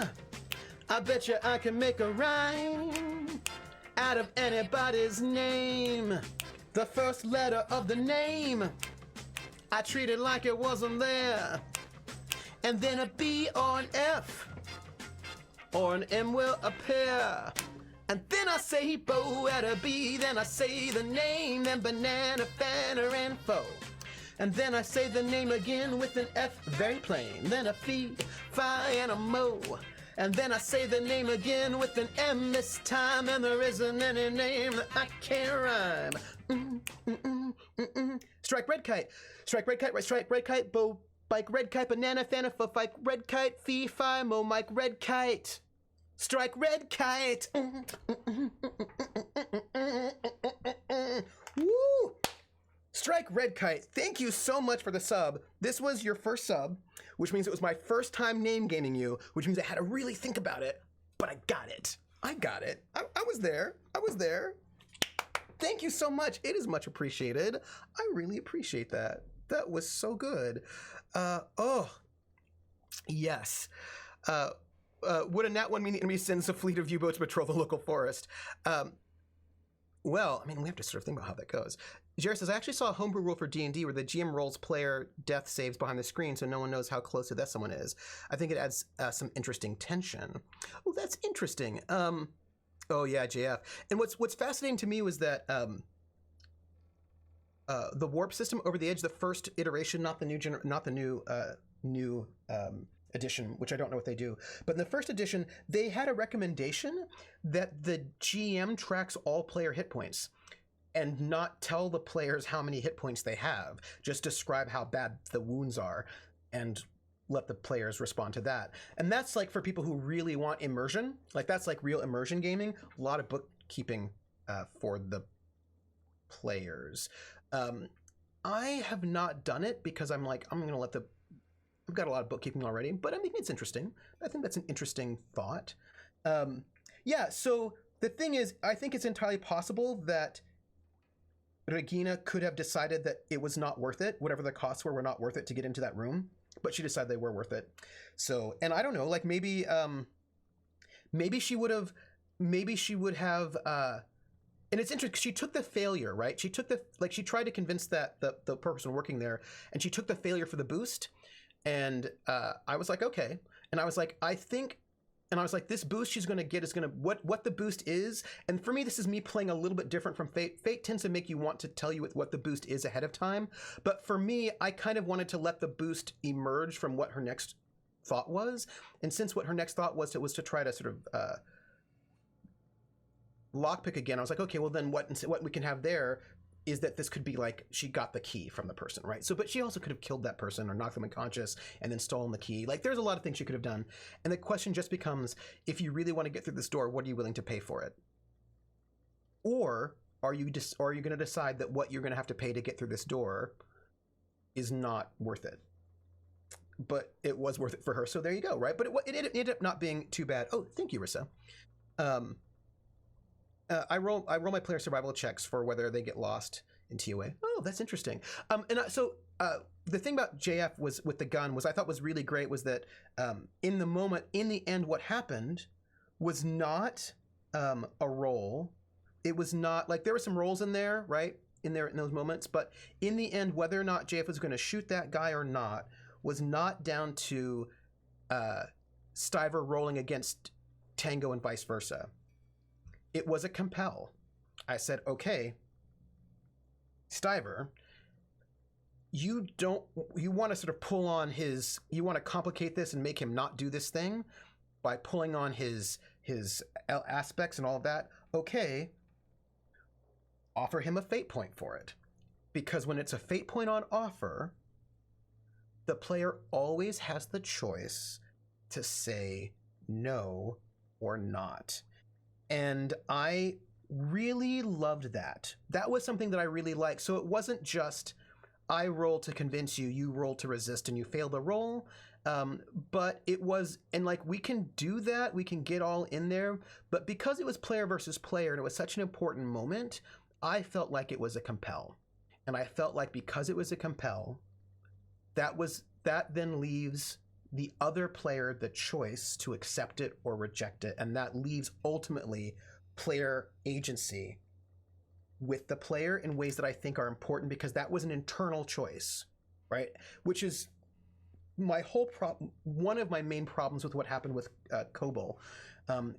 I bet you I can make a rhyme out of anybody's name. The first letter of the name, I treat it like it wasn't there. And then a B or an F or an M will appear. And then I say Bo at a B, then I say the name, then banana, fanner, and foe. And then I say the name again with an F, very plain. Then a Phi, Phi, and a Mo. And then I say the name again with an M this time, and there isn't any name that I can't rhyme. Strike red kite, strike red kite, right, strike red kite, Bo, bike red kite, banana, fanna, fike red kite, Phi, Phi, Mo, Mike red kite. Strike red kite. Woo! Strike red kite. Thank you so much for the sub. This was your first sub, which means it was my first time name gaming you, which means I had to really think about it, but I got it. I got it. I was there. I was there. Thank you so much. It is much appreciated. I really appreciate that. That was so good. Oh, yes. Would a Nat 1 mean the enemy sends a fleet of U-boats to patrol the local forest? Well, I mean, we have to sort of think about how that goes. Jared says, I actually saw a homebrew rule for D&D where the GM rolls player death saves behind the screen so no one knows how close to death someone is. I think it adds some interesting tension. Oh, that's interesting. Oh yeah, JF. And what's fascinating to me was that the warp system over the edge, the first iteration, not the new edition, which I don't know what they do, but in the first edition, they had a recommendation that the GM tracks all player hit points and not tell the players how many hit points they have, just describe how bad the wounds are and let the players respond to that. And that's like for people who really want immersion, like that's like real immersion gaming, a lot of bookkeeping for the players. I have not done it because I'm like, I'm gonna let I've got a lot of bookkeeping already, but I mean, it's interesting. I think that's an interesting thought. Yeah, so the thing is, I think it's entirely possible that Regina could have decided that it was not worth it. Whatever the costs were not worth it to get into that room, but she decided they were worth it. So, and I don't know, like maybe she would have, and it's interesting because she took the failure, right? She took she tried to convince that the person working there, and she took the failure for the boost. And I was like, okay. And I was like, this boost she's going to get is going to, what the boost is. And for me, this is me playing a little bit different from Fate. Fate tends to make you want to tell you what the boost is ahead of time. But for me, I kind of wanted to let the boost emerge from what her next thought was. And since what her next thought was to try to sort of lockpick again, I was like, okay, well then what we can have there is that this could be like she got the key from the person, right? So, but she also could have killed that person or knocked them unconscious and then stolen the key. Like, there's a lot of things she could have done. And the question just becomes, if you really want to get through this door, what are you willing to pay for it? Or are you going to decide that what you're going to have to pay to get through this door is not worth it? But it was worth it for her, so there you go, right? But it ended up not being too bad. Oh, thank you, Rissa. I roll my player survival checks for whether they get lost in TOA. Oh, that's interesting. So the thing about JF was with the gun was I thought was really great was that in the end, what happened was not a roll. It was not like there were some rolls in there, right? In those moments, but in the end, whether or not JF was going to shoot that guy or not was not down to Stiver rolling against Tango and vice versa. it was a compel. I said, okay, Stiver, you want to sort of pull on you want to complicate this and make him not do this thing by pulling on his aspects and all of that. Okay, offer him a fate point for it. Because when it's a fate point on offer, the player always has the choice to say no or not. And I really loved that. That was something that I really liked. So it wasn't just I roll to convince you, you roll to resist, and you fail the roll. But it was, and like we can do that, we can get all in there. But because it was player versus player and it was such an important moment, I felt like it was a compel. And I felt like because it was a compel, that then leaves the other player the choice to accept it or reject it. And that leaves ultimately player agency with the player in ways that I think are important, because that was an internal choice, right? Which is my whole problem. One of my main problems with what happened with Kobold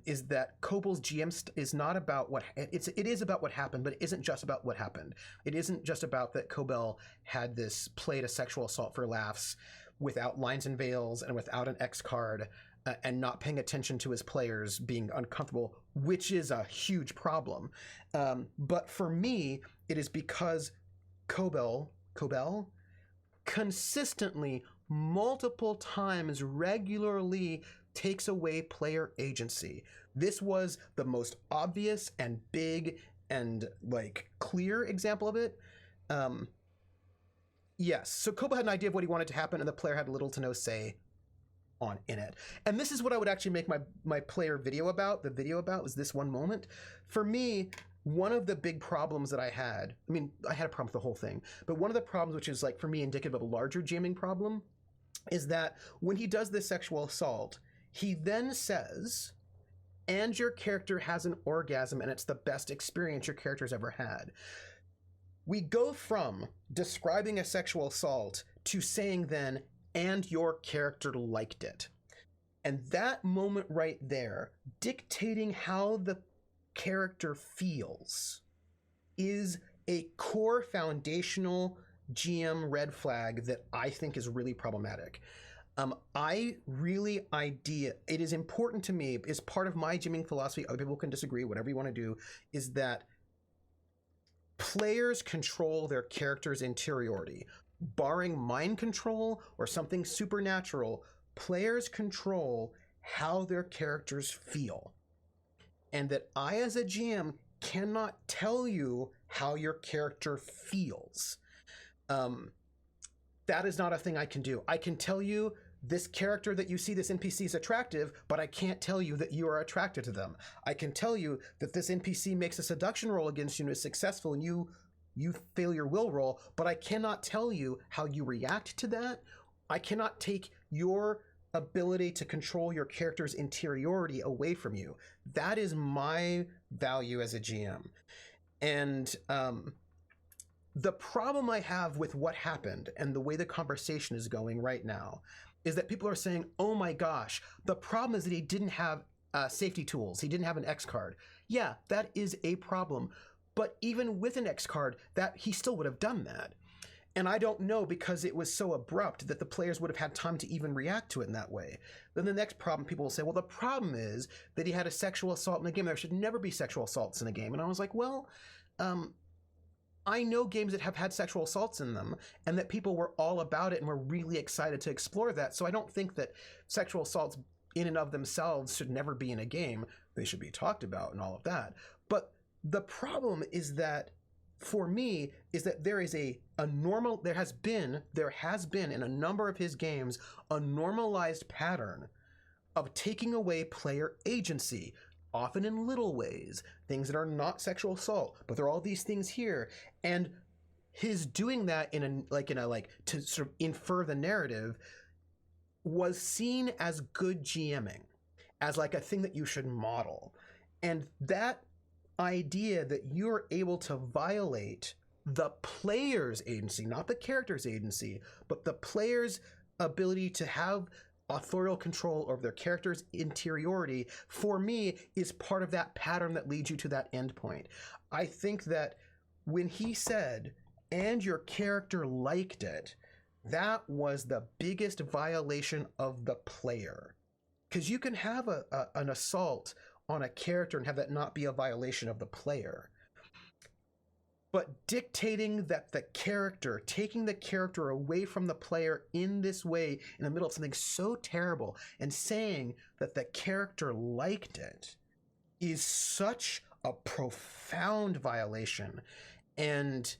is that Kobold's GM is not about it is about what happened, but it isn't just about what happened. It isn't just about that Kobold had played a sexual assault for laughs without lines and veils and without an X card and not paying attention to his players being uncomfortable, which is a huge problem. But for me, it is because Kobold consistently, multiple times, regularly takes away player agency. This was the most obvious and big and like clear example of it. Yes, so Kobold had an idea of what he wanted to happen, and the player had little to no say in it. And this is what I would actually make my player video about. The video about was this one moment. For me, one of the big problems that I had a problem with the whole thing, but one of the problems, which is like for me indicative of a larger jamming problem, is that when he does this sexual assault, he then says, and your character has an orgasm and it's the best experience your character's ever had. We go from describing a sexual assault to saying then, and your character liked it. And that moment right there, dictating how the character feels, is a core foundational GM red flag that I think is really problematic. It is important to me, is part of my GMing philosophy, other people can disagree, whatever you want to do, is that players control their character's interiority. Barring mind control or something supernatural, players control how their characters feel. And that I, as a GM, cannot tell you how your character feels. That is not a thing I can do. I can tell you this character that you see, this NPC is attractive, but I can't tell you that you are attracted to them. I can tell you that this NPC makes a seduction roll against you and is successful, and you fail your will roll, but I cannot tell you how you react to that. I cannot take your ability to control your character's interiority away from you. That is my value as a GM. And the problem I have with what happened and the way the conversation is going right now is that people are saying, oh my gosh, the problem is that he didn't have safety tools. He didn't have an X card. Yeah, that is a problem. But even with an X card, that he still would have done that. And I don't know, because it was so abrupt that the players would have had time to even react to it in that way. Then the next problem, people will say, well, the problem is that he had a sexual assault in the game. There should never be sexual assaults in a game. And I was like, well, I know games that have had sexual assaults in them and that people were all about it and were really excited to explore that. So I don't think that sexual assaults in and of themselves should never be in a game. They should be talked about and all of that. But the problem is that, for me, is that there is there has been in a number of his games a normalized pattern of taking away player agency, often in little ways, things that are not sexual assault, but there are all these things here. And his doing that to sort of infer the narrative was seen as good GMing, as like a thing that you should model. And that idea that you're able to violate the player's agency, not the character's agency, but the player's ability to have authorial control over their character's interiority, for me, is part of that pattern that leads you to that end point. I think that when he said, and your character liked it, that was the biggest violation of the player. Because you can have an assault on a character and have that not be a violation of the player. But dictating that the character, taking the character away from the player in this way, in the middle of something so terrible, and saying that the character liked it, is such a profound violation and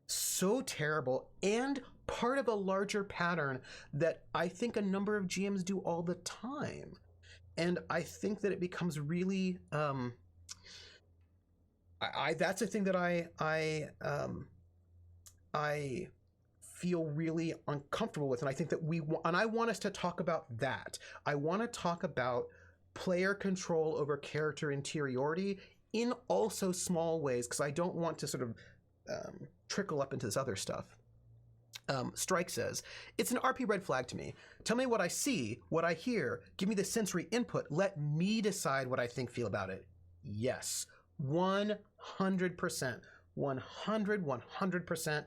so terrible, and part of a larger pattern that I think a number of GMs do all the time. And I think that it becomes really that's a thing that I feel really uncomfortable with, and I think that I want us to talk about that. I want to talk about player control over character interiority in also small ways, because I don't want to sort of trickle up into this other stuff. Strike says, it's an RP red flag to me. Tell me what I see, what I hear, give me the sensory input, let me decide what I feel about it. Yes, 100%, 100%.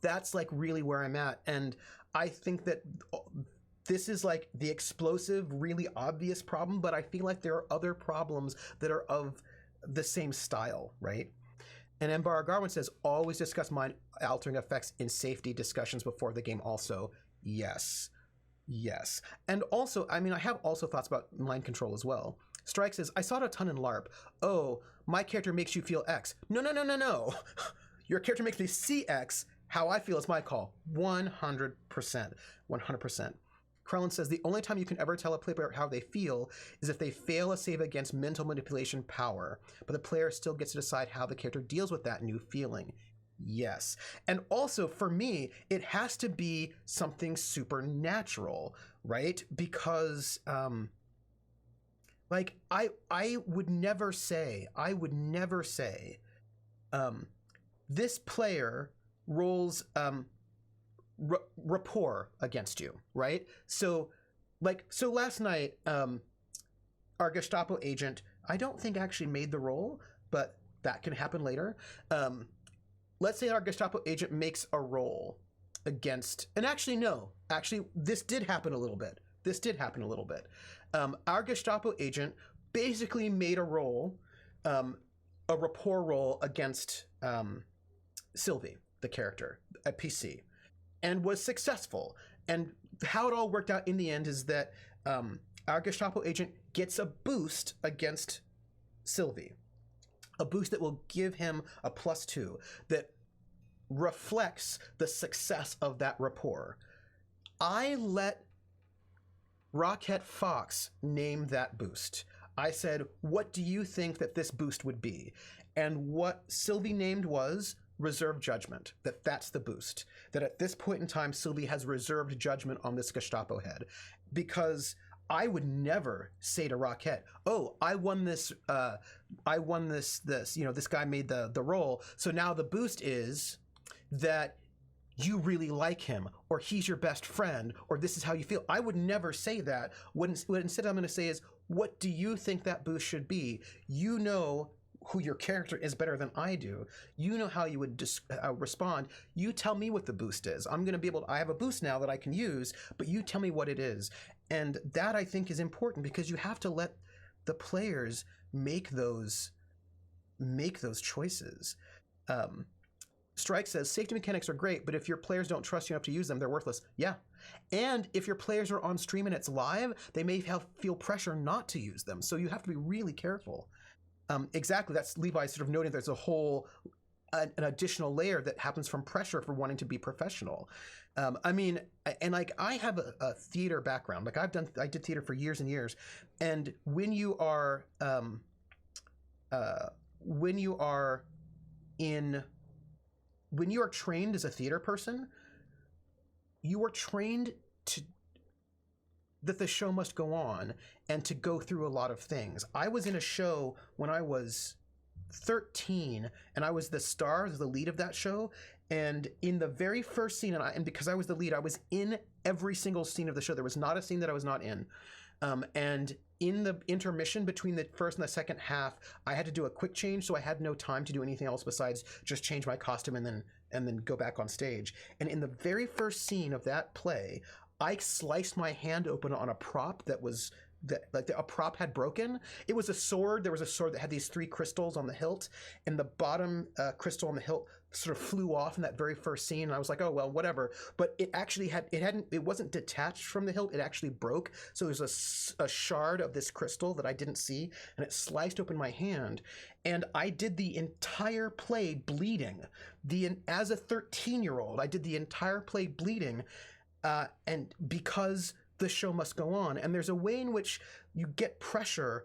That's like really where I'm at. And I think that this is like the explosive, really obvious problem, but I feel like there are other problems that are of the same style, right? And Embar Garwin says, always discuss mind-altering effects in safety discussions before the game also. Yes. Yes. And also, I mean, I have also thoughts about mind control as well. Strike says, I saw it a ton in LARP. Oh, my character makes you feel X. No. Your character makes me see X. How I feel is my call. 100%. 100%. Krellin says, the only time you can ever tell a player how they feel is if they fail a save against mental manipulation power, but the player still gets to decide how the character deals with that new feeling. Yes. And also, for me, it has to be something supernatural, right? Because, like, I would never say, this player rolls, rapport against you, right? So last night, our Gestapo agent, I don't think actually made the roll, but that can happen later. Let's say our Gestapo agent makes a roll against, and actually this did happen a little bit. Our Gestapo agent basically made a roll, a rapport roll against Sylvie, the character, at PC, and was successful. And how it all worked out in the end is that our Gestapo agent gets a boost against Sylvie, a boost that will give him a +2 that reflects the success of that rapport. I let Rocket Fox name that boost. I said, what do you think that this boost would be? And what Sylvie named was reserve judgment, that's the boost. That at this point in time, Sylvie has reserved judgment on this Gestapo head. Because I would never say to Rocket, oh, I won this, this guy made the roll, so now the boost is that you really like him, or he's your best friend, or this is how you feel. I would never say that. What instead I'm going to say is, what do you think that boost should be? You know who your character is better than I do. You know how you would respond. You tell me what the boost is. I'm going to be able to, I have a boost now that I can use, but you tell me what it is. And that I think is important, because you have to let the players make those choices. Strike says, safety mechanics are great, but if your players don't trust you enough to use them, they're worthless. Yeah. And if your players are on stream and it's live, they may feel pressure not to use them. So you have to be really careful. Exactly. That's Levi sort of noting there's a whole, an additional layer that happens from pressure for wanting to be professional. I mean, and like I have a theater background. Like I did theater for years and years. And when you are trained as a theater person, you are trained that the show must go on and to go through a lot of things. I was in a show when I was 13, and I was the star, the lead of that show. And in the very first scene, and because I was the lead, I was in every single scene of the show. There was not a scene that I was not in. And in the intermission between the first and the second half, I had to do a quick change, so I had no time to do anything else besides just change my costume and then go back on stage. And in the very first scene of that play, I sliced my hand open on a prop that was a prop had broken. It was a sword. There was a sword that had these 3 crystals on the hilt, and the bottom crystal on the hilt sort of flew off in that very first scene. And I was like, oh well, whatever. But it actually it wasn't detached from the hilt. It actually broke. So there's a shard of this crystal that I didn't see, and it sliced open my hand. And I did the entire play bleeding. As a 13-year-old, I did the entire play bleeding, and because the show must go on. And there's a way in which you get pressure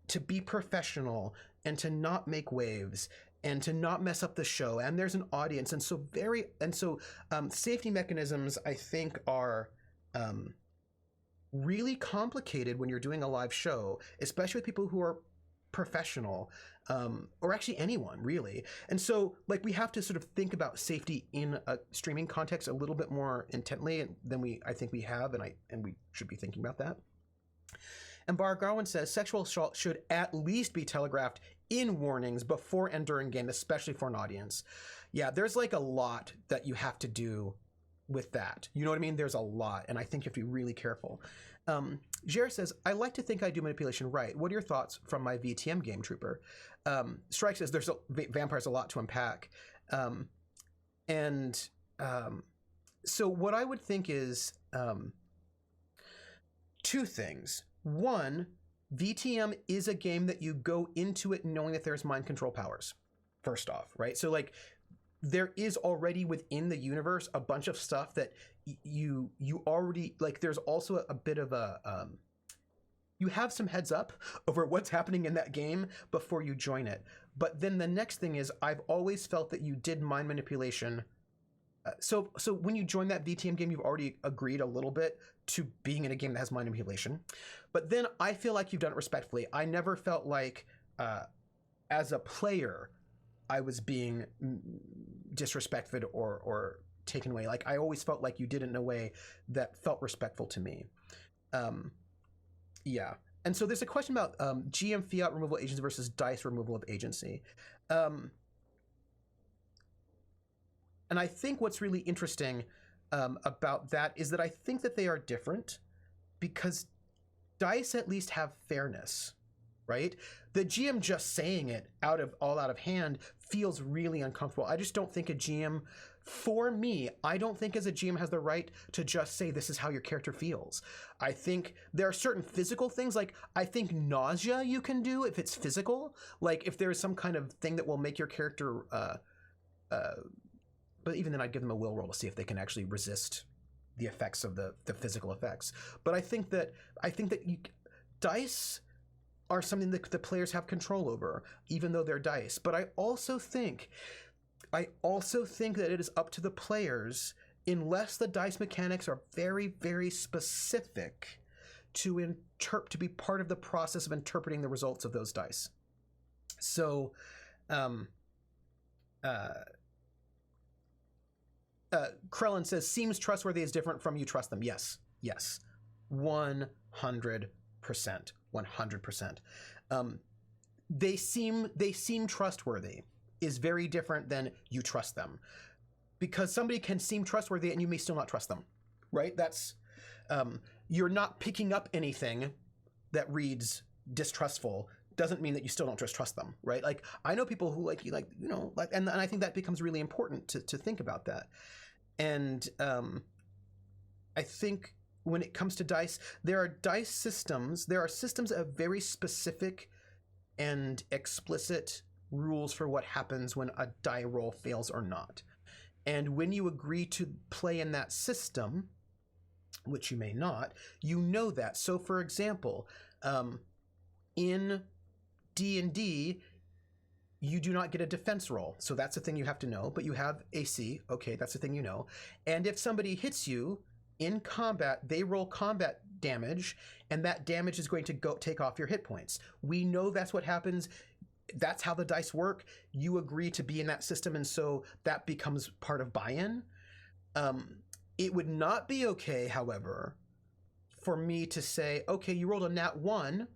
to be professional and to not make waves and to not mess up the show. And there's an audience. And so safety mechanisms, I think, are really complicated when you're doing a live show, especially with people who are professional, or actually anyone really. And so we have to sort of think about safety in a streaming context a little bit more intently than I think we have, and we should be thinking about that. And Bar Garwin says sexual assault should at least be telegraphed in warnings before and during game, especially for an audience. Yeah, there's a lot that you have to do with that. You know what I mean? There's a lot, and I think you have to be really careful. Jer says, I like to think I do manipulation right. What are your thoughts from my VTM game, Trooper? Strike says there's vampires a lot to unpack. So what I would think is 2 things. One, VTM is a game that you go into it knowing that there's mind control powers, first off, right? So there is already within the universe a bunch of stuff that you already, there's also a bit of a, you have some heads up over what's happening in that game before you join it. But then the next thing is, I've always felt that you did mind manipulation. So when you join that VTM game, you've already agreed a little bit to being in a game that has mind manipulation. But then I feel like you've done it respectfully. I never felt like, as a player, I was being disrespected or taken away. I always felt like you did it in a way that felt respectful to me. Yeah. And so there's a question about GM fiat removal agency versus DICE removal of agency. And I think what's really interesting about that is that I think that they are different because DICE at least have fairness, right? The GM just saying it out of hand feels really uncomfortable. I just don't think a GM, for me, I don't think as a GM has the right to just say this is how your character feels. I think there are certain physical things, I think nausea you can do if it's physical, if there's some kind of thing that will make your character, but even then I'd give them a will roll to see if they can actually resist the effects of the physical effects. But I think that DICE are something that the players have control over, even though they're DICE. But I also think that it is up to the players, unless the DICE mechanics are very, very specific, to be part of the process of interpreting the results of those dice. So, Krellin says, seems trustworthy is different from you trust them. Yes. 100%. 100%. They seem trustworthy is very different than you trust them, because somebody can seem trustworthy and you may still not trust them, right? That's you're not picking up anything that reads distrustful doesn't mean that you still don't just trust them, right? I know people who and I think that becomes really important to think about that. And I think when it comes to DICE, there are DICE systems. There are systems that have very specific and explicit rules for what happens when a die roll fails or not. And when you agree to play in that system, which you may not, you know that. So for example, in D&D, you do not get a defense roll. So that's a thing you have to know, but you have AC. Okay, that's a thing you know. And if somebody hits you in combat, they roll combat damage, and that damage is going to take off your hit points. We know that's what happens. that's how the dice work. You agree to be in that system, and so that becomes part of buy-in. It would not be okay, however, for me to say, okay, you rolled a nat 1,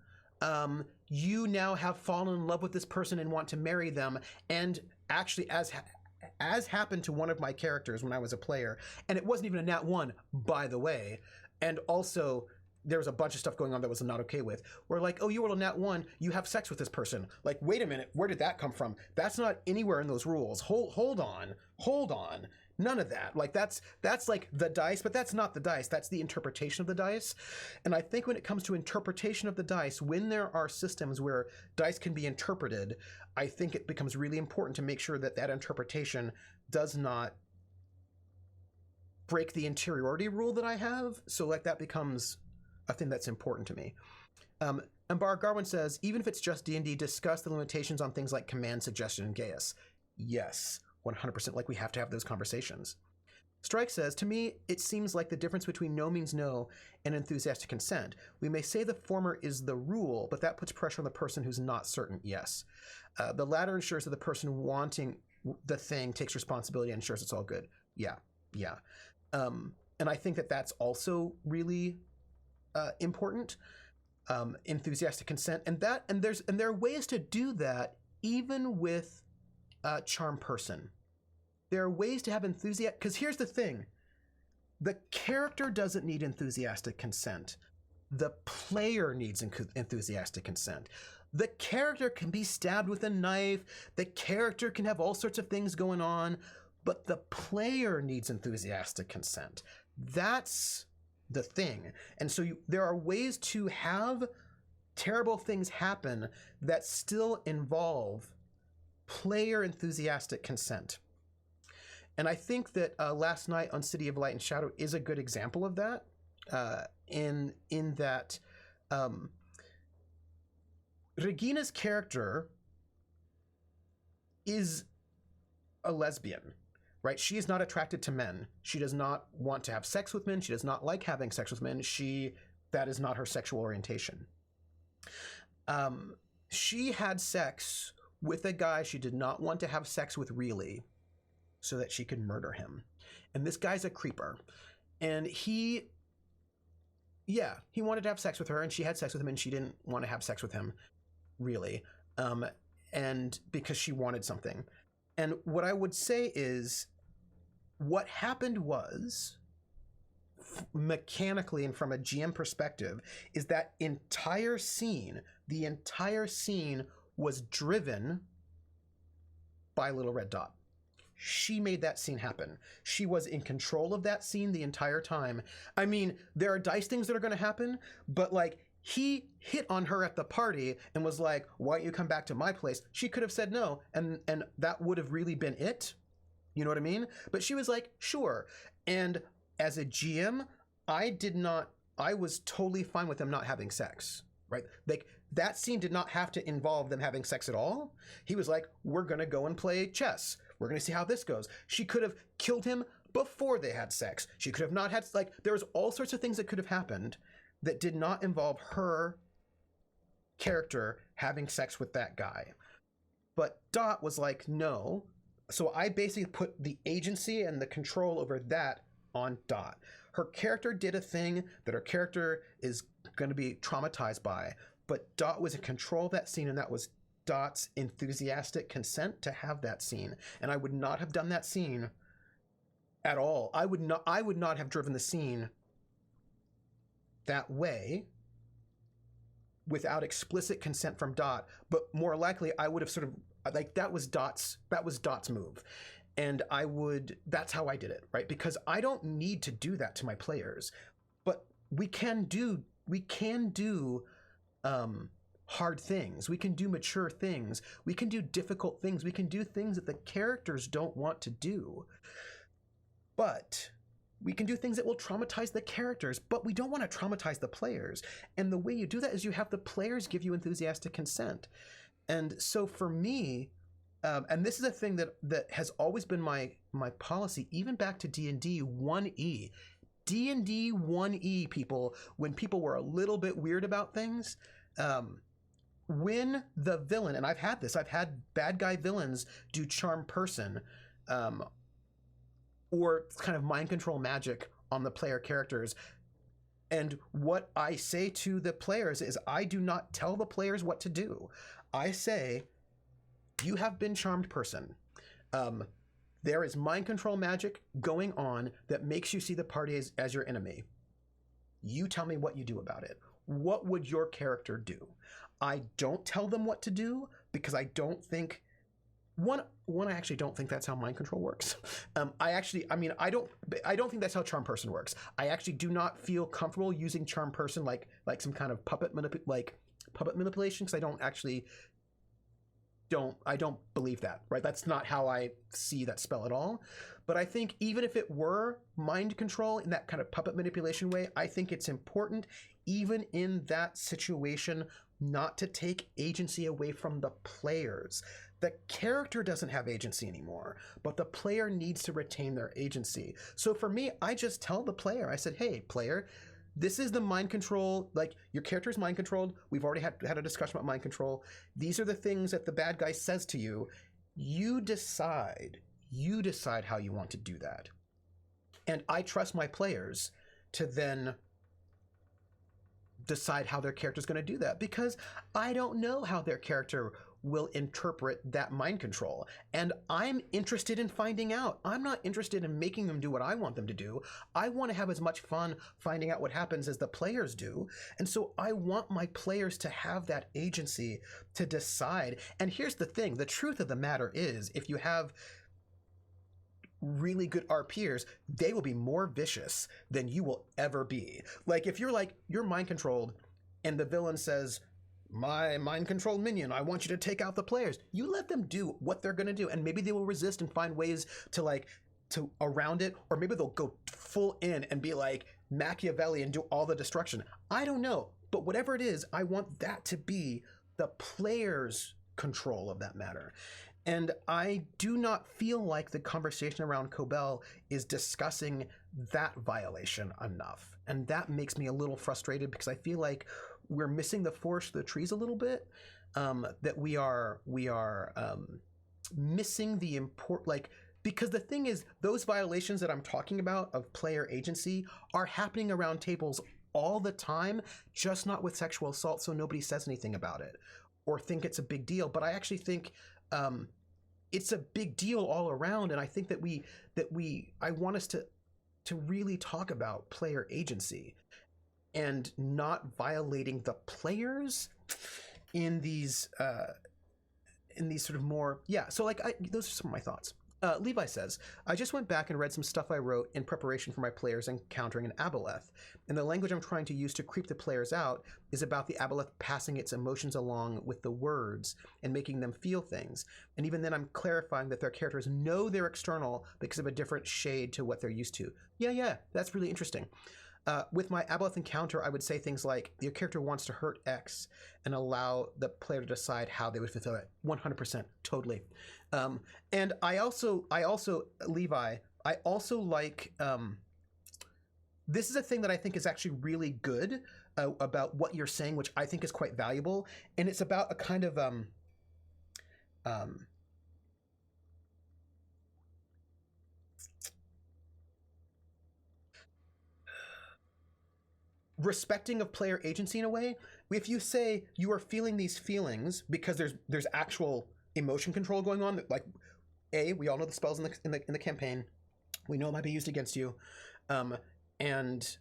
you now have fallen in love with this person and want to marry them, and actually, as happened to one of my characters when I was a player, and it wasn't even a nat 1, by the way, and also there was a bunch of stuff going on that was not okay with. We're like, oh, you rolled a nat 1, you have sex with this person. Like, wait a minute, where did that come from? That's not anywhere in those rules. Hold on. None of that. Like, that's like the dice, but that's not the dice. That's the interpretation of the dice. And I think when it comes to interpretation of the dice, when there are systems where dice can be interpreted, I think it becomes really important to make sure that that interpretation does not break the interiority rule that I have. So, like, that becomes a thing that's important to me. And Bar Garwin says, even if it's just D&D, discuss the limitations on things like command, suggestion, and Gaius. Yes, 100%. Like, we have to have those conversations. Strike says, to me, it seems like the difference between no means no and enthusiastic consent. We may say the former is the rule, but that puts pressure on the person who's not certain. Yes. The latter ensures that the person wanting the thing takes responsibility and ensures it's all good. Yeah. And I think that that's also really important. Enthusiastic consent, and there are ways to do that even with charm person. There are ways to have enthusiastic, because here's the thing: the character doesn't need enthusiastic consent. The player needs enthusiastic consent. The character can be stabbed with a knife. The character can have all sorts of things going on, but the player needs enthusiastic consent. That's the thing. And so there are ways to have terrible things happen that still involve player enthusiastic consent. And I think that Last Night on City of Light and Shadow is a good example of that, in that Regina's character is a lesbian. Right? She is not attracted to men. She does not want to have sex with men. She does not like having sex with men. That is not her sexual orientation. She had sex with a guy she did not want to have sex with, really, so that she could murder him. And this guy's a creeper. And he wanted to have sex with her, and she had sex with him, and she didn't want to have sex with him, really. And because she wanted something. And what I would say is, what happened was, mechanically and from a GM perspective, is that the entire scene was driven by Little Red Dot. She made that scene happen. She was in control of that scene the entire time. I mean, there are dice things that are going to happen, but like, he hit on her at the party and was like, why don't you come back to my place? She could have said no, and that would have really been it. You know what I mean? But she was like, sure. And as a GM, I was totally fine with them not having sex, right? Like, that scene did not have to involve them having sex at all. He was like, we're going to go and play chess. We're going to see how this goes. She could have killed him before they had sex. She could have not had, like, there was all sorts of things that could have happened that did not involve her character having sex with that guy. But Dot was like, no. So I basically put the agency and the control over that on Dot. Her character did a thing that her character is going to be traumatized by, but Dot was in control of that scene, and that was Dot's enthusiastic consent to have that scene. And I would not have done that scene at all. I would not have driven the scene that way without explicit consent from Dot, but more likely I would have sort of, like, that was Dot's move. And that's how I did it, right? Because I don't need to do that to my players, but we can do hard things. We can do mature things. We can do difficult things. We can do things that the characters don't want to do. But we can do things that will traumatize the characters, but we don't want to traumatize the players. And the way you do that is you have the players give you enthusiastic consent. And so for me, and this is a thing that has always been my policy, even back to D&D 1E. D&D 1E, people, when people were a little bit weird about things, when the villain, and I've had bad guy villains do charm person, or kind of mind control magic on the player characters. And what I say to the players is I do not tell the players what to do. I say, you have been charmed person. There is mind control magic going on that makes you see the party as your enemy. You tell me what you do about it. What would your character do? I don't tell them what to do because I don't think I actually don't think that's how mind control works. I don't think that's how charm person works. I actually do not feel comfortable using charm person like some kind of puppet manipulation, because I don't believe that, right? That's not how I see that spell at all. But I think even if it were mind control in that kind of puppet manipulation way, I think it's important, even in that situation, not to take agency away from the players. The character doesn't have agency anymore, but the player needs to retain their agency. So for me, I just tell the player, I said, hey, player, this is the mind control, like your character is mind controlled. We've already had a discussion about mind control. These are the things that the bad guy says to you. You decide how you want to do that. And I trust my players to then decide how their character is going to do that, because I don't know how their character will interpret that mind control. And I'm interested in finding out. I'm not interested in making them do what I want them to do. I want to have as much fun finding out what happens as the players do. And so I want my players to have that agency to decide. And here's the thing. The truth of the matter is, if you have really good RPers, they will be more vicious than you will ever be. Like if you're mind controlled and the villain says, my mind controlled minion, I want you to take out the players. You let them do what they're going to do. And maybe they will resist and find ways to around it. Or maybe they'll go full in and be like Machiavelli and do all the destruction. I don't know. But whatever it is, I want that to be the player's control of that matter. And I do not feel like the conversation around Cobell is discussing that violation enough. And that makes me a little frustrated, because I feel like we're missing the forest of the trees a little bit, that we are missing the because the thing is, those violations that I'm talking about of player agency are happening around tables all the time, just not with sexual assault, so nobody says anything about it or think it's a big deal. But I actually think it's a big deal all around, and I think that I want us to really talk about player agency and not violating the players in these sort of more, so those are some of my thoughts. Levi says, I just went back and read some stuff I wrote in preparation for my players encountering an aboleth, and the language I'm trying to use to creep the players out is about the aboleth passing its emotions along with the words and making them feel things. And even then I'm clarifying that their characters know they're external because of a different shade to what they're used to. Yeah, that's really interesting. With my aboleth encounter, I would say things like, your character wants to hurt X, and allow the player to decide how they would fulfill it. 100%, totally. And I also, Levi, I also like, this is a thing that I think is actually really good about what you're saying, which I think is quite valuable. And it's about a kind of, respecting of player agency in a way. If you say you are feeling these feelings because there's actual emotion control going on, like we all know the spells in the campaign, we know it might be used against you, and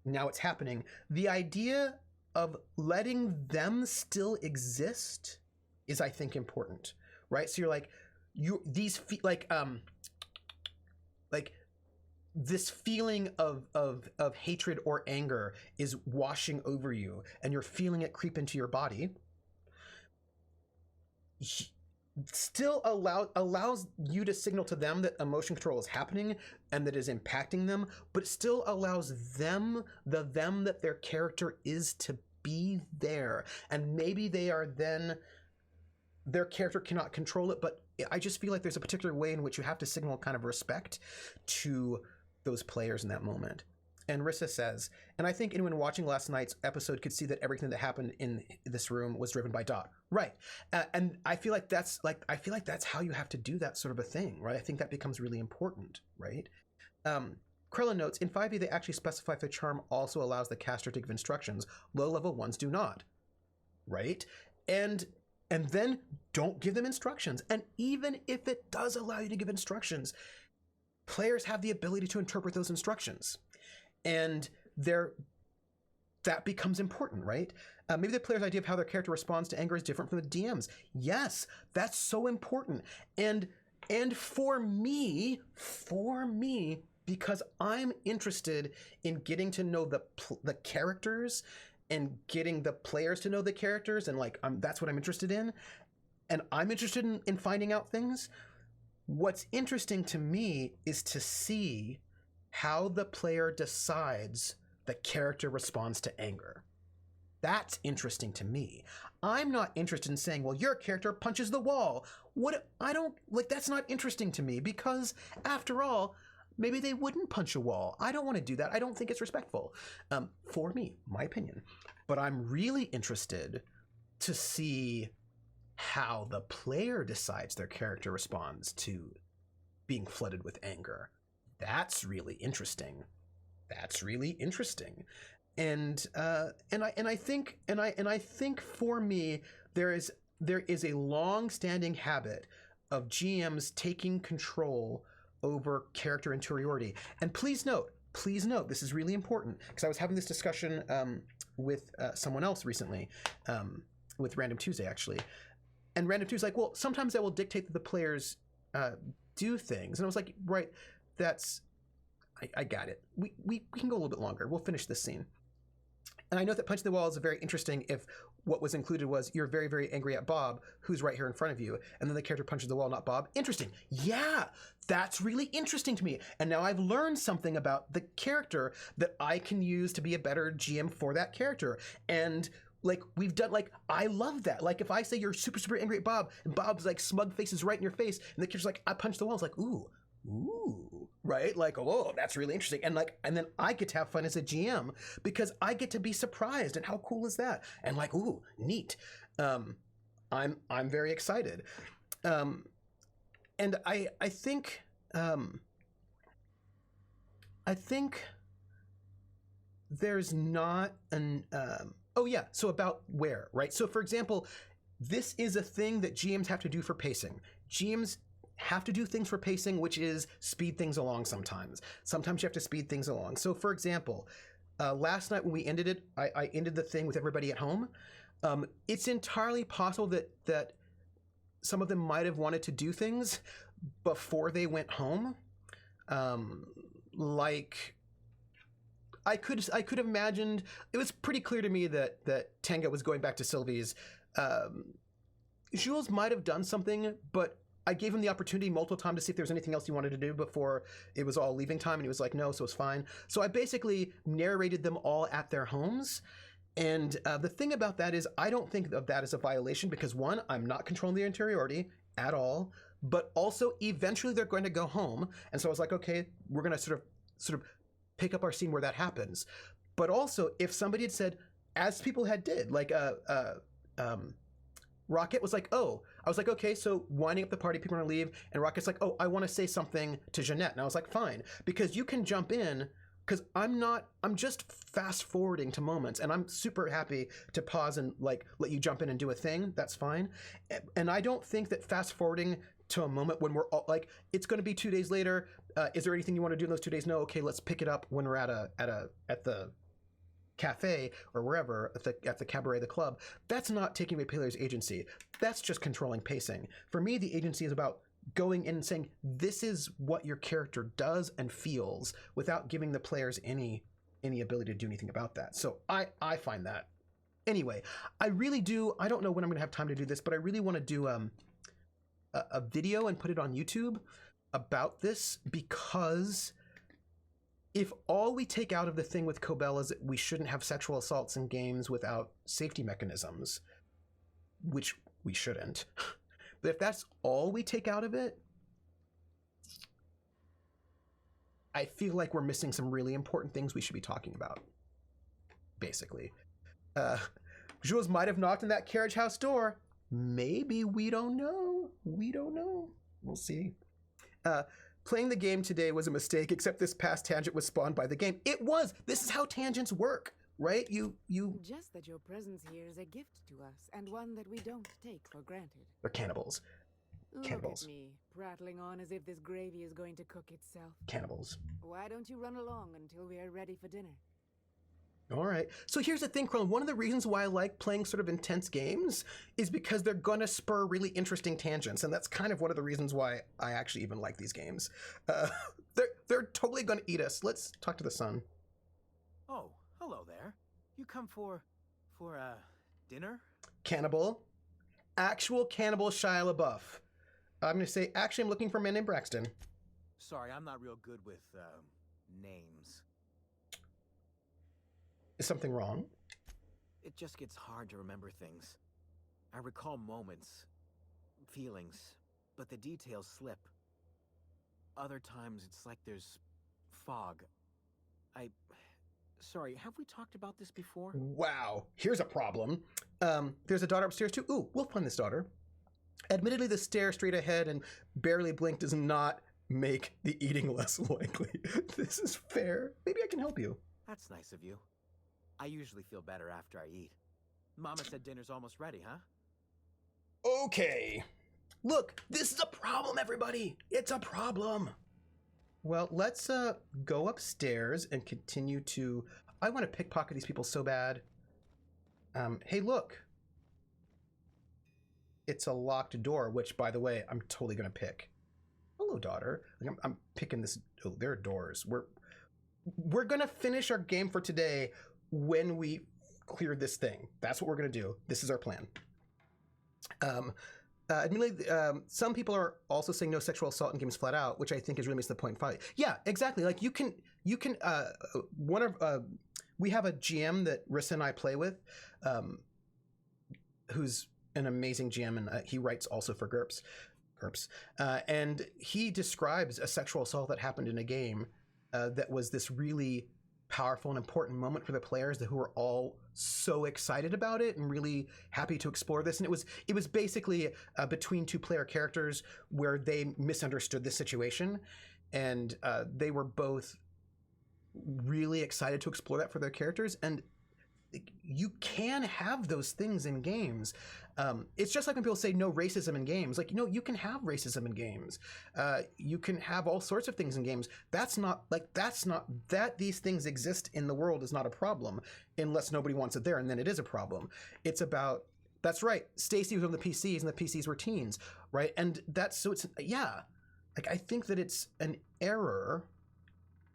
now it's happening. The idea of letting them still exist is, I think, important, right? So you're like, this feeling of hatred or anger is washing over you, and you're feeling it creep into your body. Still allows you to signal to them that emotion control is happening and that is impacting them, but still allows them that their character is to be there. And maybe they are then, their character cannot control it, but I just feel like there's a particular way in which you have to signal kind of respect to those players in that moment. And Rissa says, and I think anyone watching last night's episode could see that everything that happened in this room was driven by Dot. Right. And I feel like that's how you have to do that sort of a thing, right? I think that becomes really important, right? Krella notes, in 5e, they actually specify if a charm also allows the caster to give instructions. Low-level ones do not, right? And then don't give them instructions. And even if it does allow you to give instructions, players have the ability to interpret those instructions. And that becomes important, right? Maybe the player's idea of how their character responds to anger is different from the DM's. Yes, that's so important. And for me, because I'm interested in getting to know the characters and getting the players to know the characters, and like that's what I'm interested in. And I'm interested in finding out things. What's interesting to me is to see how the player decides the character responds to anger. That's interesting to me. I'm not interested in saying, well, your character punches the wall. That's not interesting to me, because after all, maybe they wouldn't punch a wall. I don't want to do that. I don't think it's respectful. For me, my opinion. But I'm really interested to see how the player decides their character responds to being flooded with anger. That's really interesting. And I think for me there is a long-standing habit of GMs taking control over character interiority. And please note, this is really important, because I was having this discussion with someone else recently, with Random Tuesday actually, and Random Tuesday's like, well, sometimes I will dictate that the players do things, and I was like, right, I got it. We can go a little bit longer. We'll finish this scene. And I know that punching the wall is very interesting if what was included was you're very, very angry at Bob, who's right here in front of you, and then the character punches the wall, not Bob. Interesting. Yeah, that's really interesting to me. And now I've learned something about the character that I can use to be a better GM for that character. And like we've done, like, I love that. Like if I say you're super, super angry at Bob, and Bob's like smug faces right in your face, and the character's like, I punch the wall. It's like, ooh, right? Like, oh, that's really interesting. And then I get to have fun as a GM because I get to be surprised. And how cool is that? And like, ooh, neat. I'm very excited. And I think there's not an, oh yeah. So about where, right? So for example, this is a thing that GMs have to do for pacing. GMs have to do things for pacing, which is speed things along sometimes. Sometimes you have to speed things along. So for example, last night when we ended it, I ended the thing with everybody at home. It's entirely possible that some of them might have wanted to do things before they went home. Like I could have imagined, it was pretty clear to me that Tenga was going back to Sylvie's. Jules might have done something, but I gave him the opportunity multiple times to see if there was anything else he wanted to do before it was all leaving time, and he was like, no, so it's fine. So I basically narrated them all at their homes. And the thing about that is I don't think of that as a violation because, one, I'm not controlling their interiority at all, but also eventually they're going to go home. And so I was like, okay, we're going to sort of pick up our scene where that happens. But also, if somebody had said, as people had did, like Rocket was like, oh, I was like, okay, so winding up the party, people are gonna leave, and Rocket's like, oh, I want to say something to Jeanette. And I was like, fine, because you can jump in, because I'm just fast forwarding to moments, and I'm super happy to pause and like let you jump in and do a thing. That's fine. And I don't think that fast forwarding to a moment when we're all like, it's going to be 2 days later. Is there anything you want to do in those 2 days? No. Okay, let's pick it up when we're at the cafe or wherever, at the cabaret, the club. That's not taking away players' agency. That's just controlling pacing. For me, the agency is about going in and saying, this is what your character does and feels, without giving the players any ability to do anything about that. So I find that. Anyway, I really do, I don't know when I'm gonna have time to do this, but I really want to do a video and put it on YouTube about this, because if all we take out of the thing with Cobell is that we shouldn't have sexual assaults in games without safety mechanisms, which we shouldn't, but if that's all we take out of it, I feel like we're missing some really important things we should be talking about. Basically, Jules might have knocked on that carriage house door. Maybe, we don't know. We don't know. We'll see. Playing the game today was a mistake, except this past tangent was spawned by the game. It was. This is how tangents work, right? You. Just that your presence here is a gift to us, and one that we don't take for granted. They're cannibals. Cannibals. Look at me, prattling on as if this gravy is going to cook itself. Cannibals. Why don't you run along until we are ready for dinner? All right. So here's the thing, Crone. One of the reasons why I like playing sort of intense games is because they're going to spur really interesting tangents. And that's kind of one of the reasons why I actually even like these games. They're totally going to eat us. Let's talk to the sun. Oh, hello there. You come for dinner? Cannibal. Actual cannibal Shia LaBeouf. I'm going to say, actually, I'm looking for a man named Braxton. Sorry, I'm not real good with names. Is something wrong? It just gets hard to remember things. I recall moments, feelings, but the details slip. Other times it's like there's fog. Sorry, have we talked about this before? Wow, here's a problem. There's a daughter upstairs too. Ooh, we'll find this daughter. Admittedly, the stare straight ahead and barely blink does not make the eating less likely. This is fair. Maybe I can help you. That's nice of you. I usually feel better after I eat. Mama said dinner's almost ready, huh? Okay. Look, this is a problem, everybody. It's a problem. Well, let's go upstairs and continue to... I want to pickpocket these people so bad. Hey, look. It's a locked door, which, by the way, I'm totally going to pick. Hello, daughter. I'm picking this... Oh, there are doors. We're going to finish our game for today when we clear this thing. That's what we're going to do. This is our plan. Admittedly, some people are also saying no sexual assault in games flat out, which I think is really missing the point. Yeah, exactly. Like you can. We have a GM that Rissa and I play with, who's an amazing GM, and he writes also for GURPS. And he describes a sexual assault that happened in a game that was this really powerful and important moment for the players who were all so excited about it and really happy to explore this. And it was basically between two player characters where they misunderstood the situation, and they were both really excited to explore that for their characters. And you can have those things in games. It's just like when people say no racism in games. Like, you can have racism in games. You can have all sorts of things in games. That these things exist in the world is not a problem unless nobody wants it there, and then it is a problem. It's about, that's right, Stacy was on the PCs and the PCs were teens, right? And I think that it's an error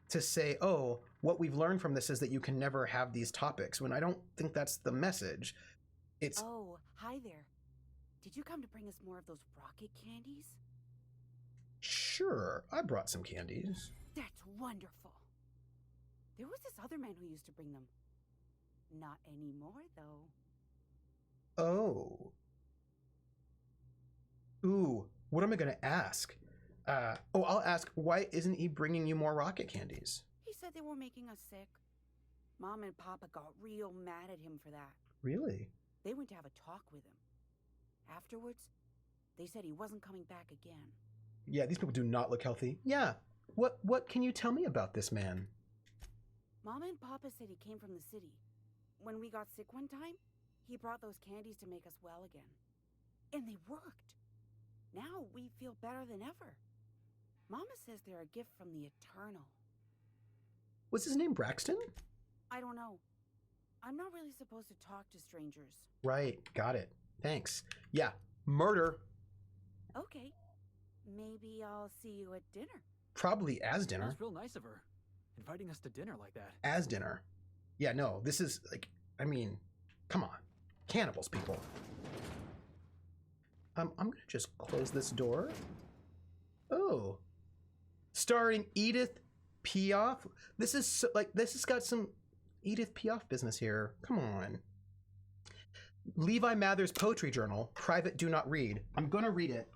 to say, oh, what we've learned from this is that you can never have these topics, when I don't think that's the message. It's... Oh, hi there. Did you come to bring us more of those rocket candies? Sure, I brought some candies. That's wonderful. There was this other man who used to bring them. Not anymore, though. Oh. Ooh, what am I going to ask? I'll ask, why isn't he bringing you more rocket candies? He said they were making us sick. Mom and Papa got real mad at him for that. Really? They went to have a talk with him. Afterwards, they said he wasn't coming back again. Yeah, these people do not look healthy. Yeah. What can you tell me about this man? Mama and Papa said he came from the city. When we got sick one time, he brought those candies to make us well again. And they worked. Now we feel better than ever. Mama says they're a gift from the Eternal. Was his name Braxton? I don't know. I'm not really supposed to talk to strangers. Right, got it. Thanks. Yeah, murder. Okay. Maybe I'll see you at dinner. Probably as dinner. That's real nice of her, inviting us to dinner like that. As dinner. Yeah, no, this is like, I mean, come on. Cannibals, people. I'm gonna just close this door. Oh. Starring Edith Piaf. This is this has got some Edith Piaf business here. Come on. Levi Mather's poetry journal, private, do not read. I'm gonna read it.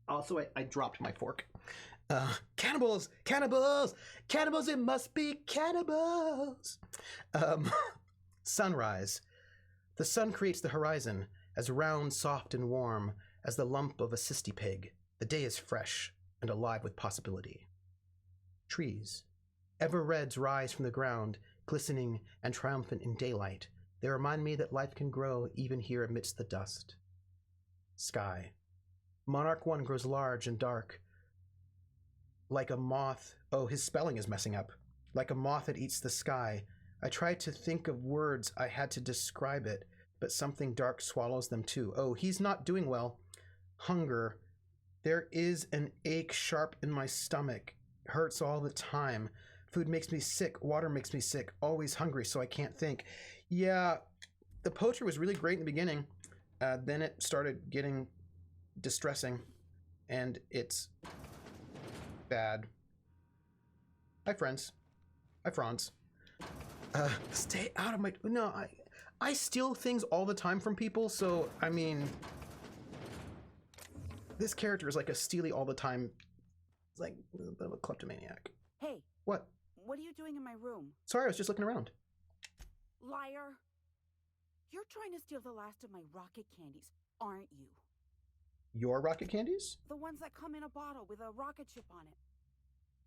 Also, I dropped my fork. Cannibals! Cannibals! Cannibals! It must be cannibals! Sunrise. The sun creates the horizon, as round, soft, and warm as the lump of a cysty pig. The day is fresh and alive with possibility. Trees. Ever reds rise from the ground, glistening and triumphant in daylight. They remind me that life can grow even here amidst the dust. Sky. Monarch 1 grows large and dark, like a moth. Oh, his spelling is messing up. Like a moth that eats the sky. I tried to think of words I had to describe it, but something dark swallows them too. Oh, he's not doing well. Hunger. There is an ache sharp in my stomach. Hurts all the time. Food makes me sick. Water makes me sick. Always hungry, so I can't think. Yeah, the poetry was really great in the beginning. Then it started getting distressing, and it's bad. Hi, friends. Hi, Franz. Stay out of my... No, I steal things all the time from people, so, I mean... This character is like a steely all the time... It's like a bit of a kleptomaniac. Hey. What? What are you doing in my room? Sorry, I was just looking around. Liar. You're trying to steal the last of my rocket candies, aren't you? Your rocket candies? The ones that come in a bottle with a rocket ship on it.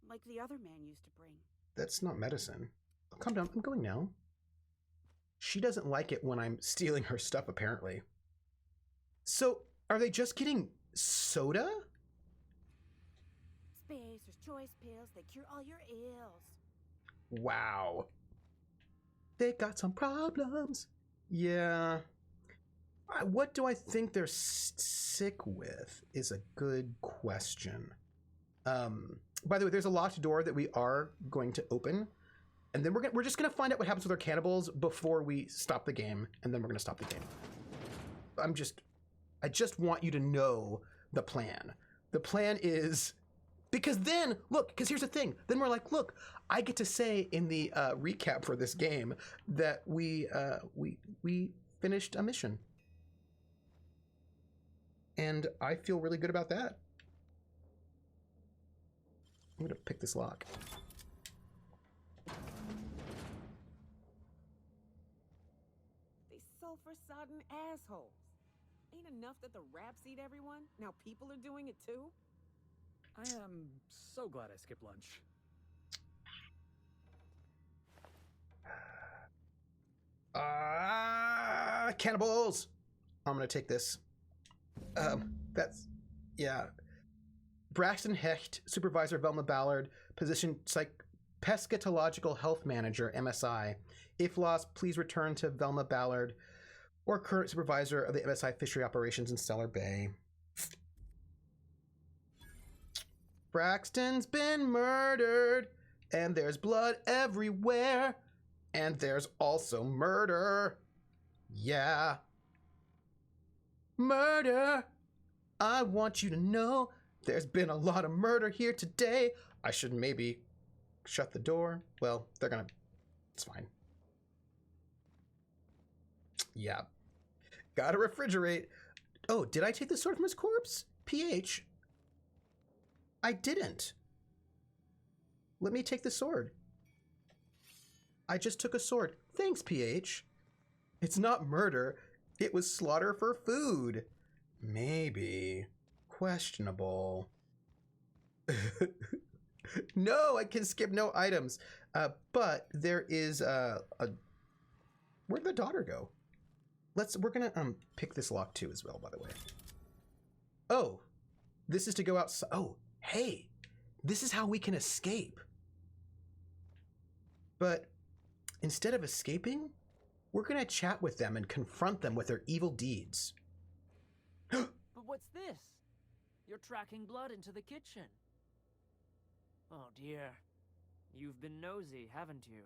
Like the other man used to bring. That's not medicine. Oh, calm down. I'm going now. She doesn't like it when I'm stealing her stuff, apparently. So, are they just getting soda? Spacer's Choice pills, they cure all your ills. Wow. They got some problems. Yeah. What do I think they're sick with is a good question. By the way, there's a locked door that we are going to open. And then we're just going to find out what happens with our cannibals before we stop the game. And then we're going to stop the game. I just want you to know the plan. The plan is... Because then, look, because here's the thing. Then we're like, look, I get to say in the recap for this game that we finished a mission. And I feel really good about that. I'm gonna pick this lock. They sulfur-sodden assholes. Ain't enough that the raps eat everyone? Now people are doing it too? I am so glad I skipped lunch. Cannibals! I'm gonna take this. That's... Yeah. Braxton Hecht, Supervisor Velma Ballard, position Pescatological Health Manager, MSI. If lost, please return to Velma Ballard, or current Supervisor of the MSI Fishery Operations in Stellar Bay. Braxton's been murdered, and there's blood everywhere, and there's also murder. Yeah. Murder. I want you to know there's been a lot of murder here today. I should maybe shut the door. Well, they're gonna... It's fine. Yeah. Gotta refrigerate. Oh, did I take the sword from his corpse? PH. I didn't. Let me take the sword. I just took a sword. Thanks, PH. It's not murder. It was slaughter for food. Maybe. Questionable. No, I can skip no items. But there is a... Where'd the daughter go? We're gonna pick this lock too as well, by the way. Oh, this is to go outside. Oh, hey, this is how we can escape. But instead of escaping, we're gonna chat with them and confront them with their evil deeds. But what's this? You're tracking blood into the kitchen. Oh dear. You've been nosy, haven't you?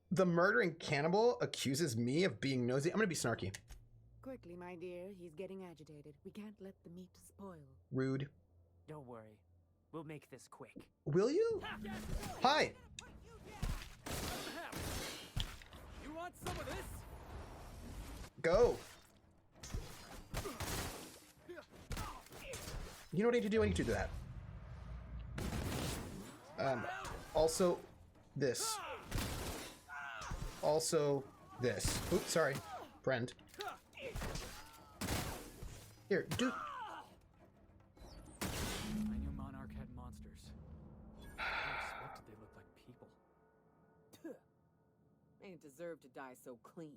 The murdering cannibal accuses me of being nosy. I'm gonna be snarky. Quickly, my dear. He's getting agitated. We can't let the meat spoil. Rude. Don't worry. We'll make this quick. Will you? Hi. You want some of this? Go. You know what I need to do? I need to do that. Also, this. Also, this. Oops, sorry, friend. Here, dude. I knew Monarch had monsters. I never expected they looked like people. They didn't deserve to die so clean.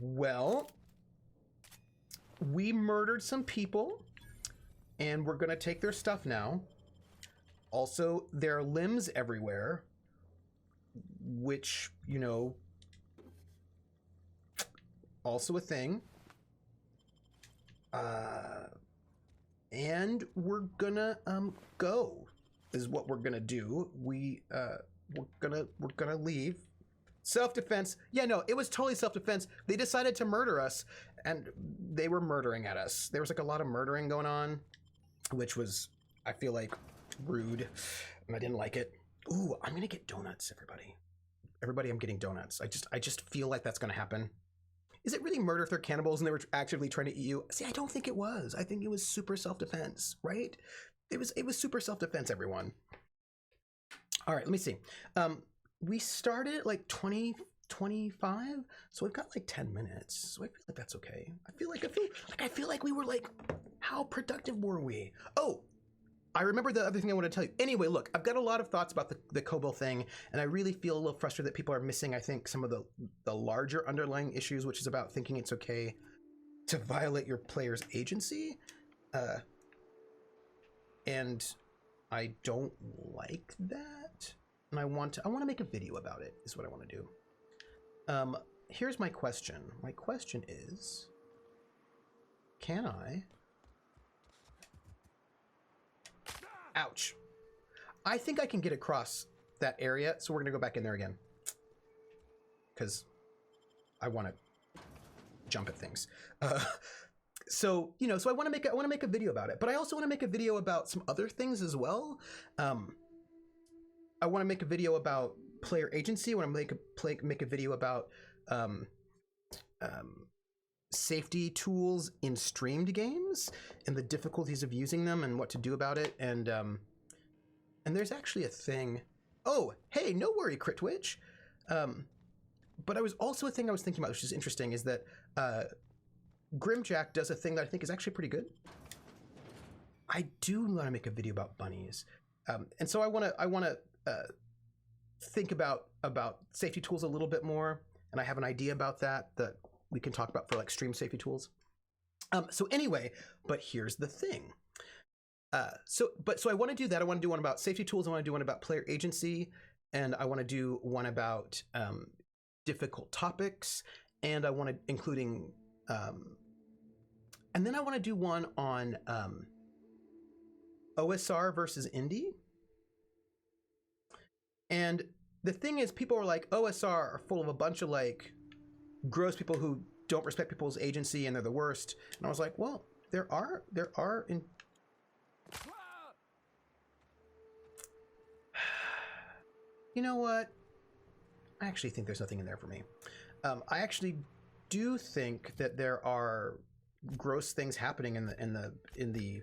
Well, we murdered some people, and we're gonna take their stuff now. Also, there are limbs everywhere, which, you know, also a thing. And we're gonna go is what we're gonna do. We're gonna leave. Self-defense. Yeah, no, it was totally self-defense. They decided to murder us, and they were murdering at us. There was like a lot of murdering going on, which was, I feel like, rude, and I didn't like it. Ooh, I'm gonna get donuts, everybody. Everybody, I'm getting donuts. I just feel like that's gonna happen. Is it really murder if they're cannibals and they were actively trying to eat you? See, I don't think it was. I think it was super self-defense, right? It was super self-defense, everyone. All right, let me see. We started at like 25, so we've got like 10 minutes. So I feel like that's okay. I feel like we were like, how productive were we? Oh, I remember the other thing I want to tell you. Anyway, look, I've got a lot of thoughts about the Kobo thing, and I really feel a little frustrated that people are missing, I think, some of the larger underlying issues, which is about thinking it's okay to violate your player's agency. And I don't like that. And I want to make a video about it, is what I want to do. Here's my question. My question is, can I... Ouch. I think I can get across that area, so we're gonna go back in there again. Because I want to jump at things. So, you know, so I want to make a video about it, but I also want to make a video about some other things as well. I want to make a video about player agency. I want to make a video about safety tools in streamed games and the difficulties of using them and what to do about it. And there's actually a thing. Oh, hey, no worry, Crit Twitch. But I was also a thing I was thinking about, which is interesting, is that Grimjack does a thing that I think is actually pretty good. I do want to make a video about bunnies, and so I want to think about safety tools a little bit more, and I have an idea about that we can talk about for like stream safety tools. So anyway, but here's the thing. So I want to do that. I want to do one about safety tools. I want to do one about player agency, and I want to do one about difficult topics, and I want to including, and then I want to do one on OSR versus indie. And the thing is, people are like, OSR are full of a bunch of like gross people who don't respect people's agency and they're the worst. And I was like, well, there are in... You know what? I actually think there's nothing in there for me. I actually do think that there are gross things happening in the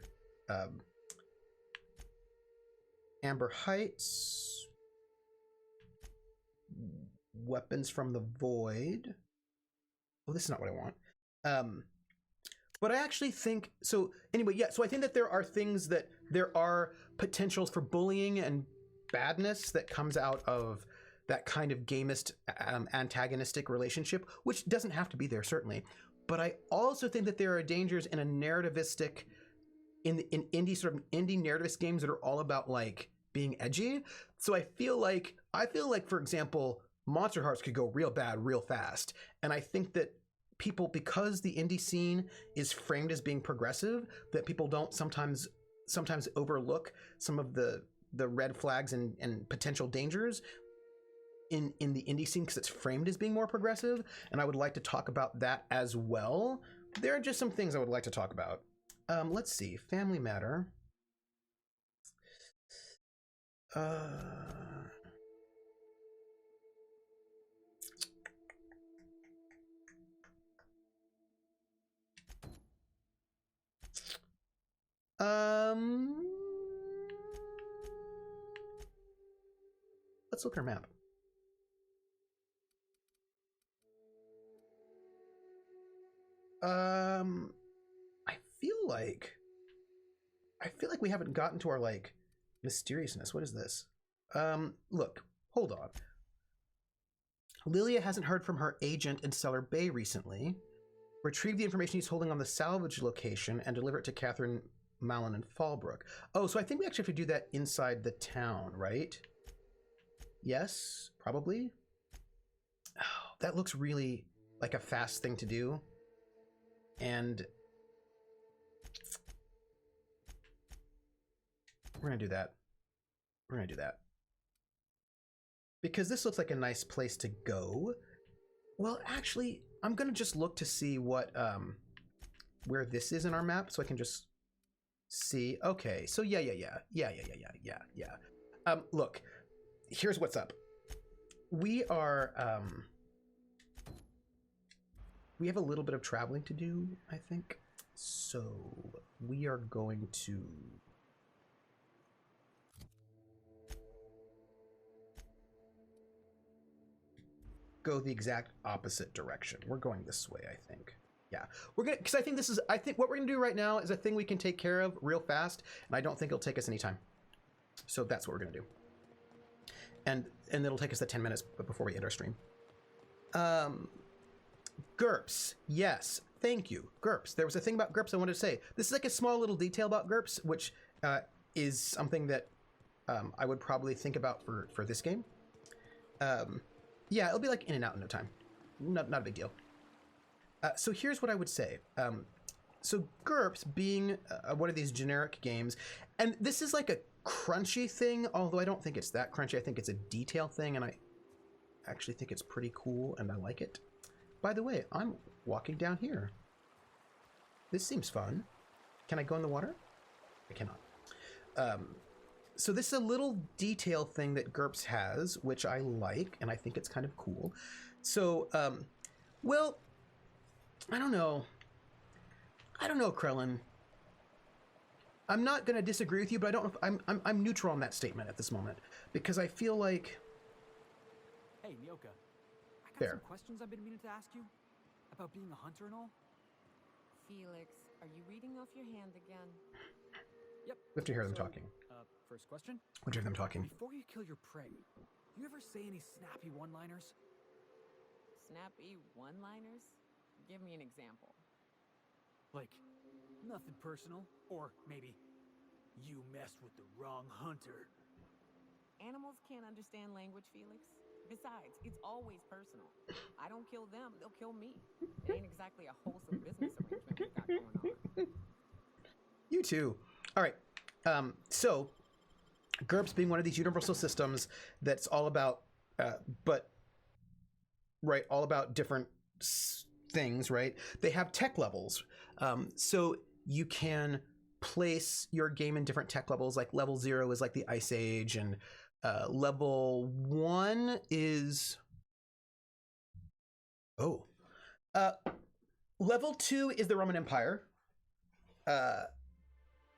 Amber Heights, Weapons from the Void. Oh, this is not what I want. But I actually think, so anyway, yeah, so I think that there are potentials for bullying and badness that comes out of that kind of gamist antagonistic relationship, which doesn't have to be there, certainly. But I also think that there are dangers in a narrativistic, in indie narrativist games that are all about like being edgy. So I feel like, for example, Monster Hearts could go real bad real fast. And I think that people, because the indie scene is framed as being progressive, that people don't sometimes overlook some of the red flags and potential dangers in the indie scene because it's framed as being more progressive. And I would like to talk about that as well. There are just some things I would like to talk about. Let's see, Family Matter. Let's look at our map. I feel like we haven't gotten to our like mysteriousness. What is this? Look, hold on. Lilia hasn't heard from her agent in Cellar Bay recently. Retrieve the information he's holding on the salvage location and deliver it to Catherine, Malin, and Fallbrook. Oh, so I think we actually have to do that inside the town, right? Yes, probably. Oh, that looks really like a fast thing to do. And we're gonna do that. We're gonna do that. Because this looks like a nice place to go. Well, actually, I'm gonna just look to see what where this is in our map, so I can just see. Okay, so yeah. Look, here's what's up. We are we have a little bit of traveling to do, I think. So we are going to go the exact opposite direction. We're going this way, I think. Yeah, we're gonna, because I think what we're gonna do right now is a thing we can take care of real fast, and I don't think it'll take us any time. So that's what we're gonna do. And it'll take us the 10 minutes before we end our stream. GURPS, yes, thank you. GURPS, there was a thing about GURPS I wanted to say. This is like a small little detail about GURPS, which is something that I would probably think about for this game. Yeah, it'll be like in and out in no time. Not a big deal. So here's what I would say. So GURPS being one of these generic games, and this is like a crunchy thing, although I don't think it's that crunchy. I think it's a detail thing, and I actually think it's pretty cool, and I like it. By the way, I'm walking down here. This seems fun. Can I go in the water? I cannot. So this is a little detail thing that GURPS has, which I like, and I think it's kind of cool. So, well, I don't know, Krellin. I'm not going to disagree with you, but I don't know if I'm neutral on that statement at this moment, because I feel like... Hey, Myoka. I got There. some questions I've been meaning to ask you about being a hunter and all. Felix, are you reading off your hand again? Yep. We have to hear them talking. First question. We have to hear them talking. Before you kill your prey, do you ever say any snappy one-liners? Snappy one-liners? Give me an example. Like, nothing personal, or maybe, you messed with the wrong hunter. Animals can't understand language, Felix. Besides, it's always personal. I don't kill them, they'll kill me. It ain't exactly a wholesome business arrangement we got going on. You too. All right. So GURPS being one of these universal systems that's all about, all about different things, right? They have tech levels. So you can place your game in different tech levels. Like level 0 is like the Ice Age, and level 1 is... level 2 is the Roman Empire.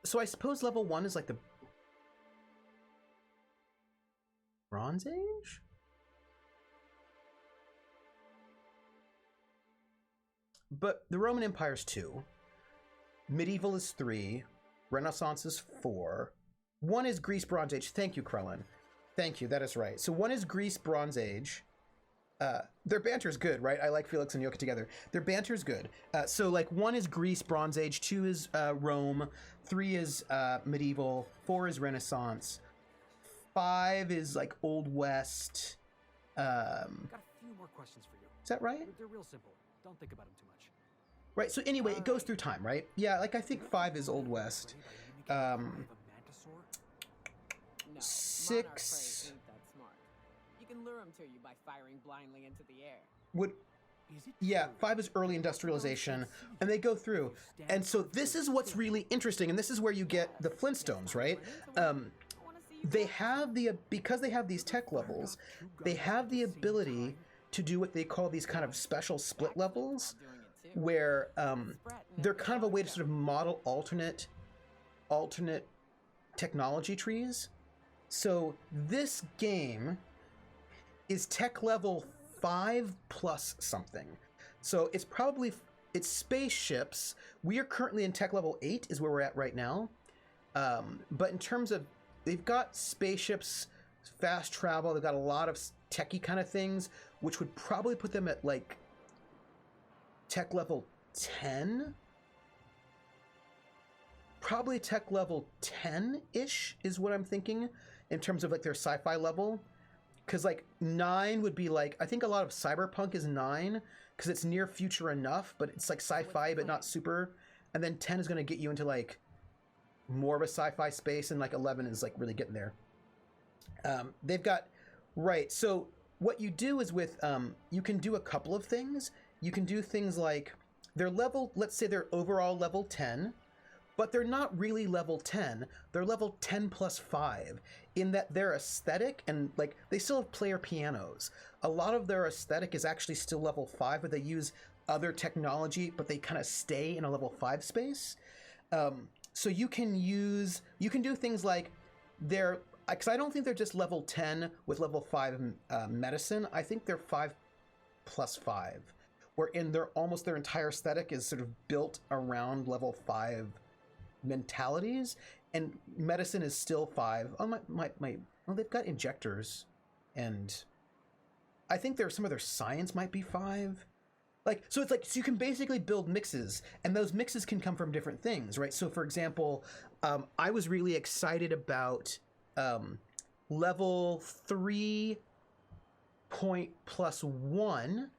So I suppose level 1 is like the Bronze Age? But the Roman Empire is 2. Medieval is 3. Renaissance is 4. 1 is Greece Bronze Age. Thank you, Krellin. Thank you, that is right. So 1 is Greece Bronze Age. Their banter's good, right? I like Felix and Yoka together. Their banter's good. So like 1 is Greece Bronze Age, 2 is Rome, 3 is Medieval, 4 is Renaissance, 5 is like Old West. Got a few more questions for you. Is that right? They're real simple. Don't think about them too much. Right, so anyway, it goes through time, right? Yeah, like I think 5 is Old West. No, 6 monarch prey ain't that smart. You can lure them to you by firing blindly into the air. would... Yeah, 5 is early industrialization, and they go through. And so this is what's really interesting, and this is where you get the Flintstones, right? They have because they have these tech levels, they have the ability to do what they call these kind of special split levels, where they're kind of a way to sort of model alternate alternate technology trees. So this game is tech level 5 plus something. So it's spaceships. We are currently in tech level 8 is where we're at right now. But in terms of, they've got spaceships, fast travel, they've got a lot of techie kind of things, which would probably put them at like tech level 10. Probably tech level 10-ish is what I'm thinking in terms of like their sci-fi level. Because like 9 would be like, I think a lot of cyberpunk is 9 because it's near future enough, but it's like sci-fi but not super. And then 10 is going to get you into like more of a sci-fi space, and like 11 is like really getting there. They've got, right, so what you do is with, you can do a couple of things. You can do things like their level, let's say they're overall level 10, but they're not really level 10. They're level 10 plus 5 in that their aesthetic, and like they still have player pianos. A lot of their aesthetic is actually still level 5, but they use other technology, but they kind of stay in a level 5 space. So you can do things like because I don't think they're just level 10 with level 5 medicine. I think they're 5 plus 5, wherein their entire aesthetic is sort of built around level 5 mentalities, and medicine is still 5. Oh, they've got injectors, and I think some of their science might be 5. Like, so it's like, so you can basically build mixes, and those mixes can come from different things, right? So for example, I was really excited about level 3 point plus 1.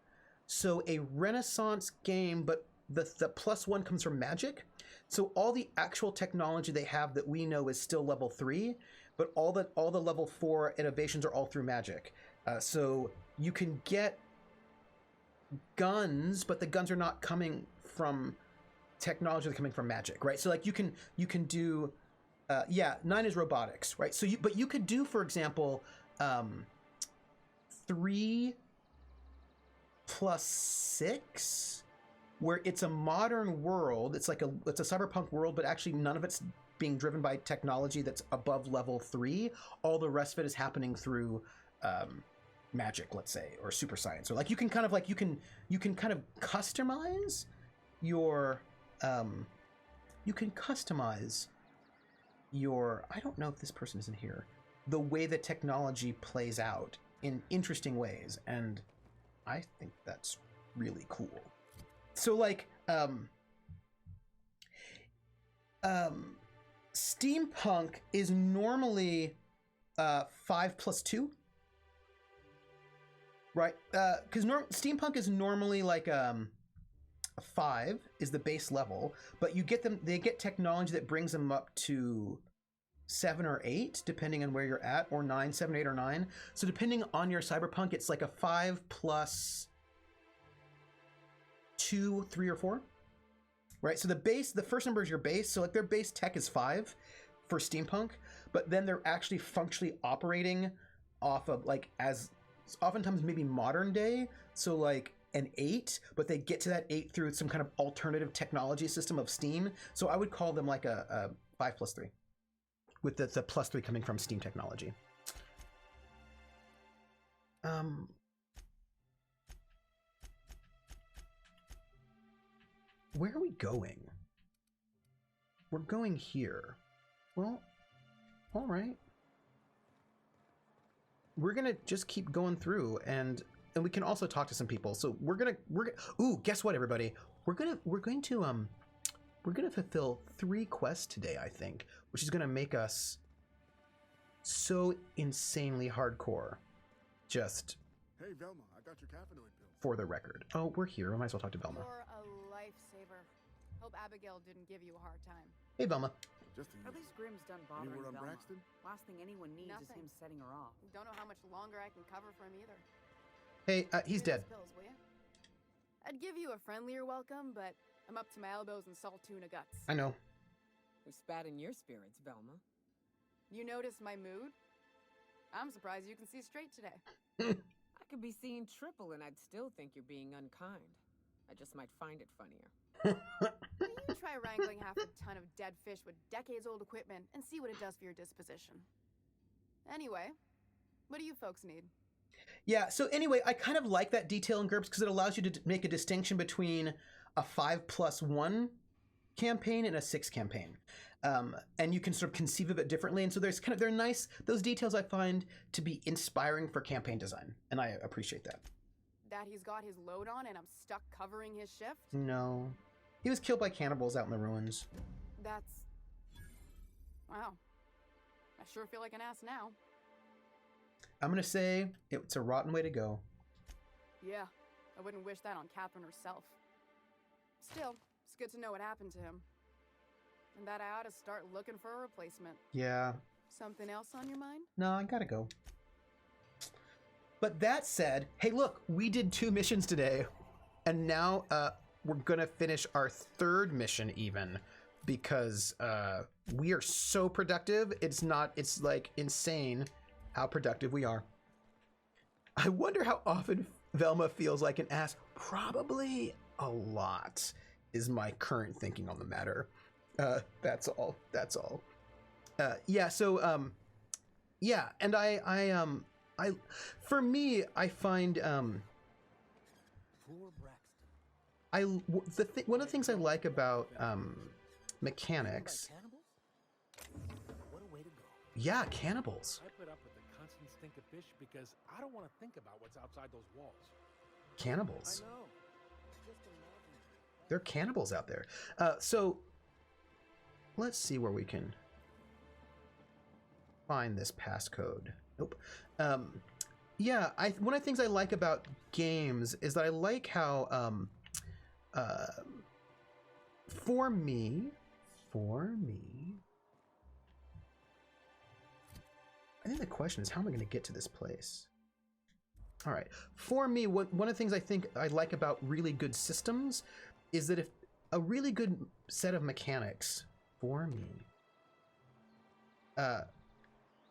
So a Renaissance game, but the plus 1 comes from magic. So all the actual technology they have that we know is still level 3, but all the level 4 innovations are all through magic. So you can get guns, but the guns are not coming from technology, they're coming from magic, right? So like you can do 9 is robotics, right? So you could do, for example, 3 plus 6, where it's a modern world. It's a cyberpunk world, but actually none of it's being driven by technology that's above level 3. All the rest of it is happening through magic, let's say, or super science. Or like you can kind of customize your I don't know if this person is in here, the way that technology plays out in interesting ways, and I think that's really cool. So like steampunk is normally 5 plus 2, right? Because steampunk is normally like a 5 is the base level, but they get technology that brings them up to 7 or 8, depending on where you're at, or 9, 7, 8, or 9. So depending on your cyberpunk, it's like a 5 plus 2, 3, or 4, right? So the first number is your base. So like their base tech is 5 for steampunk, but then they're actually functionally operating off of like as oftentimes maybe modern day. So like an 8, but they get to that 8 through some kind of alternative technology system of Steam. So I would call them like a 5 plus 3, with the plus 3 coming from Steam technology. Where are we going? We're going here. Well, all right. We're gonna just keep going through, and we can also talk to some people. So we're gonna ooh, guess what, everybody? We're going to fulfill 3 quests today, I think, which is gonna make us so insanely hardcore. Just hey Velma, I got your caffeinoid pill. For the record. Oh, we're here. We might as well talk to Velma. You're a lifesaver. Hope Abigail didn't give you a hard time. Hey, Velma. Just At least Grimm's done any bothering word on Velma. Braxton? Last thing anyone needs is Nothing. him setting her off. Don't know how much longer I can cover for him either. Hey, he's Here's dead. those pills, will ya? I'd give you a friendlier welcome, but I'm up to my elbows in salt tuna guts. I know. Who spat in your spirits, Velma? You notice my mood? I'm surprised you can see straight today. I could be seeing triple and I'd still think you're being unkind. I just might find it funnier. You try wrangling half a ton of dead fish with decades-old equipment and see what it does for your disposition. Anyway, what do you folks need? Yeah, so anyway, I kind of like that detail in GURPS because it allows you to make a distinction between a 5+1 campaign and a 6 campaign. And you can sort of conceive of it differently. And so there's kind of, they're nice, those details I find to be inspiring for campaign design. And I appreciate that. That he's got his load on and I'm stuck covering his shift? No. He was killed by cannibals out in the ruins. That's... wow. I sure feel like an ass now. I'm going to say it's a rotten way to go. Yeah, I wouldn't wish that on Catherine herself. Still, it's good to know what happened to him. And that I ought to start looking for a replacement. Yeah. Something else on your mind? No, I gotta go. But that said, hey, look, we did 2 missions today. And now we're gonna finish our 3rd mission even. Because we are so productive. It's like insane how productive we are. I wonder how often Velma feels like an ass. Probably a lot is my current thinking on the matter. That's all. Yeah. So, yeah. And I, for me, I find, one of the things I like about, mechanics. What a way to go. Yeah, cannibals. I put up with the constant stink of fish because I don't want to think about what's outside those walls. Cannibals. I know. There are cannibals out there. So let's see where we can find this passcode. Nope. Yeah, one of the things I like about games is that I like how for me, I think the question is, how am I going to get to this place? All right. For me, one of the things I think I like about really good systems is that if a really good set of mechanics for me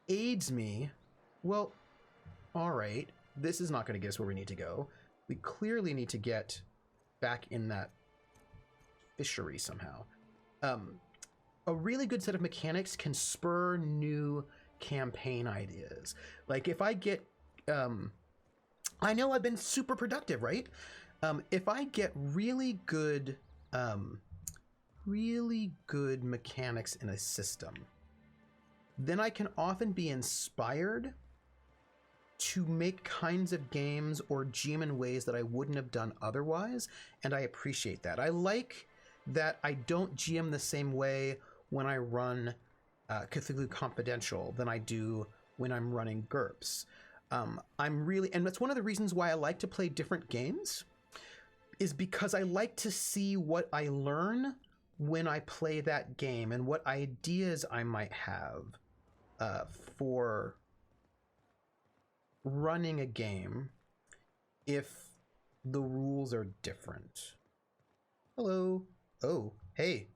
aids me, well, all right, this is not going to get us where we need to go. We clearly need to get back in that fishery somehow. A really good set of mechanics can spur new campaign ideas. Like if I get, I know I've been super productive, right? If I get really good mechanics in a system, then I can often be inspired to make kinds of games or GM in ways that I wouldn't have done otherwise, and I appreciate that. I like that I don't GM the same way when I run Cthulhu Confidential than I do when I'm running GURPS. And that's one of the reasons why I like to play different games, is because I like to see what I learn when I play that game and what ideas I might have for running a game if the rules are different. Hello. Oh, hey.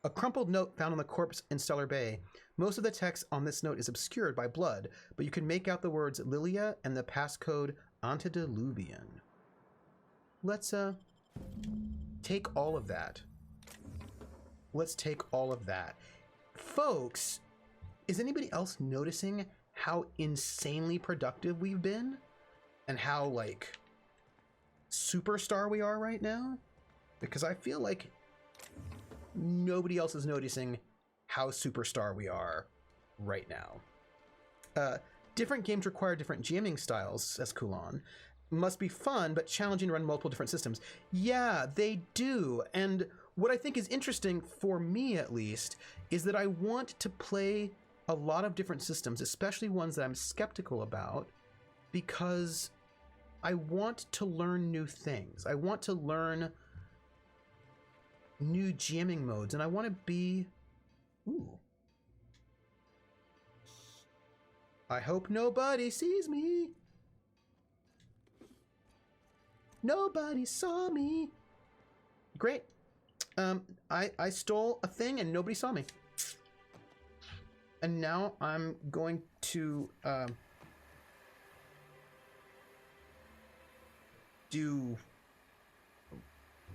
A crumpled note found on the corpse in Stellar Bay. Most of the text on this note is obscured by blood, but you can make out the words Lilia and the passcode Antediluvian. Let's take all of that. Let's take all of that. Folks, is anybody else noticing how insanely productive we've been? And how, like, superstar we are right now? Because I feel like nobody else is noticing how superstar we are right now. Different games require different GMing styles, says Kulan. Must be fun, but challenging to run multiple different systems. Yeah, they do. And what I think is interesting, for me at least, is that I want to play a lot of different systems, especially ones that I'm skeptical about, because I want to learn new things. I want to learn new GMing modes, and I want to be... Ooh. I hope nobody sees me. Nobody saw me. Great. I stole a thing and nobody saw me. And now I'm going to do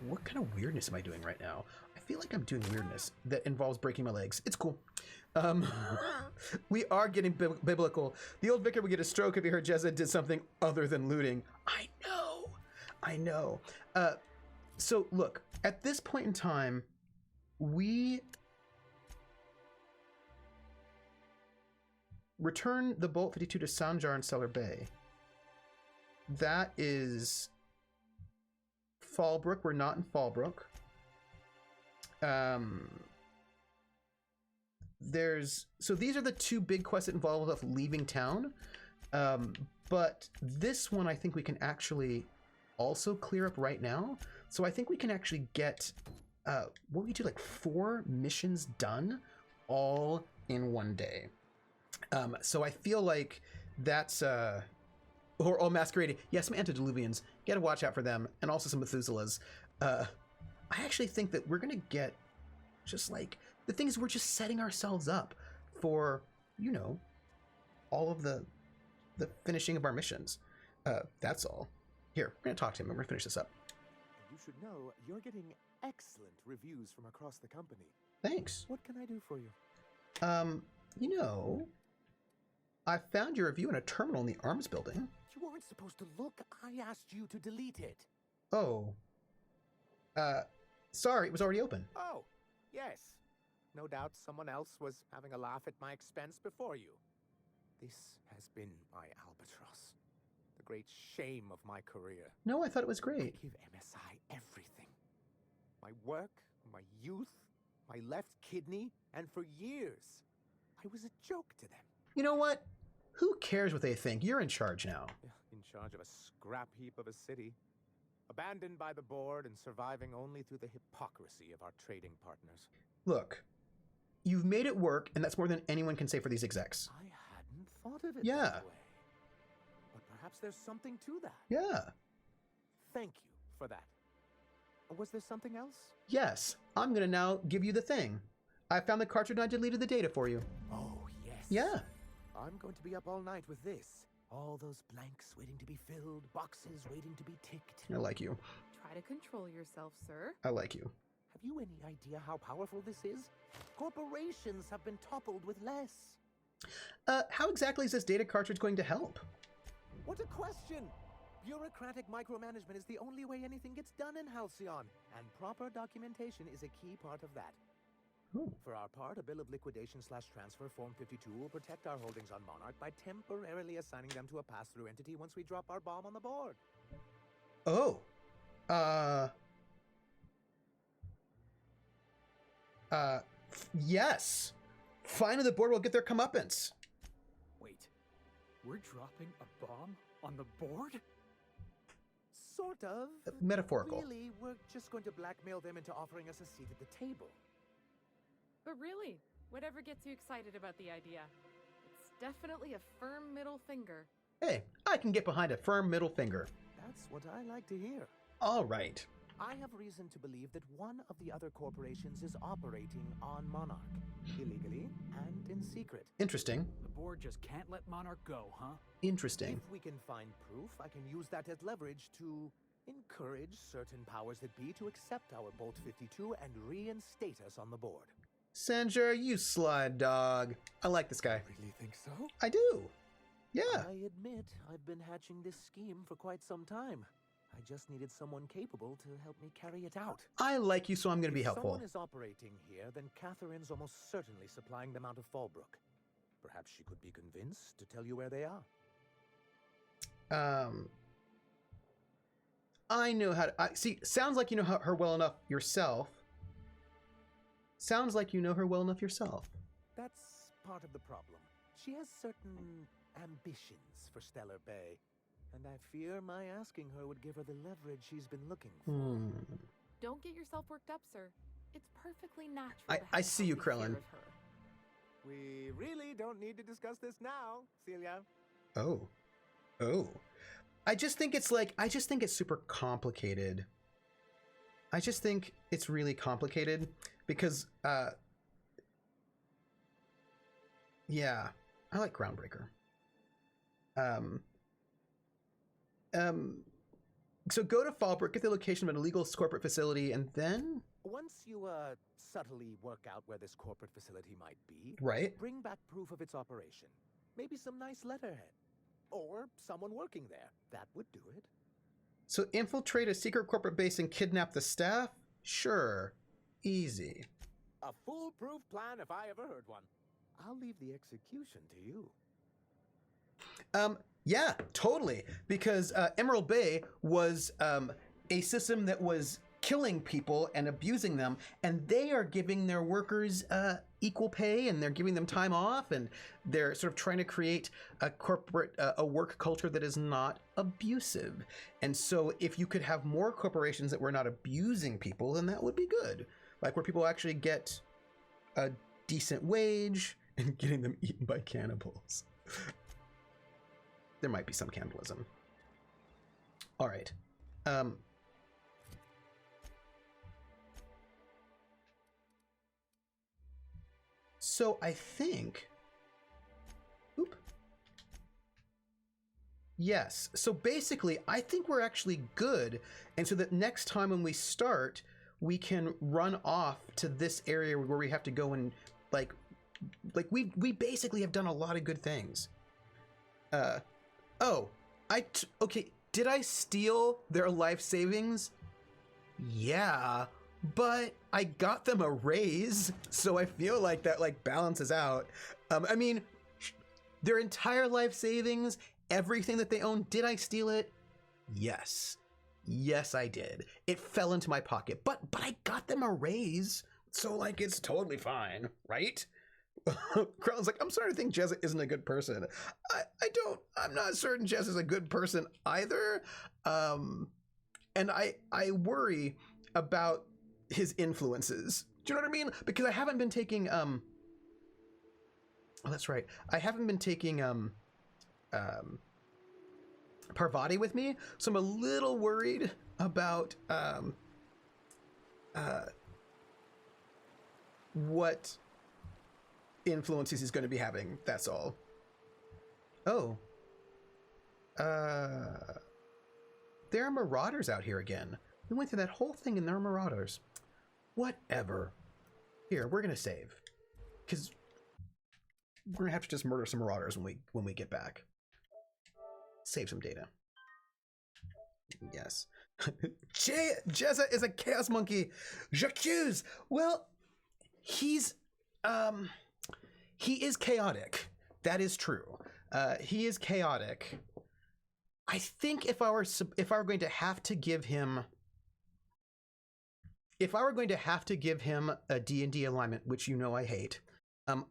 What kind of weirdness am I doing right now? I feel like I'm doing weirdness that involves breaking my legs. It's cool. We are getting biblical. The old vicar would get a stroke if he heard Jezza did something other than looting. I know. So look, at this point in time, we return the Bolt 52 to Soundjar and Stellar Bay. That is Fallbrook. We're not in Fallbrook. So these are the two big quests that involve us leaving town. But this one I think we can actually also clear up right now. So I think we can actually get what we do, like 4 missions done all in one day. So I feel like that's or all masquerading. Yeah, some antediluvians. You gotta watch out for them, and also some Methuselahs. I actually think that we're gonna get just like the thing is we're just setting ourselves up for, you know, all of the finishing of our missions. That's all. Here, we're gonna talk to him and we're gonna finish this up. You should know you're getting excellent reviews from across the company. Thanks. What can I do for you? You know, I found your review in a terminal in the arms building. You weren't supposed to look. I asked you to delete it. Oh. Sorry, it was already open. Oh, yes. No doubt someone else was having a laugh at my expense before you. This has been my albatross. The great shame of my career. No, I thought it was great. I give MSI everything. My work, my youth, my left kidney, and for years, I was a joke to them. You know what? Who cares what they think? You're in charge now. In charge of a scrap heap of a city. Abandoned by the board and surviving only through the hypocrisy of our trading partners. Look, you've made it work, and that's more than anyone can say for these execs. I hadn't thought of it Yeah. that way. But perhaps there's something to that. Yeah. Thank you for that. Was there something else? Yes, I'm gonna now give you the thing. I found the cartridge and I deleted the data for you. Oh, yes. Yeah. I'm going to be up all night with this. All those blanks waiting to be filled, boxes waiting to be ticked. I like you. Try to control yourself, sir. I like you. Have you any idea how powerful this is? Corporations have been toppled with less. How exactly is this data cartridge going to help? What a question! Bureaucratic micromanagement is the only way anything gets done in Halcyon, and proper documentation is a key part of that. Ooh. For our part, a bill of liquidation/transfer Form 52 will protect our holdings on Monarch by temporarily assigning them to a pass-through entity once we drop our bomb on the board. Oh. Yes. Finally, the board will get their comeuppance. Wait, we're dropping a bomb on the board? Sort of. Metaphorical. Really, we're just going to blackmail them into offering us a seat at the table. But really, whatever gets you excited about the idea? It's definitely a firm middle finger. Hey, I can get behind a firm middle finger. That's what I like to hear. All right. I have reason to believe that one of the other corporations is operating on Monarch, illegally and in secret. Interesting. The board just can't let Monarch go, huh? Interesting. If we can find proof, I can use that as leverage to encourage certain powers that be to accept our Bolt 52 and reinstate us on the board. Sanjur, you sly dog. I like this guy. Really think so? I do. Yeah. I admit I've been hatching this scheme for quite some time. I just needed someone capable to help me carry it out. I like you, so I'm going to be If helpful. someone is operating here, then Catherine's almost certainly supplying them out of Fallbrook. Perhaps she could be convinced to tell you where they are. I know how to... see, sounds like you know her well enough yourself. Sounds like you know her well enough yourself. That's part of the problem. She has certain ambitions for Stellar Bay, and I fear my asking her would give her the leverage she's been looking for. Don't get yourself worked up, sir. It's perfectly natural. I see you, Krellin. We really don't need to discuss this now, Celia. Oh. I just think it's super complicated. I just think it's really complicated because, yeah, I like Groundbreaker. So go to Fallbrook, get the location of an illegal corporate facility, and then... Once you, subtly work out where this corporate facility might be, Right. bring back proof of its operation. Maybe some nice letterhead. Or someone working there. That would do it. So infiltrate a secret corporate base and kidnap the staff? Sure. Easy. A foolproof plan if I ever heard one. I'll leave the execution to you. Yeah, totally. Because Emerald Bay was a system that was killing people and abusing them, and they are giving their workers equal pay, and they're giving them time off, and they're sort of trying to create a corporate, a work culture that is not abusive. And so if you could have more corporations that were not abusing people, then that would be good. Like where people actually get a decent wage and getting them eaten by cannibals. There might be some cannibalism. All right. So I think, yes. So basically, I think we're actually good. And so that next time when we start, we can run off to this area where we have to go and like we basically have done a lot of good things. Okay. Did I steal their life savings? Yeah. But I got them a raise, so I feel like that like balances out. I mean, their entire life savings, everything that they own, did I steal it? Yes. Yes, I did. It fell into my pocket, but I got them a raise, so like it's totally fine, right? Krellin's like, I'm starting to think Jez isn't a good person. I'm not certain Jez is a good person either. And I worry about his influences. Do you know what I mean? Because I haven't been taking oh, that's right. I haven't been taking Parvati with me, so I'm a little worried about what influences he's going to be having. That's all. Oh. There are marauders out here again. We went through that whole thing and there are marauders. Whatever. Here, we're gonna save. Because we're gonna have to just murder some marauders when we get back. Save some data. Yes. Jezza is a chaos monkey. J'accuse. Well, he is chaotic. That is true. He is chaotic. I think if I were going to have to give him a D&D alignment, which you know I hate,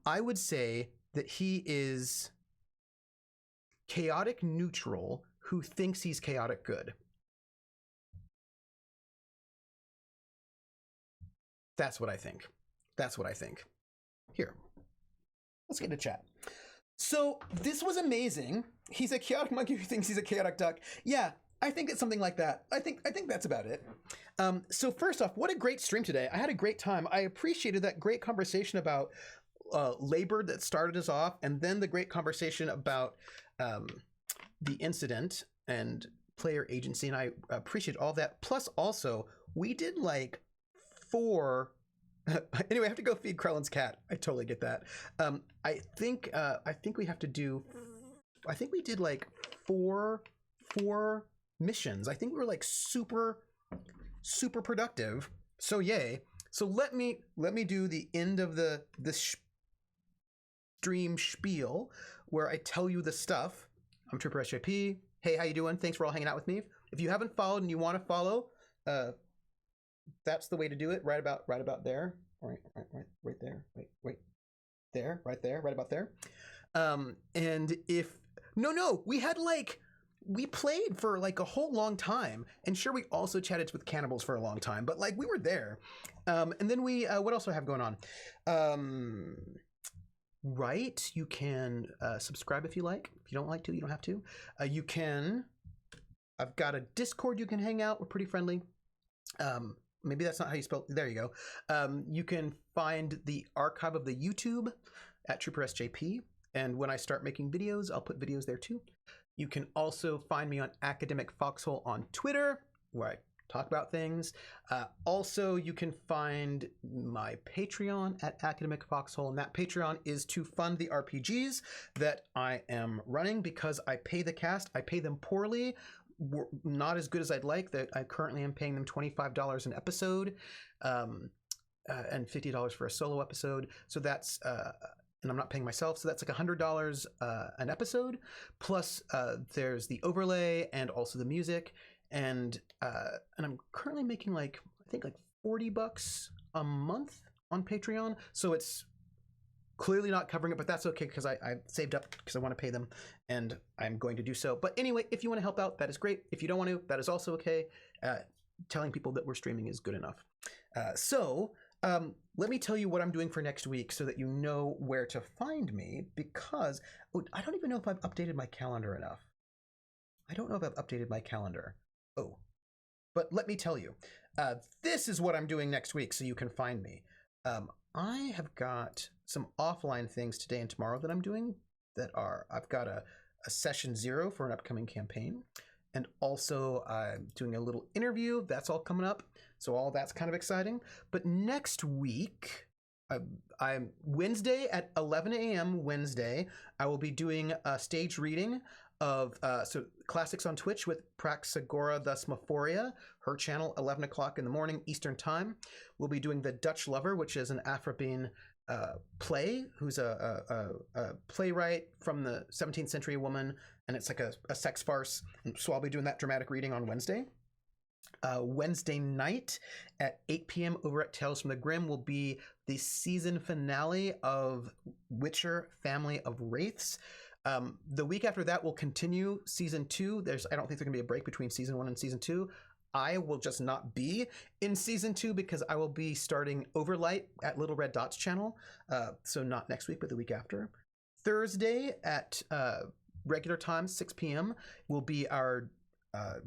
I would say that he is chaotic neutral who thinks he's chaotic good. That's what I think. Here, let's get into chat. So this was amazing. He's a chaotic monkey who thinks he's a chaotic duck. Yeah, I think it's something like that. I think that's about it. So first off, what a great stream today. I had a great time. I appreciated that great conversation about labor that started us off, and then the great conversation about the incident and player agency, and I appreciate all that. Plus also, we did like 4... Anyway, I have to go feed Krellin's cat. I totally get that. I think we have to do... I think we did like four missions. I think we were like super productive. So yay. So let me do the end of the stream spiel where I tell you the stuff. I'm Trooper SJP. Hey, how you doing? Thanks for all hanging out with me. If you haven't followed and you want to follow, that's the way to do it. Right about there. Right there. Wait. There, right about there. And if we played for like a whole long time, and sure, we also chatted with cannibals for a long time, but like we were there. And then we what else do I have going on? Right, you can subscribe if you like. If you don't like to, you don't have to. You can. I've got a Discord you can hang out. We're pretty friendly. Maybe that's not how you spell. There you go. You can find the archive of the YouTube at Trooper SJP. And when I start making videos, I'll put videos there too. You can also find me on Academic Foxhole on Twitter, where I talk about things. Also, you can find my Patreon at Academic Foxhole, and that Patreon is to fund the RPGs that I am running because I pay the cast. I pay them poorly, not as good as I'd like. That I currently am paying them $25 an episode, and $50 for a solo episode. So that's and I'm not paying myself, so that's like $100 an episode. Plus, there's the overlay and also the music. And I'm currently making like I think like $40 a month on Patreon, so it's clearly not covering it, but that's okay because I saved up because I want to pay them, and I'm going to do so. But anyway, if you want to help out, that is great. If you don't want to, that is also okay. Telling people that we're streaming is good enough. So let me tell you what I'm doing for next week so that you know where to find me, because I don't even know if I've updated my calendar enough. I don't know if I've updated my calendar. Oh, but let me tell you, this is what I'm doing next week so you can find me. I have got some offline things today and tomorrow that I'm doing that are, I've got a session 0 for an upcoming campaign. And also I'm doing a little interview. That's all coming up. So all that's kind of exciting. But next week, I'm Wednesday at 11 a.m. Wednesday, I will be doing a stage reading of classics on Twitch with Praxagora the Smophoria, her channel, 11 o'clock in the morning Eastern time. We'll be doing The Dutch Lover, which is an Afro-Bean play, who's a playwright from the 17th century woman, and it's like a sex farce. So I'll be doing that dramatic reading on Wednesday. Wednesday night at 8 p.m. over at Tales from the Grim will be the season finale of Witcher Family of Wraiths. The week after that, we'll continue season 2. I don't think there's gonna be a break between season 1 and season 2. I will just not be in season 2 because I will be starting Overlight at Little Red Dot's channel. So not next week, but the week after. Thursday at regular time, 6 p.m. will be our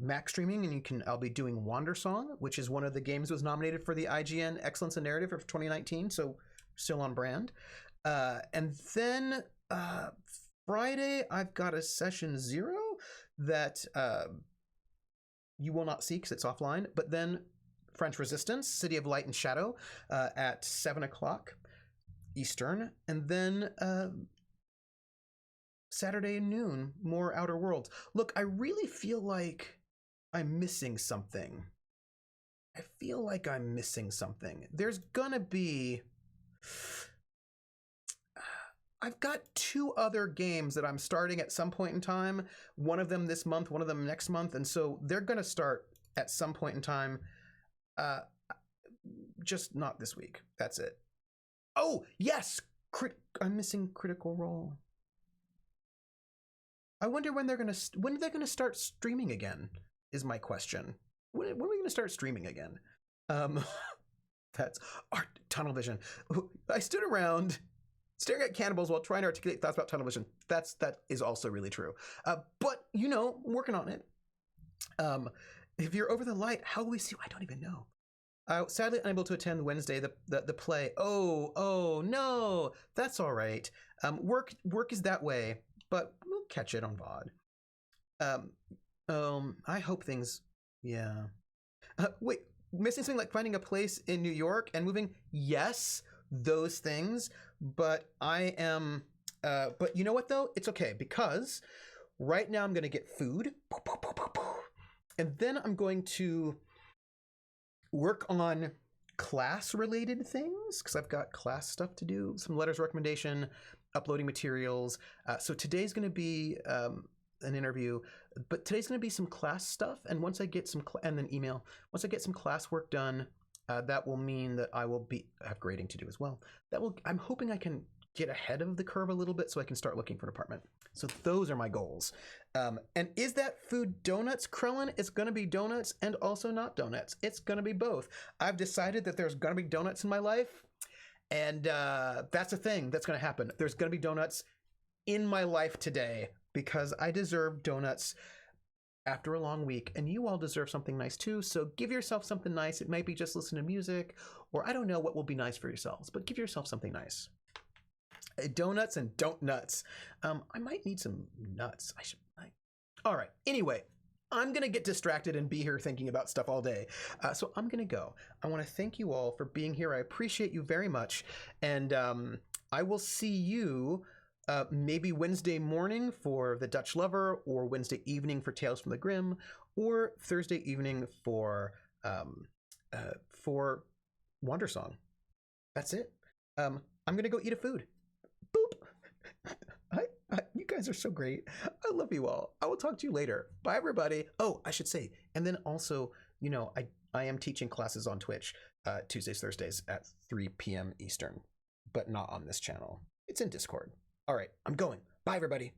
Mac streaming, and I'll be doing Wandersong, which is one of the games that was nominated for the IGN Excellence in Narrative of 2019. So still on brand. And then Friday, I've got a session 0 that you will not see because it's offline, but then French Resistance, City of Light and Shadow at 7 o'clock Eastern, and then Saturday noon, more Outer Worlds. Look, I really feel like I'm missing something. There's gonna be... I've got 2 other games that I'm starting at some point in time. One of them this month, one of them next month. And so they're going to start at some point in time. Just not this week. That's it. Oh, yes. I'm missing Critical Role. I wonder when they're going to start streaming again is my question. When are we going to start streaming again? That's art, tunnel vision. I stood around staring at cannibals while trying to articulate thoughts about tunnel vision. That is also really true. But, working on it. If you're over the light, how will we see you? I don't even know. Sadly unable to attend Wednesday, the play. Oh, no. That's all right. Work is that way, but we'll catch it on VOD. I hope things... Yeah. Wait, missing something like finding a place in New York and moving? Yes, those things. But I am, but you know what though? It's okay because right now I'm going to get food and then I'm going to work on class related things because I've got class stuff to do, some letters of recommendation, uploading materials. So today's going to be an interview, but today's going to be some class stuff. And once I get and then email, once I get some class work done, that will mean that I will have grading to do as well. I'm hoping I can get ahead of the curve a little bit so I can start looking for an apartment. So those are my goals. And is that food donuts, Krellin? It's going to be donuts and also not donuts. It's going to be both. I've decided that there's going to be donuts in my life. And that's a thing that's going to happen. There's going to be donuts in my life today because I deserve donuts after a long week, and you all deserve something nice too. So give yourself something nice. It might be just listen to music, or I don't know what will be nice for yourselves, but give yourself something nice. Donuts and don't nuts. I might need some nuts. All right. Anyway, I'm going to get distracted and be here thinking about stuff all day. So I'm going to go. I want to thank you all for being here. I appreciate you very much. And I will see you maybe Wednesday morning for The Dutch Lover, or Wednesday evening for Tales from the Grim, or Thursday evening for Wandersong. That's it. I'm going to go eat a food. Boop. You guys are so great. I love you all. I will talk to you later. Bye, everybody. Oh, I should say, and then also, you know, I am teaching classes on Twitch Tuesdays, Thursdays at 3 p.m. Eastern, but not on this channel. It's in Discord. All right, I'm going. Bye, everybody.